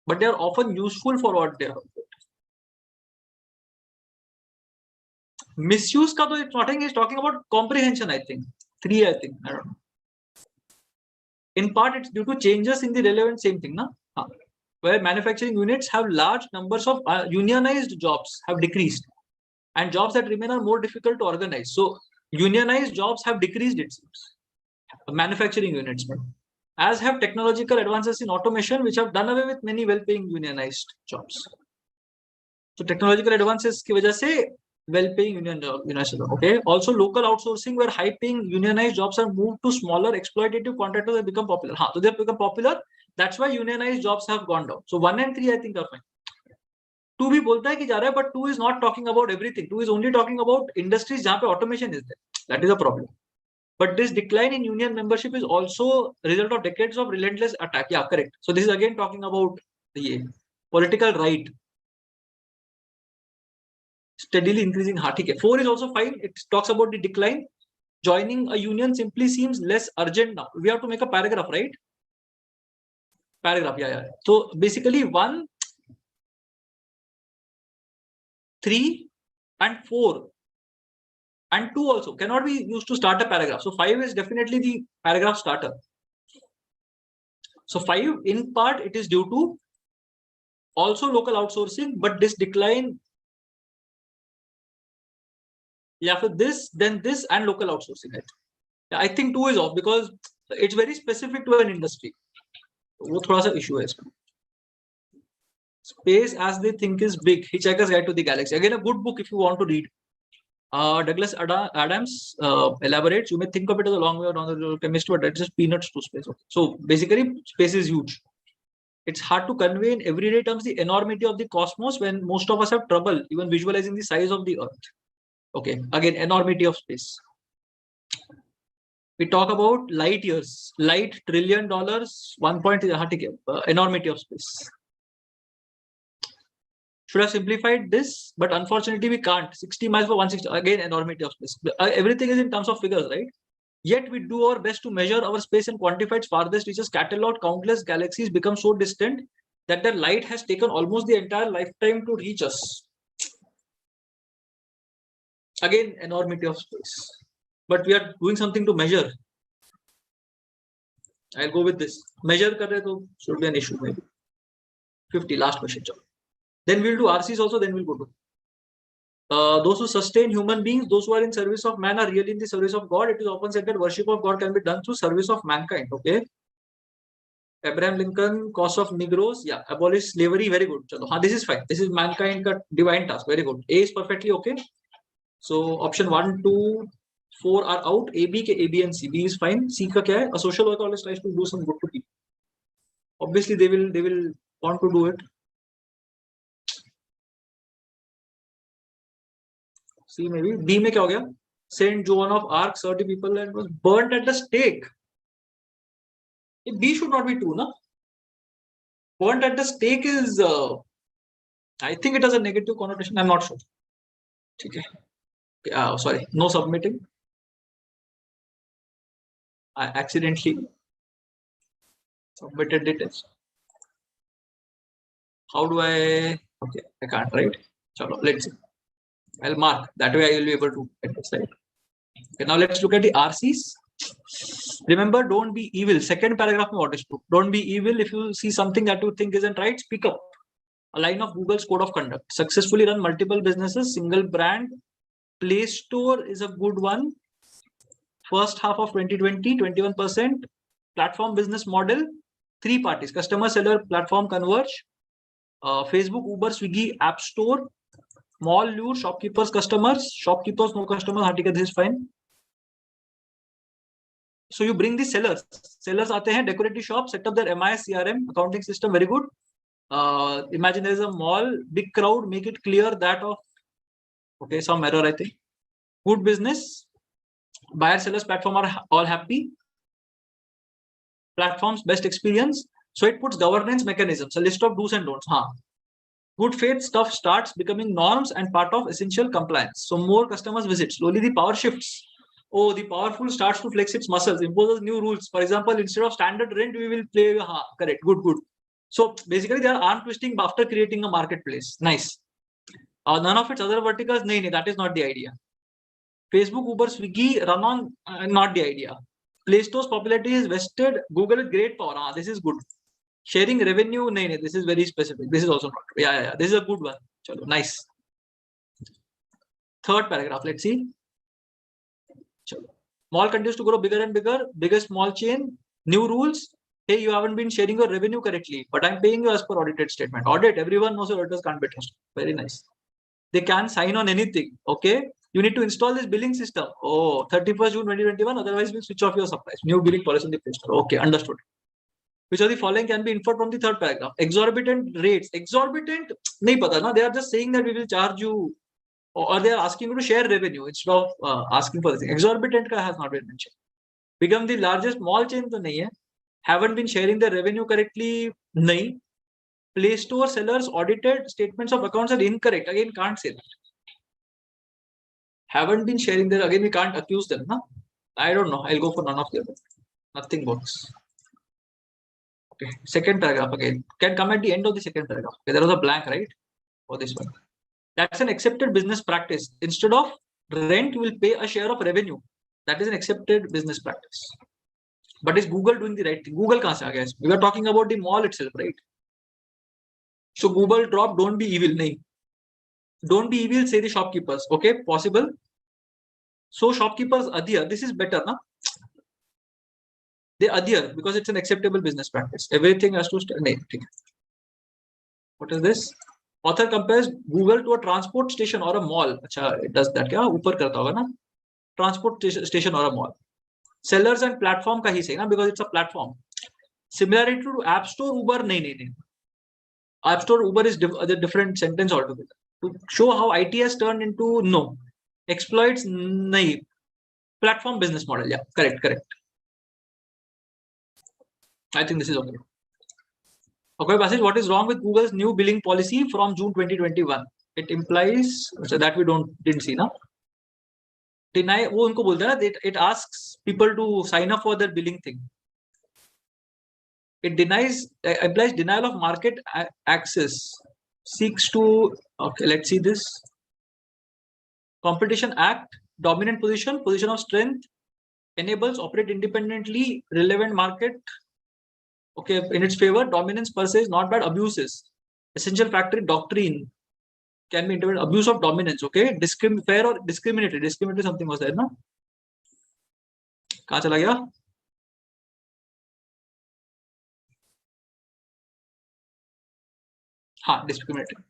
But they are often useful for what they are. Misuse ka to nothing is talking about comprehension, I think. 3, I think. I don't know. In part, it's due to changes in the relevant same thing, na? Where manufacturing units have large numbers of unionized jobs have decreased, and jobs that remain are more difficult to organize. So unionized jobs have decreased, it seems. Manufacturing units, as have technological advances in automation, which have done away with many well-paying unionized jobs. So technological advances की वजह से well-paying unionized job. Okay. Also, local outsourcing where high-paying unionized jobs are moved to smaller exploitative contractors have become popular. So they have become popular. That's why unionized jobs have gone down. So 1 and 3 I think are fine. 2 भी बोलता है कि जा रहा है, but 2 is not talking about everything. 2 is only talking about industries जहाँ पे automation is there. That is a problem. But this decline in union membership is also a result of decades of relentless attack. Yeah, correct. So this is again talking about the political right. Steadily increasing. 4 is also fine. It talks about the decline. Joining a union simply seems less urgent now. We have to make a paragraph, right? Paragraph, yeah. So basically 1, 3 and 4 and 2 also cannot be used to start a paragraph. So 5 is definitely the paragraph starter. So 5 in part it is due to also local outsourcing, but this decline. Yeah, for this, then this and local outsourcing. I think 2 is off because it's very specific to an industry. वो थोड़ा सा issue है इसमें. Space as they think is big. Hitchhiker's Guide to the Galaxy. Again, a good book if you want to read. Douglas Adams elaborates. You may think of it as a long way around the chemistry, but that's just peanuts to space. Okay. So basically, space is huge. It's hard to convey in everyday terms the enormity of the cosmos when most of us have trouble even visualizing the size of the Earth. Okay. Again, enormity of space. We talk about light years, light $1 trillion, 1 point enormity of space. Should have simplified this, but unfortunately we can't. 60 miles for 160, again enormity of space. Everything is in terms of figures, right? Yet we do our best to measure our space and quantify its farthest reaches. Catalog countless galaxies become so distant that their light has taken almost the entire lifetime to reach us. Again, enormity of space. But we are doing something to measure. I'll go with this. Measure kar rahe to should be an issue maybe. 50, last question. Then we'll do RCs also, then we'll go to. Those who sustain human beings, those who are in service of man are really in the service of God. It is often said that worship of God can be done through service of mankind. Okay. Abraham Lincoln, cause of Negroes. Yeah. Abolish slavery. Very good. Chalo. This is fine. This is mankind ka divine task. Very good. A is perfectly okay. So option 1, 2, 4 are out. A, B, A, B and C. B is fine. C ka kya hai? A social worker always tries to do some good to people. Obviously they will want to do it. See, maybe B में क्या हो गया? Saint Joan of Arc, 30 people and was burnt at the stake. B should not be true, na? Burnt at the stake is, I think it has a negative connotation. I'm not sure. Okay. Sorry, no submitting. I accidentally submitted the test. How do I? Okay, I can't write. Chalo, let's see. I'll mark. That way I will be able to get this right. Okay, now let's look at the RCs. Remember, don't be evil. Second paragraph, what is true? Don't be evil. If you see something that you think isn't right, speak up. A line of Google's code of conduct. Successfully run multiple businesses, single brand. Play Store is a good one. First half of 2020, 21%. Platform business model, 3 parties. Customer, seller, platform converge. Facebook, Uber, Swiggy, App Store. Mall lure shopkeepers, customers. Shopkeepers, no customers. हाँ ठीक है, this is fine. So you bring the sellers. Sellers आते हैं, decorate the shop, set up their MIS CRM accounting system. Very good. Imagine there is a mall, big crowd. Make it clear that of okay, some error I think. Good business. Buyer sellers platform are all happy. Platforms best experience. So it puts governance mechanisms, a list of do's and don'ts. हाँ. Good faith stuff starts becoming norms and part of essential compliance. So more customers visit. Slowly the power shifts. Oh, the powerful starts to flex its muscles, imposes new rules. For example, instead of standard rent, we will play. Correct. Good. So basically, they are arm twisting after creating a marketplace. Nice. None of its other verticals. No, that is not the idea. Facebook, Uber, Swiggy run on not the idea. Play Store's popularity is vested. Google is great power. This is good. Sharing revenue, no, this is very specific. This is also not. Yeah. This is a good one. Chalo, nice. Third paragraph. Let's see. Chalo. Mall continues to grow bigger and bigger. Biggest mall chain. New rules. Hey, you haven't been sharing your revenue correctly, but I'm paying you as per audited statement. Audit. Everyone knows your auditors can't be trusted. Very nice. They can't sign on anything. Okay. You need to install this billing system. Oh, 31st June 2021. Otherwise, we'll switch off your supplies. New billing policy in the Play Store. Okay, understood. Which of the following can be inferred from the third paragraph? Exorbitant rates. Exorbitant, nahi pata na. They are just saying that we will charge you, or they are asking you to share revenue instead of asking for this thing. Exorbitant ka has not been mentioned. Become the largest mall chain to nahi hai. Haven't been sharing the revenue correctly. Nahi. Play Store sellers audited statements of accounts are incorrect. Again, can't say that. Haven't been sharing there. Again, we can't accuse them. Huh? I don't know. I'll go for none of the other. Nothing works. Okay. Second paragraph again. Can come at the end of the second paragraph. Okay, there was a blank, right? For this one. That's an accepted business practice. Instead of rent, you will pay a share of revenue. That is an accepted business practice. But is Google doing the right thing? Google kahan se aa gaya? We were talking about the mall itself, right? So Google drop, don't be evil. Nahi. Don't be evil, say the shopkeepers. Okay, possible. So shopkeepers adhere. This is better, na? They adhere because it's an acceptable business practice. Everything has to stay. What is this? Author compares Google to a transport station or a mall. Achha, it does that. Kya? Upar karta hoga na? Transport station or a mall. Sellers and platform ka hi say na, because it's a platform. Similarity to App Store, Uber, nahi. App Store, Uber is a different sentence altogether. To show how IT has turned into no. Exploits, nahi. Platform business model. Yeah, correct. I think this is okay. Okay, passage. What is wrong with Google's new billing policy from June 2021? It implies so that we didn't see, na? Deny. वो उनको बोलता है ना. It asks people to sign up for their billing thing. It implies denial of market access. Seeks to. Okay, let's see this. Competition Act, dominant position of strength, enables operate independently, relevant market. Okay, in its favor, dominance per se is not bad. Abuses, essential factor doctrine can be interpreted. Abuse of dominance. Okay, fair or discriminatory. Discriminatory something was there, no? कहाँ चला गया? हाँ, discriminatory.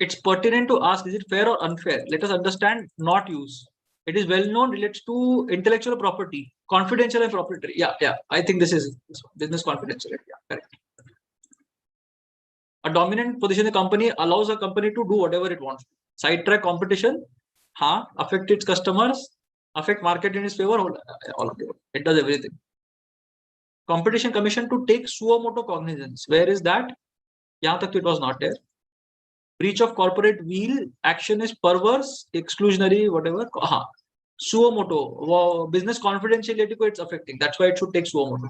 It's pertinent to ask: is it fair or unfair? Let us understand. Not use. It is well known. Relates to intellectual property, confidential and proprietary. Yeah. I think this is business confidentiality. Yeah, correct. A dominant position in the company allows a company to do whatever it wants. Sidetrack competition. Affect its customers. Affect market in its favor. All of it. It does everything. Competition Commission to take suo motu cognizance. Where is that? Yahan tak it was not there. Breach of corporate will action is perverse, exclusionary, whatever. Suo motu, business confidentiality ko it's affecting. That's why it should take suo motu.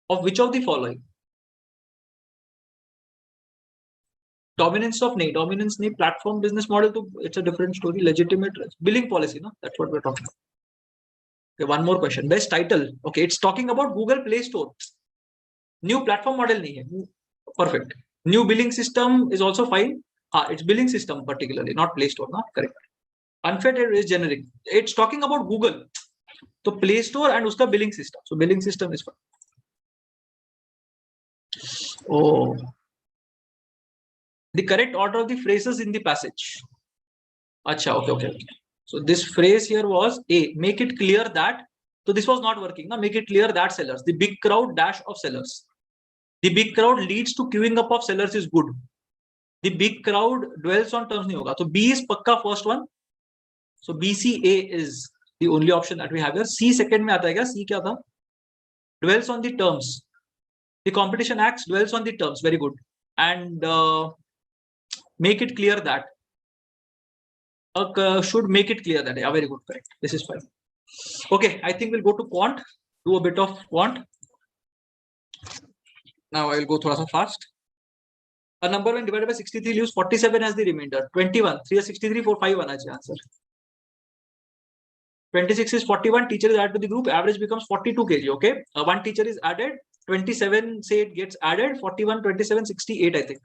Of which of the following? Dominance platform business model to it's a different story. Legitimate billing policy, no? That's what we're talking about. Okay, one more question. Best title. Okay, it's talking about Google Play Store. New platform model nahi hai. Perfect. New billing system is also fine. It's billing system particularly, not Play Store, no? Correct. Unfair is generic. It's talking about Google. So Play Store and uska billing system. So billing system is fine. Oh. The correct order of the phrases in the passage. Acha, okay. So this phrase here was A, make it clear that, so this was not working. Now make it clear that sellers, the big crowd dash of sellers. The big crowd leads to queuing up of sellers is good. The big crowd dwells on terms nahi hoga. So B is pakka first one. So BCA is the only option that we have here. C second mein aata hai kya? C kya tha? Dwells on the terms. The competition acts dwells on the terms. Very good. And make it clear that. Should make it clear that. Yeah, very good. Correct. This is fine. Okay, I think we'll go to quant. Do a bit of quant. Now I will go thoda sa fast. A number when divided by 63 leaves 47 as the remainder. 21. 3 is 63, 4, 5 आना चाहिए answer. 26 is 41. Teacher is added to the group. Average becomes 42 kg. Okay. One teacher is added. 27 say it gets added. 41, 27, 68 I think.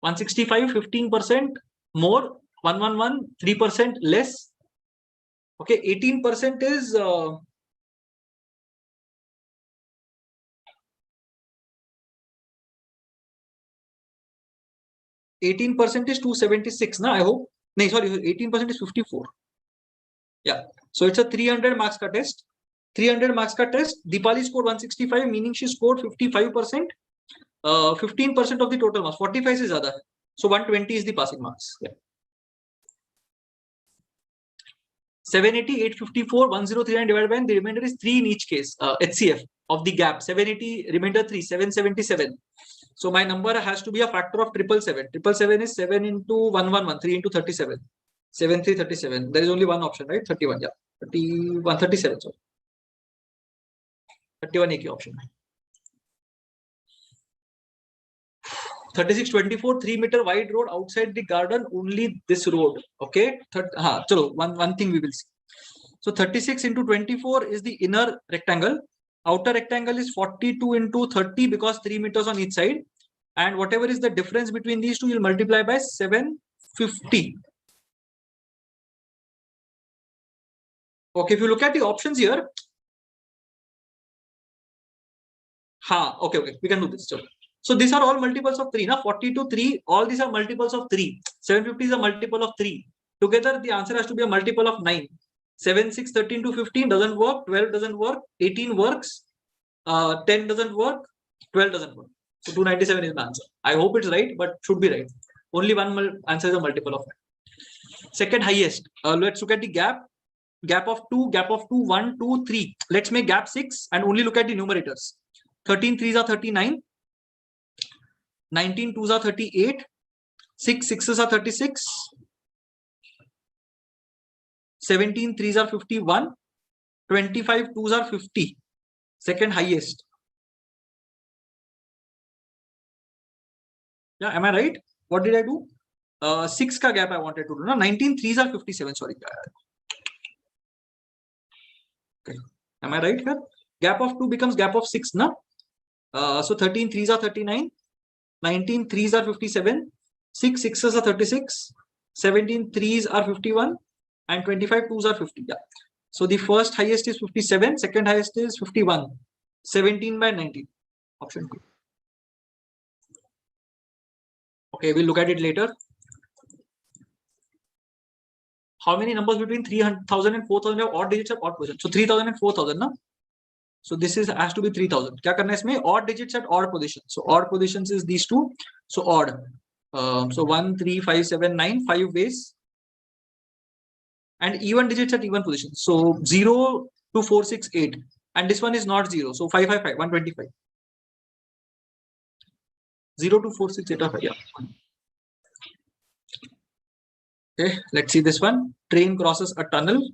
165, 15% more. 111, 3% less. Okay. 18% is 18% is 276. Na, I hope. No, sorry. 18% is 54. Yeah. So it's a 300 marks ka test. 300 marks ka test. Deepali scored 165, meaning she scored 55%. 15% of the total marks. 45 is zyada. So 120 is the passing marks. Yeah. 780, 854, 1039 divided by n. The remainder is 3 in each case. HCF of the gap. 780, remainder 3, 777. So my number has to be a factor of 777. 777 is 7 into 111, 3 into 37. 7337. There is only one option, right? 31. Yeah. 31, 37. Sorry. 31 एक option. 3624, 3 meter wide road outside the garden, only this road. Okay. Chalo, one thing we will see. So 36 into 24 is the inner rectangle. Outer rectangle is 42 into 30 because 3 meters on each side. And whatever is the difference between these two, you'll multiply by 750. Okay, if you look at the options here. Okay, we can do this. So these are all multiples of 3. Now 40 to 3, all these are multiples of 3. 750 is a multiple of 3. Together, the answer has to be a multiple of 9. 7, 6, 13 to 15 doesn't work. 12 doesn't work. 18 works. 10 doesn't work. 12 doesn't work. So 297 is the answer. I hope it's right, but should be right. Only one answer is a multiple of 9. Second highest. Let's look at the gap. Gap of 2, 1, 2, 3. Let's make gap 6 and only look at the numerators. 13 3s are 39. 19 2s are 38. 6 6s are 36. 17 3s are 51. 25 2s are 50. Second highest. Yeah, am I right? What did I do? 6 ka gap I wanted to do. No, 19 3s are 57. Sorry. Okay. Am I right here? Gap of 2 becomes gap of 6. Na? So 13 3s are 39. 19 3s are 57. 6 6s are 36. 17 3s are 51. And 25 2s are 50. Yeah. So the first highest is 57. Second highest is 51. 17 by 19. Option 2. Okay, we'll look at it later. How many numbers between 3,000 and 4,000 have odd digits of odd position? So 3,000 and 4,000, na? So this has to be 3,000. Kya karna isme? Odd digits at odd position. So odd positions is these two. So odd. So 1, 3, 5, 7, 9, 5 ways. And even digits at even position. So 0 to 4, 6, 8. And this one is not 0. So 5, 5, 5, 125. 0 to 4, 6, 8, 5. Yeah. Okay, let's see this one. Train crosses a tunnel.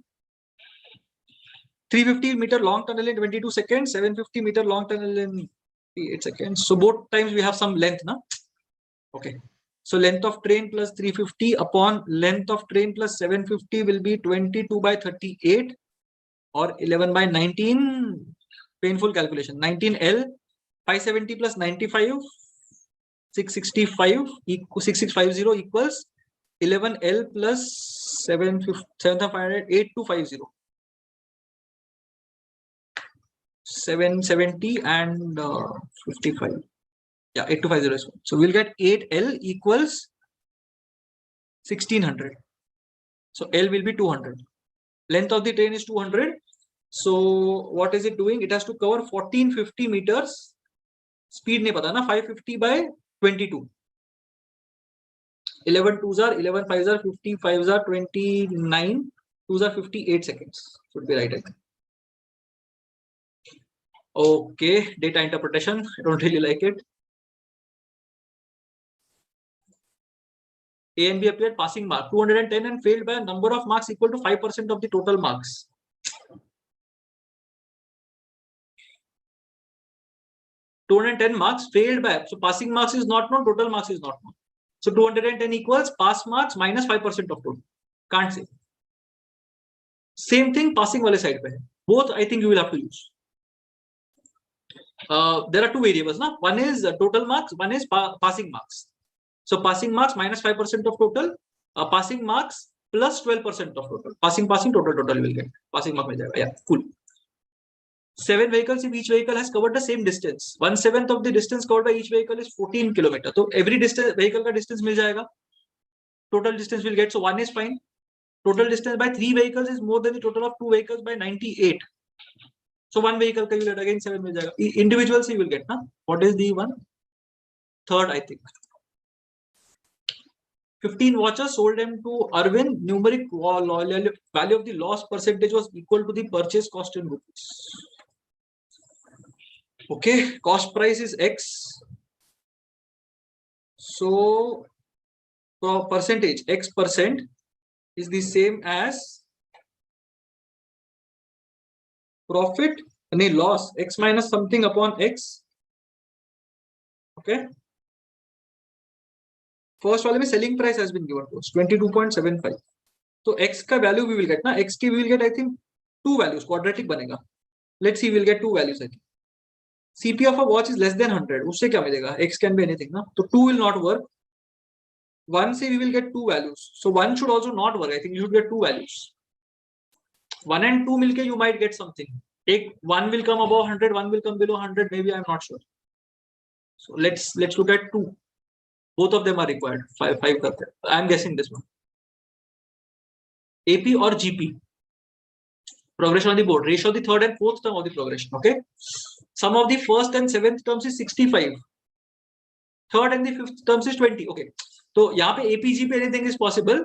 350 meter long tunnel in 22 seconds. 750 meter long tunnel in 8 seconds. So both times we have some length, na? Okay. So length of train plus 350 upon length of train plus 750 will be 22 by 38 or 11 by 19. Painful calculation. 19L. 570 plus 95. 665 equals 6650 equals 11L plus 7,500, 8250. 770 and 55. Yeah, 8250. So we'll get 8L equals 1600. So L will be 200. Length of the train is 200. So what is it doing? It has to cover 1450 meters. Speed nahi pata na, 550 by 22. 11 2s are 11 5s are 50 5s are 29 2s are 58 seconds. Should be right, I think. Okay, data interpretation. I don't really like it. A and B appeared passing mark 210 and failed by a number of marks equal to 5% of the total marks. 210 marks failed by, so passing marks is not known, total marks is not known. So 210 equals pass marks minus 5% of total. Can't say. Same thing passing wale side pe. Both I think you will have to use. There are two variables, na? One is total marks, one is passing marks. So passing marks minus 5% of total, passing marks plus 12% of total. Passing total you will get. Passing mark mein jayega. Yeah, cool. 7 vehicles, if each vehicle has covered the same distance, 1/7 of the distance covered by each vehicle is 14 kilometers. So every distance vehicle ka distance mil jayega. Total distance will get, so 1 is fine. Total distance by 3 vehicles is more than the total of 2 vehicles by 98. So 1 vehicle ka you will get, again 7 mil jayega. Individuals you will get, na? What is the one? Third, I think. 15 watches sold them to Arvind. Numeric value of the loss percentage was equal to the purchase cost in rupees. Okay, cost price is X. So percentage, X% is the same as profit, any loss, X minus something upon X. Okay. First one, selling price has been given to us, 22.75. So X ka value we will get, na? X ki we will get, I think, 2 values, quadratic banega. Let's see, we'll get 2 values, I think. CP of a watch is less than 100. Usse kya milega? X can be anything, na? So 2 will not work. 1 say we will get 2 values. So 1 should also not work. I think you should get 2 values. 1 and 2 milke you might get something. 1 will come above 100, 1 will come below 100. Maybe I'm not sure. So let's look at 2. Both of them are required. 5 karte. I'm guessing this one. AP or GP. Progression on the board. Ratio of the third and fourth term of the progression. Okay. Sum of the first and seventh terms is 65. Third and the fifth terms is 20. Okay. So यहाँ पे AP, GP anything is possible.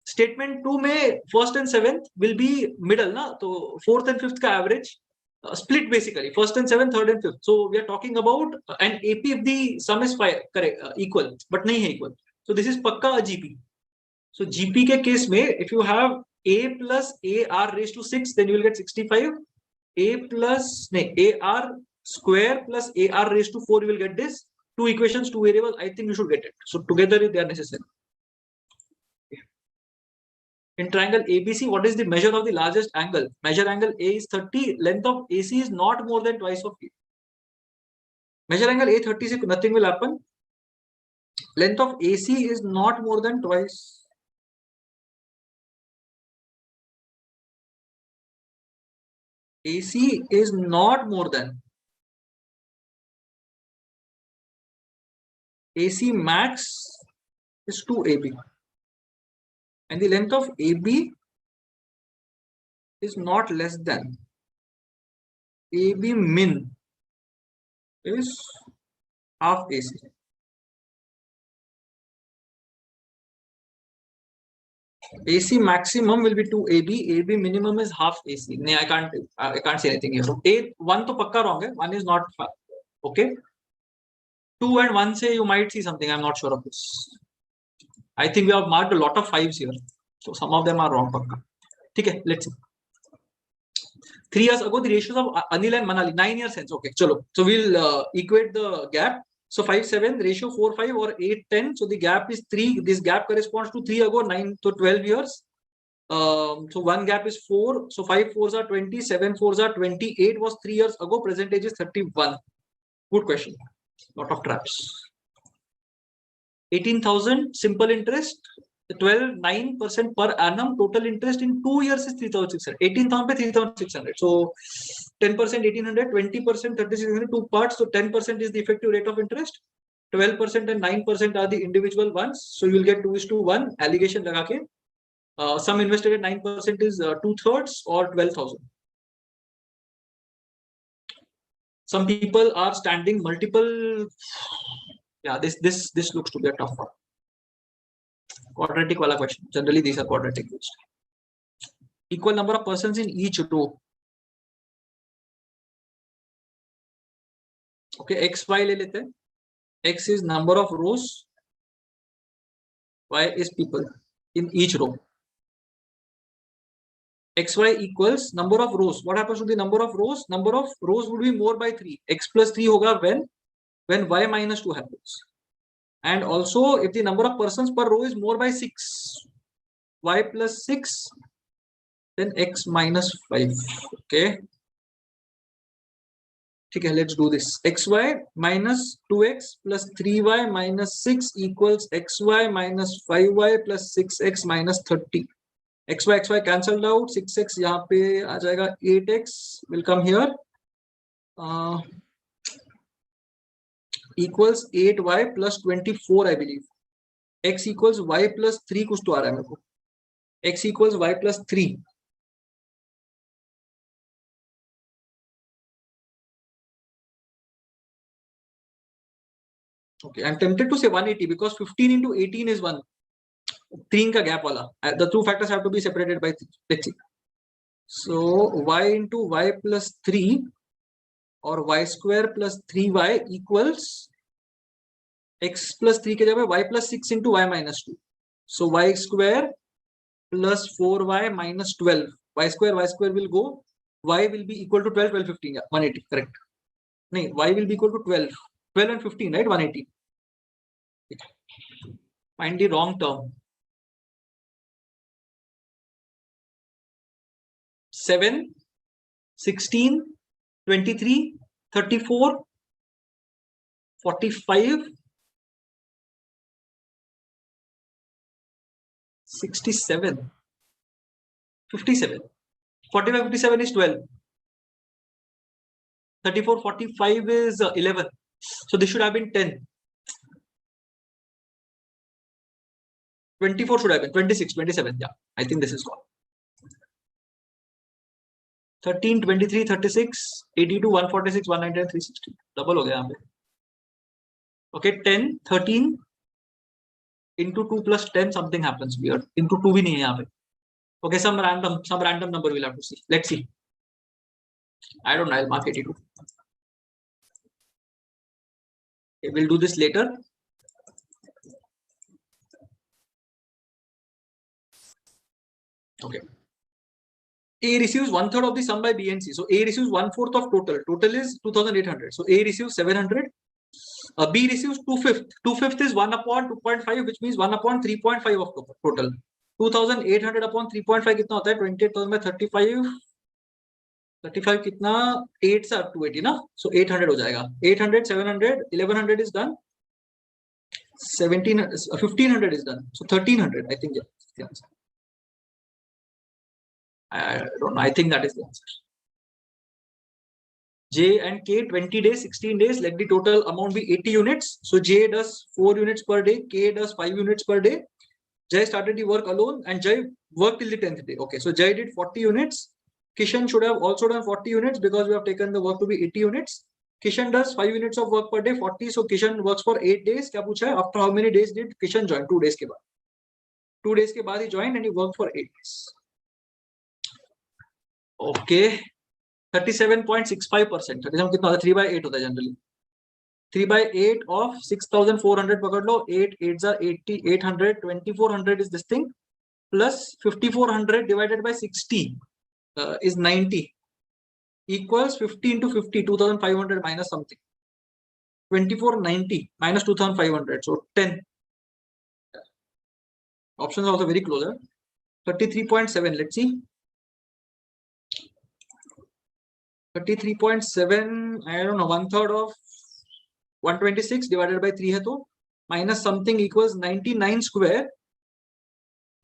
Statement 2 में first and seventh will be middle, na? So fourth and fifth ka average split basically. First and seventh, third and fifth. So we are talking about an AP if the sum is correct, equal, but nahi hai equal. So this is pakka a GP. So GP ke case mein, if you have A plus AR raised to 6, then you will get 65. AR square plus AR raised to 4, you will get this. 2 equations, 2 variables. I think you should get it. So together they are necessary. In triangle ABC, what is the measure of the largest angle? Measure angle A is 30. Length of AC is not more than twice of A. Measure angle A 30, so nothing will happen. Length of AC is not more than twice. AC is not more than. AC max is 2AB. And the length of AB is not less than. AB min is half AC. AC maximum will be 2AB. AB minimum is half AC. No, I can't say anything here. So 1 to pakka wrong hai. 1 is not okay. 2 and 1 say you might see something. I'm not sure of this. I think we have marked a lot of 5s here. So some of them are wrong pakka. Okay, let's see. 3 years ago, the ratios of Anil and Manali, 9 years hence. Okay, chalo. So we'll equate the gap. So 5-7, ratio 4-5 or 8-10. So the gap is 3. This gap corresponds to 3 ago, 9 to 12 years. So one gap is 4. So 5 4s are 20, 7 4s are 28 was 3 years ago. Present age is 31. Good question. Lot of traps. 18,000 simple interest. 9% per annum. Total interest in 2 years is 3,600. 18,000 by 3,600. So 10% 1,800, 20% 3,600. 2 parts. So 10% is the effective rate of interest. 12% and 9% are the individual ones. So you will get 2:1 allegation laga ke. Some invested at 9% is 2/3 or 12,000. Some people are standing multiple. Yeah, this looks to be a tough one. Quadratic wala question. Generally, these are quadratic based. Equal number of persons in each row. Okay, x y le lete. X is number of rows. Y is people in each row. XY equals number of rows. What happens to the number of rows? Number of rows would be more by 3. X plus 3 hoga when y minus 2 happens. And also if the number of persons per row is more by 6, y plus 6, then x minus 5. Okay. Okay, let's do this. Xy minus 2x plus 3y minus 6 equals xy minus 5y plus 6x minus 30. xy cancelled out. 6x यहाँ पे आ जाएगा. 8x will come here. Equals 8y plus 24, I believe. X equals y plus 3 कुछ तो आ रहा है मेरे को. X equals y plus 3. Okay, I'm tempted to say 180 because 15 into 18 is 1. 3 ka gap wala. The two factors have to be separated by 3. Let's see. So y into y plus 3 or y square plus 3y equals x plus 3 ke jagah y plus 6 into y minus 2. So y square plus 4y minus 12. Y square will go. Y will be equal to 12, 12, 15. Yeah, 180. Correct. No, y will be equal to 12. 12 and 15, right? 180. Find the wrong term. 7, 16, 23, 34, 45, 67, 57. 45, 57 is 12. 34, 45 is 11. So this should have been 10. 24 should have been 26, 27. Yeah, I think this is gone. 13, 23, 36, 82, 146, 190, 360. Double हो गया यहाँ पे. Okay, 10, 13 into 2 plus 10, something happens weird. Into 2 भी नहीं है यहाँ पे. Okay, some random number we'll have to see. Let's see. I don't know. I'll mark 82. Okay, we'll do this later. Okay. A receives 1/3 of the sum by B and C. So A receives 1/4 of total. Total is 2,800. So A receives 700. B receives 2/5. 2/5 is 1 upon 2.5, which means 1 upon 3.5 of total. 2,800 upon 3.5 कितना होता है? 28,000 by 35. 35 कितना? 8 से 280 ना? So 800 हो जाएगा. 800, 700, 1100 is done. 1500 is done. So 1300, I think. Yeah, that's the answer. I don't know. I think that is the answer. J and K 20 days, 16 days. Let the total amount be 80 units. So J does 4 units per day. K does 5 units per day. Jay started the work alone and Jay worked till the 10th day. Okay, so Jay did 40 units. Kishan should have also done 40 units because we have taken the work to be 80 units. Kishan does 5 units of work per day, 40. So Kishan works for 8 days. Kya pucha hai? After how many days did Kishan join? 2 days ke baad. 2 days ke baad he joined and he worked for 8 days. Okay, 37.65%. 3/8 होता है generally. 3/8 of 6,400 पकड़ लो. 8 8s are 80. 800. 2,400 is this thing. Plus 5,400 divided by 60 is 90. Equals 50 into 50. 2,500 minus something. 2,490 minus 2,500. So 10. Options are also very close. 33.7. Let's see. 33.7. I don't know. 1/3 of 126 divided by 3 है तो minus something equals 99 square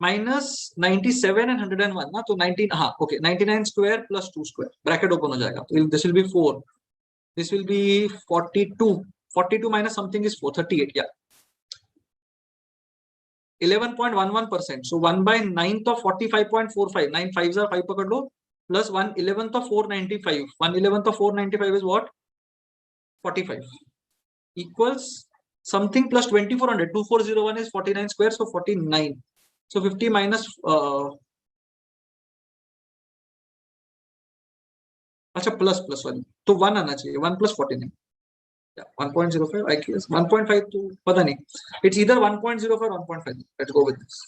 minus 97 and 101 ना तो 19 हाँ okay 99 square plus 2 square bracket open हो जाएगा. This will be 4. This will be 42. 42 minus something is 438. Yeah. 11.11%. So 1 by 9th of 45.45. 9 5s are 5 pakad lo. Plus 1 11th of 495. 1 11th of 495 is what? 45. Equals something plus 2400. 2401 is 49 square. So 49. So 50 minus अच्छा plus 1 तो 1 आना चाहिए 1 plus 49 yeah 1.05 I guess 1.5 तो पता नहीं it's either 1.05 or 1.5 let's go with this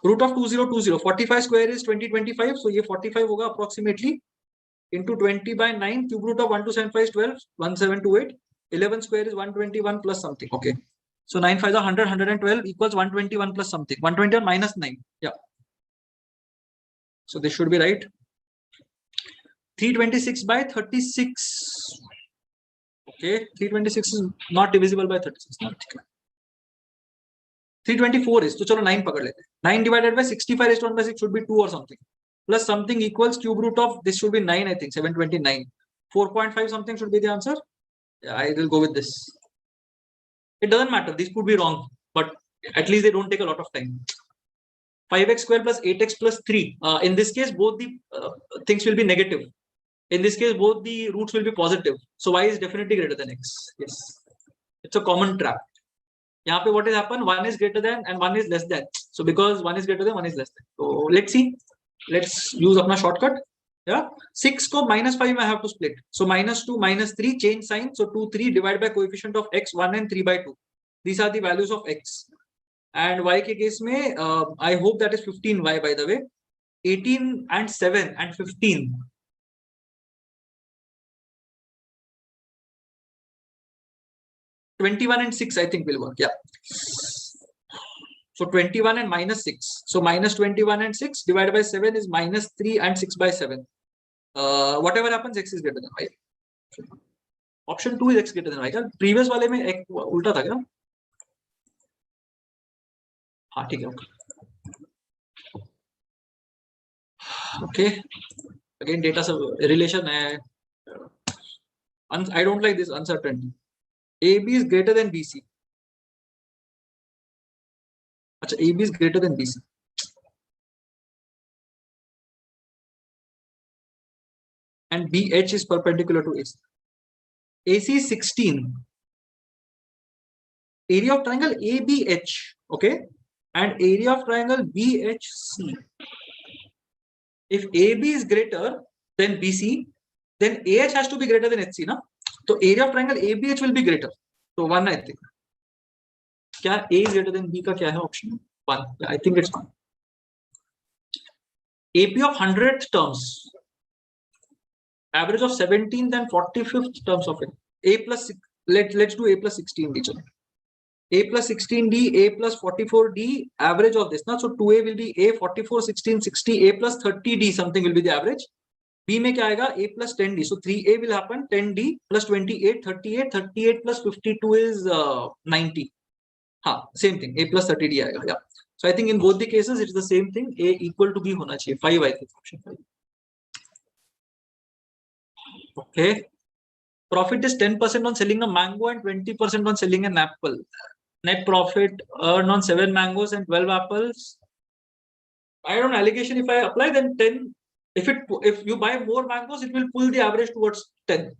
root of 2020 45 square is 2025 so ये 45 होगा approximately into 20 by 9 cube root of 1275 is 12 1728 11 square is 121 plus something okay so 9 5 are 100 112 equals 121 plus something 121 minus 9 yeah so this should be right 326 by 36 okay 326 is not divisible by 36 324 is तो चलो 9 पकड़ लेते हैं 9 divided by 65 raised to 1 by 6 should be 2 or something plus something equals cube root of this should be 9 I think 729 4.5 something should be the answer yeah, I will go with this it doesn't matter this could be wrong but at least they don't take a lot of time 5x square plus 8x plus 3 in this case both the things will be negative in this case both the roots will be positive so y is definitely greater than x yes it's a common trap यहाँ पे what is happen 1 is greater than and 1 is less than so because 1 is greater than 1 is less than so let's see let's use अपना shortcut yeah 6 को -5 I have to split so -2 -3 change sign so 2 3 divided by coefficient of x 1 and 3 by 2 these are the values of x and y के case में I hope that is 15y by the way 18 and 7 and 15 21 and 6 I think will work yeah so 21 and -6 so minus 21 and 6 divided by 7 is -3 and 6 by 7 whatever happens x is greater than y option 2 is x greater than y क्या previous वाले में एक उल्टा था क्या हाँ ठीक है okay again data relation है I don't like this uncertainty AB is greater than BC. अच्छा, AB is greater than BC. And BH is perpendicular to AC. AC is 16. Area of triangle ABH, okay, and area of triangle BHC. If AB is greater than BC, then AH has to be greater than HC, na? So area of triangle ABH will be greater. So 1 I think. क्या A is greater than B का क्या है option? 1. Yeah, I think it's 1. AP of 100th terms. Average of 17th and 45th terms of it. A plus let's do A plus 16D. A plus 16D, A plus 44D, average of this. Now, so 2A will be A 44, 16, 60, A plus 30D something will be the average. B में क्या आएगा A plus 10D. So 3A will happen 10D plus 28, 38, 38 plus 52 is 90. हाँ, same thing. A plus 30D आएगा. Yeah. So I think in both the cases it's the same thing. A equal to B होना चाहिए. 5 I think. Option 5. Okay. Profit is 10% on selling a mango and 20% on selling an apple. Net profit earned on 7 mangoes and 12 apples. I don't know, allegation if I apply then 10. If you buy more mangoes, it will pull the average towards 10.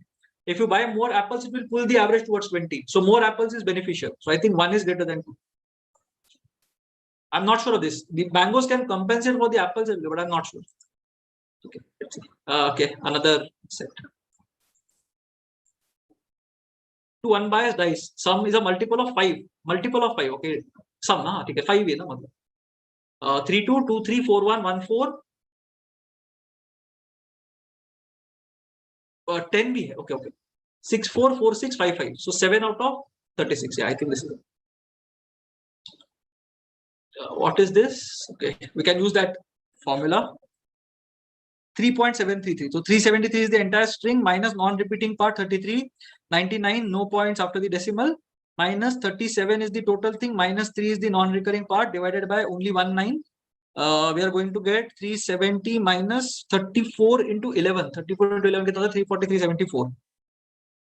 If you buy more apples, it will pull the average towards 20. So more apples is beneficial. So I think 1 is greater than 2. I'm not sure of this. The mangoes can compensate for the apples, but I'm not sure. Okay. Okay. Another set. To unbiased dice. Sum is a multiple of 5. Multiple of 5. Okay. Sum na. Okay. 5 है ना मतलब. 3 2 2 3 4 1 1 4. 10 भी है. Okay. Okay. 6 4 4 6 5 5. So 7 out of 36. Yeah, I think this is it. What is this? Okay. We can use that formula. 3.733. So 373 is the entire string minus non-repeating part 33. 99, no points after the decimal. Minus 37 is the total thing. Minus 3 is the non-recurring part divided by only 19. We are going to get 370 minus 34 into 11. 34 into 11 gets 343, 74.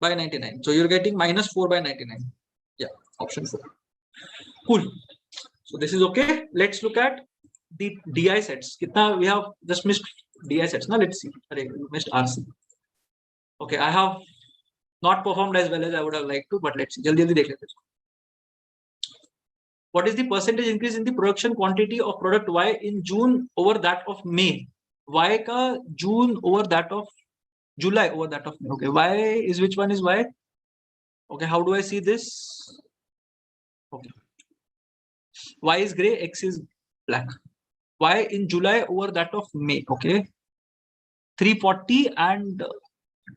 by 99. So you're getting minus 4 by 99. Yeah, option 4. Cool. So this is okay. Let's look at the DI sets. Kitna we have just missed DI sets. Now let's see. Array, we missed RC. Okay, I have not performed as well as I would have liked to, but let's see. Jaldi dekh lete. What is the percentage increase in the production quantity of product Y in June over that of May? Y ka June over that of July over that of May. Okay, Y is which one is Y? Okay, how do I see this? Okay, Y is gray, X is black. Y in July over that of May. Okay, 340 and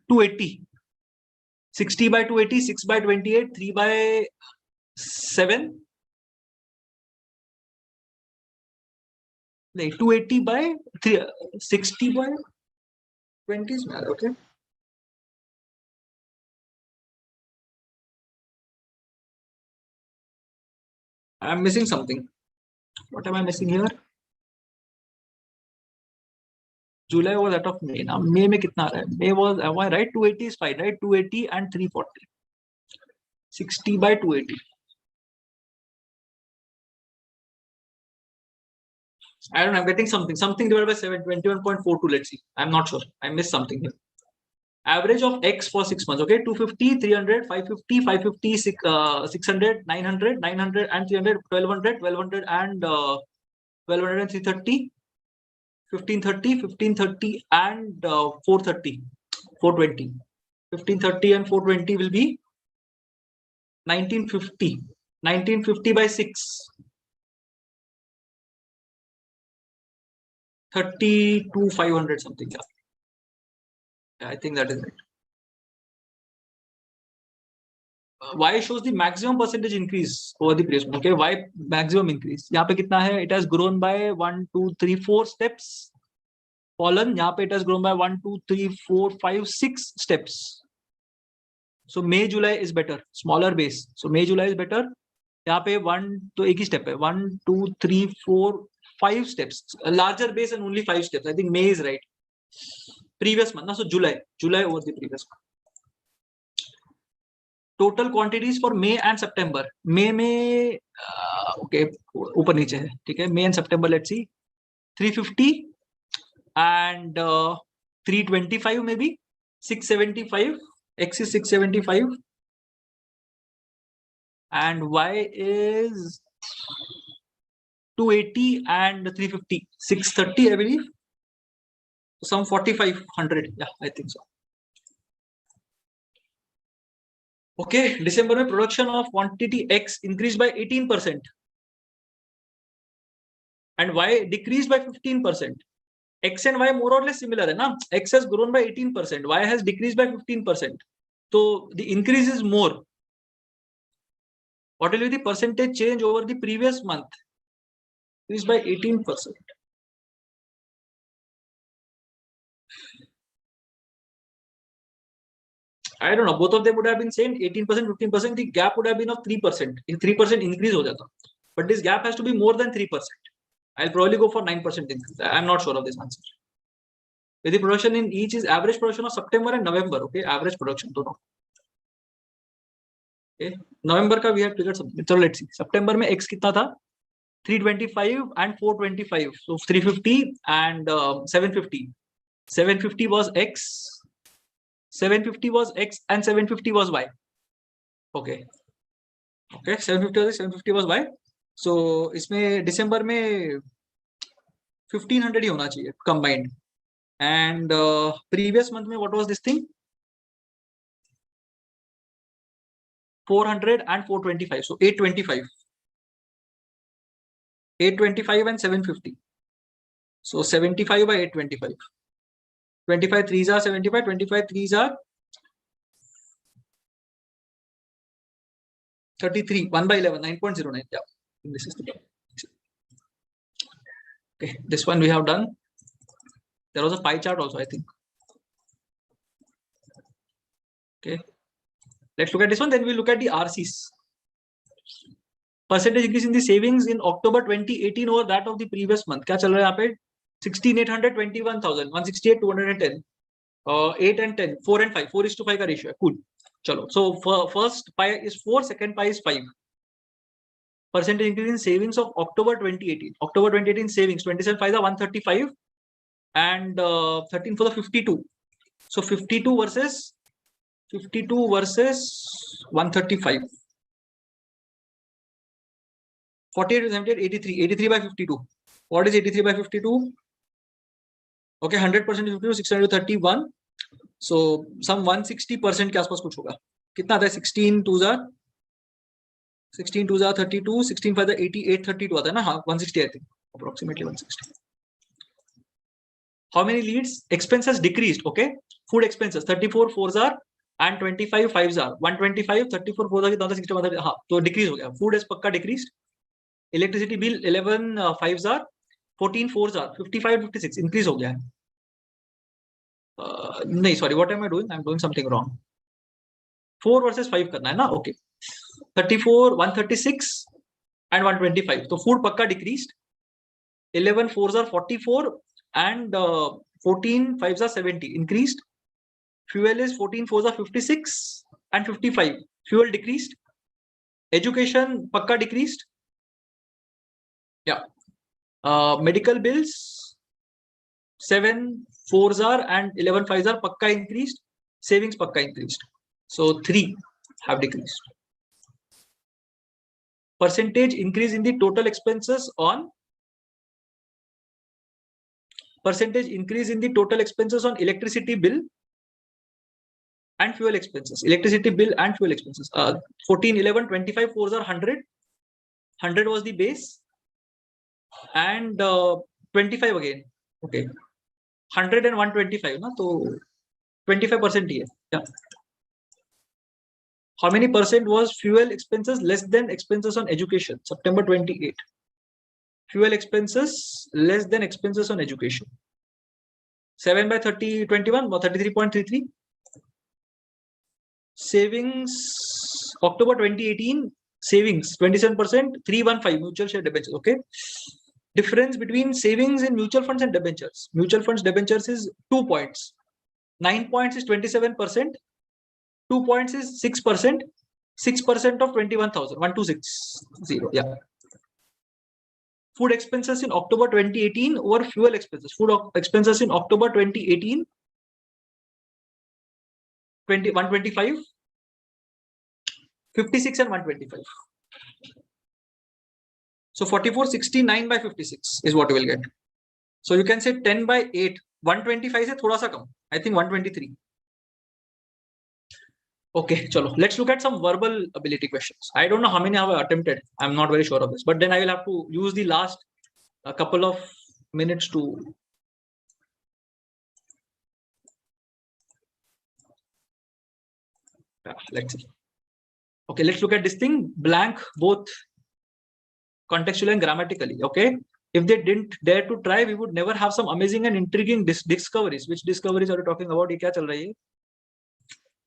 280. 60 by 280, 6 by 28, 3 by 7. Like 280 by 3, 60 by 20 is bad. Okay. I'm missing something. What am I missing here? July was that of May. Now May में कितना आ रहा है? May was, am I right? 280 is fine, right? 280 and 340. 60 by 280. I don't know. I'm getting something. Something divided by 7, 21.42. Let's see. I'm not sure. I missed something here. Average of X for 6 months. Okay, 250, 300, 550, 550, 600, 900, 900 and 300, 1200, 1200 and 1200 and 330. 1530, 1530 and 430, 420. 1530 and 420 will be 1950. 1950 by 6. 32,500 something. Yeah, I think that is right. Y shows the maximum percentage increase over the previous one. Okay, Y maximum increase. यहाँ पे कितना है? It has grown by 1, 2, 3, 4 steps. Fallen. यहाँ पे it has grown by 1, 2, 3, 4, 5, 6 steps. So May, July is better. Smaller base. So May, July is better. यहाँ पे 1 तो एक ही step है. 1, 2, 3, 4, 5 steps. A larger base and only 5 steps. I think May is right. Previous month. So July over the previous month. Total quantities for May and September. May में okay ऊपर नीचे है ठीक है. May and September let's see 350 and 325 maybe 675. X is 675 and Y is 280 and 350. 630 I believe. Some 4500. Yeah, I think so. Okay, December में production of quantity X increased by 18% and Y decreased by 15%. X and Y more or less similar है ना? X has grown by 18%, Y has decreased by 15%. So the increase is more. What will be the percentage change over the previous month? Increased by 18%. I don't know. Both of them would have been same 18%, 15%. The gap would have been of 3%. In 3% increase हो जाता. But this gap has to be more than 3%. I'll probably go for 9% increase. I'm not sure of this answer. The production in each is average production of September and November. Okay, average production. Okay, November का we have figured something. So let's see. September में X कितना था? 325 and 425. So 350 and 750. 750 was X. 750 was X and 750 was Y. Okay. Okay, 750 was Y. So इसमें December में 1500 ही होना चाहिए combined. And previous month में what was this thing? 400 and 425. So 825. 825 and 750. So 75 by 825. 25 threes are 75. 25 threes are 33. 1 by 11. 9.09. Yeah. This is the one. Okay. This one we have done. There was a pie chart also, I think. Okay. Let's look at this one. Then we'll look at the RCs. Percentage increase in the savings in October 2018 over that of the previous month. क्या चल रहा है यहाँ पे? 16,800, 21,000, 168, 210, 8 and 10, 4 and 5, 4:5 का ratio है. Cool. Chalo. So first pi is 4, second pi is 5. Percentage increase in savings of October 2018. October 2018 savings, 27 5 are 135 and 13 for the 52. So 52 versus 135. 48, 78, 83. 83 by 52. What is 83 by 52? Okay, 100% 52, 631. So some 160% के आसपास कुछ होगा. कितना आता है? 16 2s are 32, 16 5 88, 32 आता है ना? हाँ, 160 I think, approximately 160. How many leads? Expenses decreased. Okay, food expenses 34 4s are and 25 5s are 125, 34 4s are 60 मतलब हाँ तो decrease हो गया. Food is पक्का decreased. Electricity bill 11 5s are 14 4s are 55 56 increase हो गया है. नहीं sorry, what am I doing? I'm doing something wrong. 4 versus 5 करना है ना? Okay. 34 136 and 125. So food pakka decreased. 11 4s are 44 and 14 5s are 70 increased. Fuel is 14 4s are 56 and 55. Fuel decreased. Education pakka decreased. Yeah. Medical bills 7 4s are and 11 5s are pakka increased. Savings pakka increased. So 3 have decreased. Percentage increase in the total expenses on electricity bill and fuel expenses. Electricity bill and fuel expenses. 14 11 25 4s are 100. 100 was the base and 25 again. Okay, 100 and 125 na, so 25% here. Yeah. How many percent was fuel expenses less than expenses on education? September 28. Fuel expenses less than expenses on education. 7 by 30 21 or 33.33. Savings October 2018 savings 27%, 315 mutual share debentures. Okay. Difference between savings in mutual funds and debentures. Mutual funds debentures is 2 points. 9 points is 27%. 2 points is 6%. 6% of 21,000. 1260. Yeah. Food expenses in October 2018 over fuel expenses. Food expenses in October 2018 125, 56 and 125. So 44 69 by 56 is what you will get. So you can say 10 by 8. 125 से थोड़ा सा कम. I think 123. Okay, chalo. Let's look at some verbal ability questions. I don't know how many I have attempted. I'm not very sure of this, but then I will have to use the last couple of minutes to let's see. Okay, let's look at this thing. Blank both contextually and grammatically. Okay, if they didn't dare to try, we would never have some amazing and intriguing discoveries. Which discoveries are you talking about? ये क्या चल रहा है?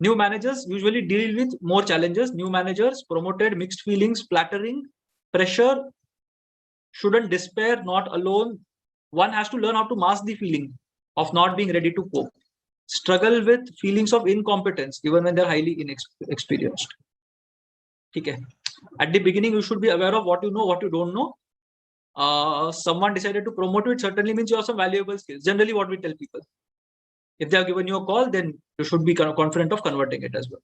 New managers usually deal with more challenges. New managers promoted, mixed feelings, flattering, pressure. Shouldn't despair, not alone. One has to learn how to mask the feeling of not being ready to cope. Struggle with feelings of incompetence even when they're highly inexperienced. Okay. At the beginning, you should be aware of what you know, what you don't know. Someone decided to promote you, it certainly means you have some valuable skills. Generally, what we tell people. If they have given you a call, then you should be confident of converting it as well.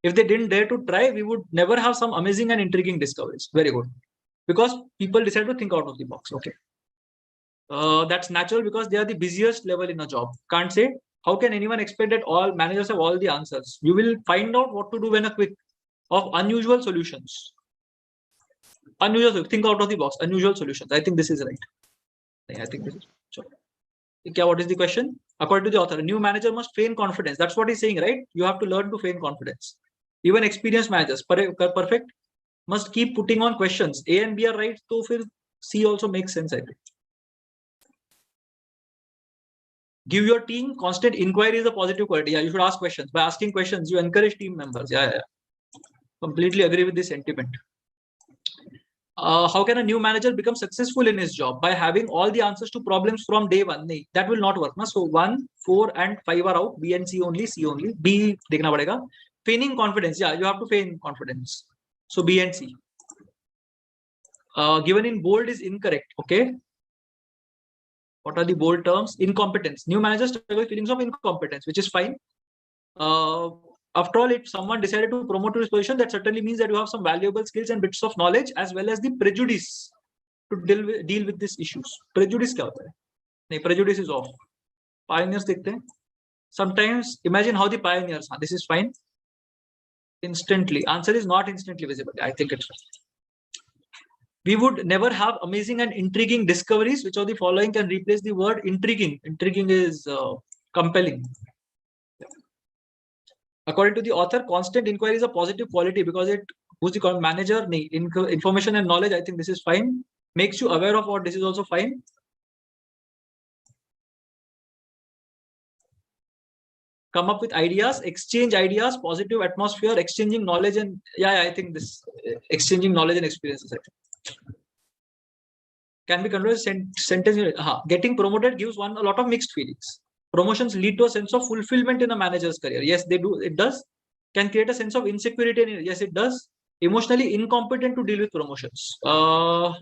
If they didn't dare to try, we would never have some amazing and intriguing discoveries. Very good. Because people decide to think out of the box. Okay. That's natural because they are the busiest level in a job. Can't say, how can anyone expect that all managers have all the answers? You will find out what to do when a quick of unusual solutions. Unusual, think out of the box, unusual solutions. I think this is right. I think this is sure. Okay, what is the question? According to the author, a new manager must feign confidence. That's what he's saying, right? You have to learn to feign confidence. Even experienced managers, perfect, must keep putting on questions. A and B are right, so C also makes sense, I think. Give your team constant inquiry is a positive quality. Yeah, you should ask questions. By asking questions, you encourage team members. Yeah. Completely agree with this sentiment. How can a new manager become successful in his job? By having all the answers to problems from day one. That will not work. Na? So 1, 4 and 5 are out. B and C only. C only. B dekhna padega. feigning confidence. Yeah, you have to feign confidence. So B and C. Given in bold is incorrect. Okay. What are the bold terms? Incompetence. New managers struggle with feelings of incompetence, which is fine. After all, if someone decided to promote to this position, that certainly means that you have some valuable skills and bits of knowledge as well as the prejudice to deal with these issues. Prejudice क्या होता है? नहीं, prejudice is off. Pioneers देखते हैं. Sometimes imagine how the pioneers are. This is fine. Instantly. Answer is not instantly visible. I think it's we would never have amazing and intriguing discoveries. Which of the following can replace the word intriguing? Intriguing is compelling. According to the author, constant inquiry is a positive quality because it who's the manager? Information and knowledge. I think this is fine. Makes you aware of what this is also fine. Come up with ideas, exchange ideas, positive atmosphere, exchanging knowledge and I think this exchanging knowledge and experiences. Can be converted sentence. Getting promoted gives one a lot of mixed feelings. Promotions lead to a sense of fulfillment in a manager's career. Yes, they do. It does. Can create a sense of insecurity. Yes, it does. Emotionally incompetent to deal with promotions. I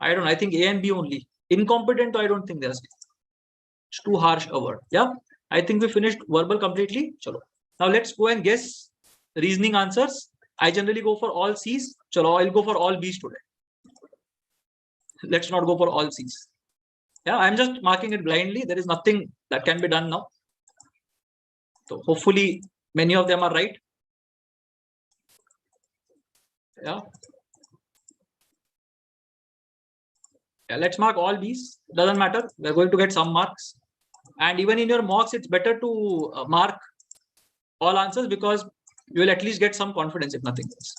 don't know. I think A and B only. Incompetent, I don't think there's. It's too harsh a word. Yeah. I think we finished verbal completely. Chalo. Now let's go and guess reasoning answers. I generally go for all C's. Chalo, I'll go for all B's today. Let's not go for all C's. Yeah, I'm just marking it blindly. There is nothing that can be done now. So hopefully many of them are right. Yeah. Yeah, let's mark all B's. Doesn't matter. We're going to get some marks. And even in your mocks, it's better to mark all answers because you will at least get some confidence if nothing else.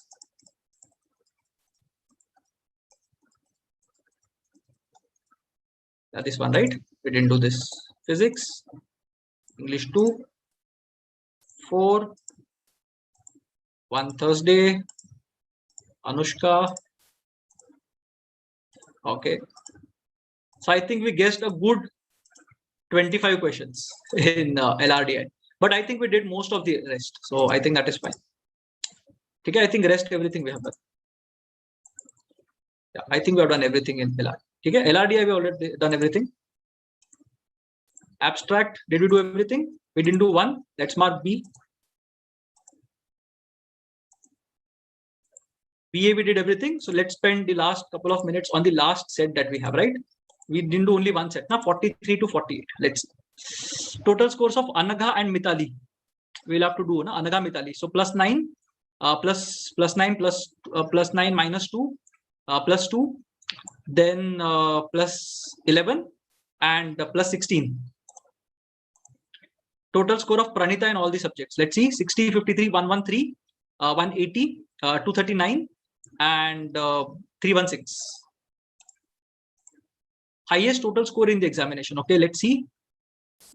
This one, right? We didn't do this. Physics, English 2, 4, 1 Thursday, Anushka. Okay. So I think we guessed a good 25 questions in LRDI. But I think we did most of the rest. So I think that is fine. Okay, I think rest everything we have done. Yeah, I think we have done everything in LRDI. Okay, LRDI we already done everything. Abstract, did we do everything? We didn't do one. Let's mark B. BA we did everything. So let's spend the last couple of minutes on the last set that we have, right? We didn't do only one set. Now 43 to 48. Let's see. Total scores of Anagha and Mitali. We'll have to do Anagha Mitali. So plus 9, plus 9 plus 9 minus 2, plus 2, then plus 11 and plus 16. Total score of Pranita in all the subjects. Let's see. 60, 53, 113, 180, 239 and 316. Highest total score in the examination. Okay, let's see.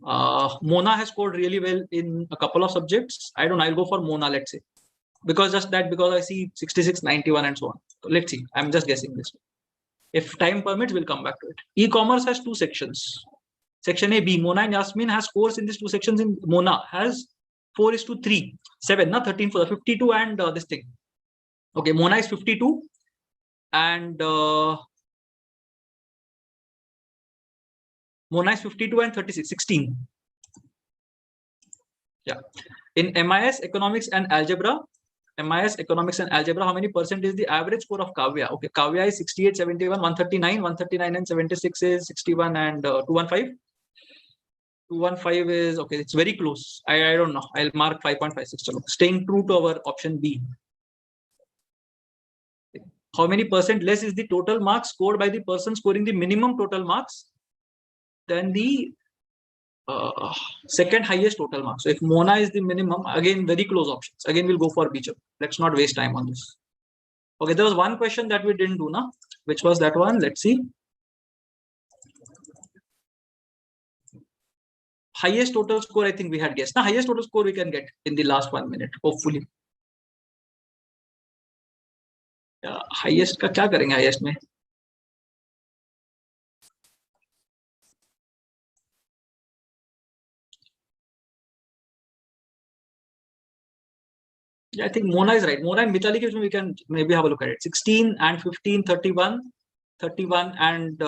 Mona has scored really well in a couple of subjects. I don't know. I'll go for Mona, let's say. Because I see 66, 91 and so on. So let's see. I'm just guessing this. If time permits, we'll come back to it. E-commerce has 2 sections. Section A, B. Mona and Yasmin has scores in these 2 sections. In Mona has 4:3, 7, 13 for the 52 and this thing. Okay, Mona is 52 and Mona is 52 and 36, 16. Yeah. In MIS Economics and Algebra, how many percent is the average score of Kavya? Okay, Kavya is 68, 71, 139 and 76 is 61 and 215. 215 is, okay, it's very close. I don't know. I'll mark 5.56. Staying true to our option B. How many percent less is the total marks scored by the person scoring the minimum total marks than the second highest total marks? So if Mona is the minimum, again, very close options. Again, we'll go for Beecham. Let's not waste time on this. Okay, there was one question that we didn't do now. Which was that one? Let's see. Highest total score, I think we had guessed. Now, highest total score we can get in the last 1 minute, hopefully. Highest का क्या करेंगे highest में? Yeah, I think Mona is right. Mona and Mitali, we can maybe have a look at it. 16 and 15, 31, 31 and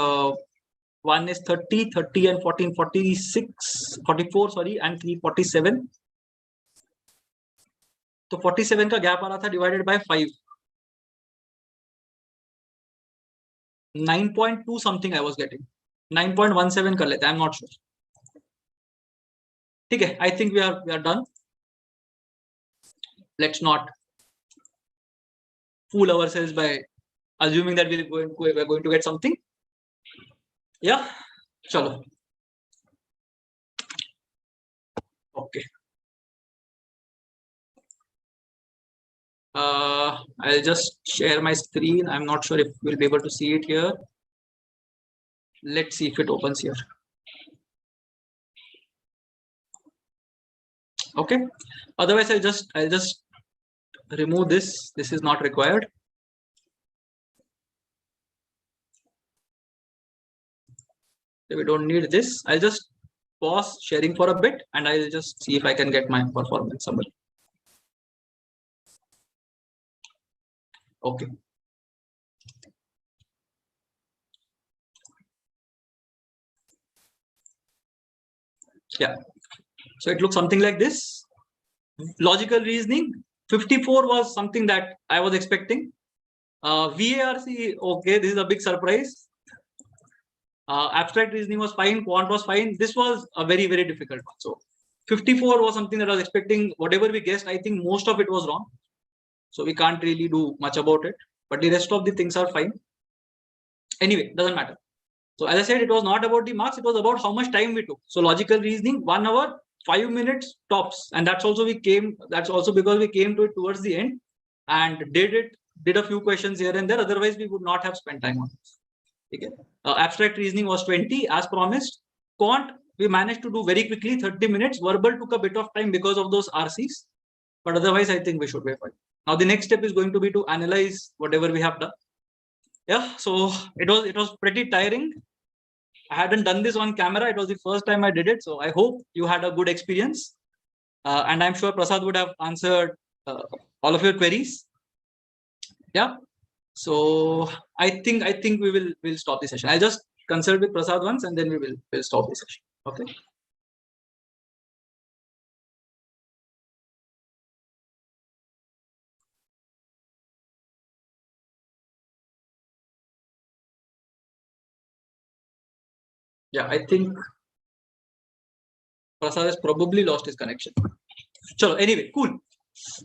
1 is 30, 30 and 14, 46, 44, sorry, and 3, 47. So 47 का gap आ रहा था divided by 5. 9.2 something I was getting. 9.17 कर लेते हैं, I'm not sure. ठीक है, I think we are done. Let's not fool ourselves by assuming that we're going to get something. Yeah, chalo. Okay. I'll just share my screen. I'm not sure if we'll be able to see it here. Let's see if it opens here. Okay. Otherwise, I'll just remove this. This is not required. We don't need this. I'll just pause sharing for a bit and I'll just see if I can get my performance summary. Okay. Yeah. So it looks something like this. Logical reasoning. 54 was something that I was expecting. VARC, okay, this is a big surprise. Abstract reasoning was fine, quant was fine. This was a very, very difficult one. So 54 was something that I was expecting. Whatever we guessed, I think most of it was wrong. So we can't really do much about it. But the rest of the things are fine. Anyway, doesn't matter. So as I said, it was not about the marks, it was about how much time we took. So logical reasoning, 1 hour, 5 minutes tops. And that's also because we came to it towards the end and did a few questions here and there. Otherwise, we would not have spent time on this. Okay. Abstract reasoning was 20 as promised. Quant, we managed to do very quickly, 30 minutes. Verbal took a bit of time because of those RCs. But otherwise, I think we should be fine. Now, the next step is going to be to analyze whatever we have done. Yeah, so it was pretty tiring. I hadn't done this on camera. It was the first time I did it. So I hope you had a good experience. And I'm sure Prasad would have answered all of your queries. Yeah. So I think we'll stop the session. I'll just consult with Prasad once and then we'll stop the session. Okay. Yeah, I think Prasad has probably lost his connection. So anyway, cool.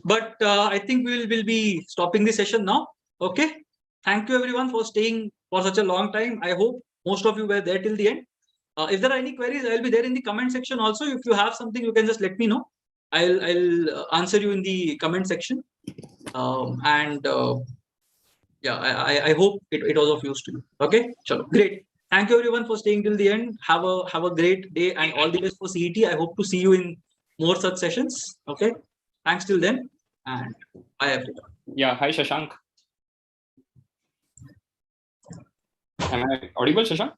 But I think we'll be stopping the session now. Okay. Thank you everyone for staying for such a long time. I hope most of you were there till the end. If there are any queries, I'll be there in the comment section also. If you have something, you can just let me know. I'll answer you in the comment section. Yeah, I hope it was of use to you. Okay, sure, great. Thank you everyone for staying till the end. Have a great day and all the best for CET. I hope to see you in more such sessions. Okay, thanks till then and bye everyone. Yeah, hi Shashank. Am I audible, Shashank?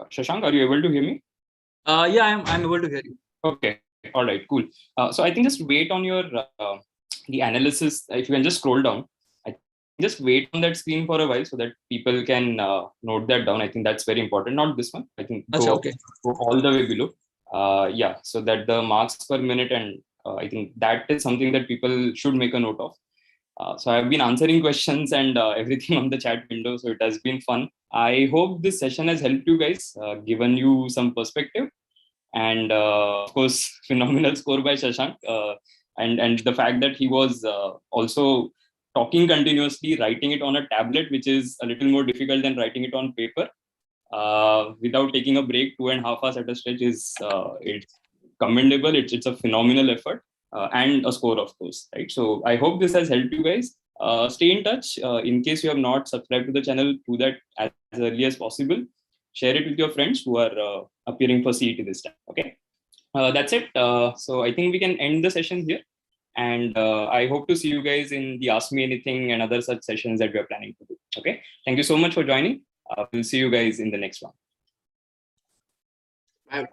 Shashank, are you able to hear me? Yeah, I'm able to hear you. Okay, all right, cool. So I think just wait on your the analysis. If you can just scroll down, just wait on that screen for a while so that people can note that down. I think that's very important. Not this one. I think go all the way below. Yeah, so that the marks per minute and I think that is something that people should make a note of. So I've been answering questions and everything on the chat window. So it has been fun. I hope this session has helped you guys, given you some perspective. And of course, phenomenal score by Shashank. And the fact that he was also talking continuously, writing it on a tablet, which is a little more difficult than writing it on paper, without taking a break 2.5 hours at a stretch is it's commendable. It's a phenomenal effort and a score, of course, right? So I hope this has helped you guys. Stay in touch. In case you have not subscribed to the channel, do that as early as possible. Share it with your friends who are appearing for CET this time. Okay, that's it. So I think we can end the session here. And I hope to see you guys in the Ask Me Anything and other such sessions that we are planning to do. Okay, thank you so much for joining. We'll see you guys in the next one. I have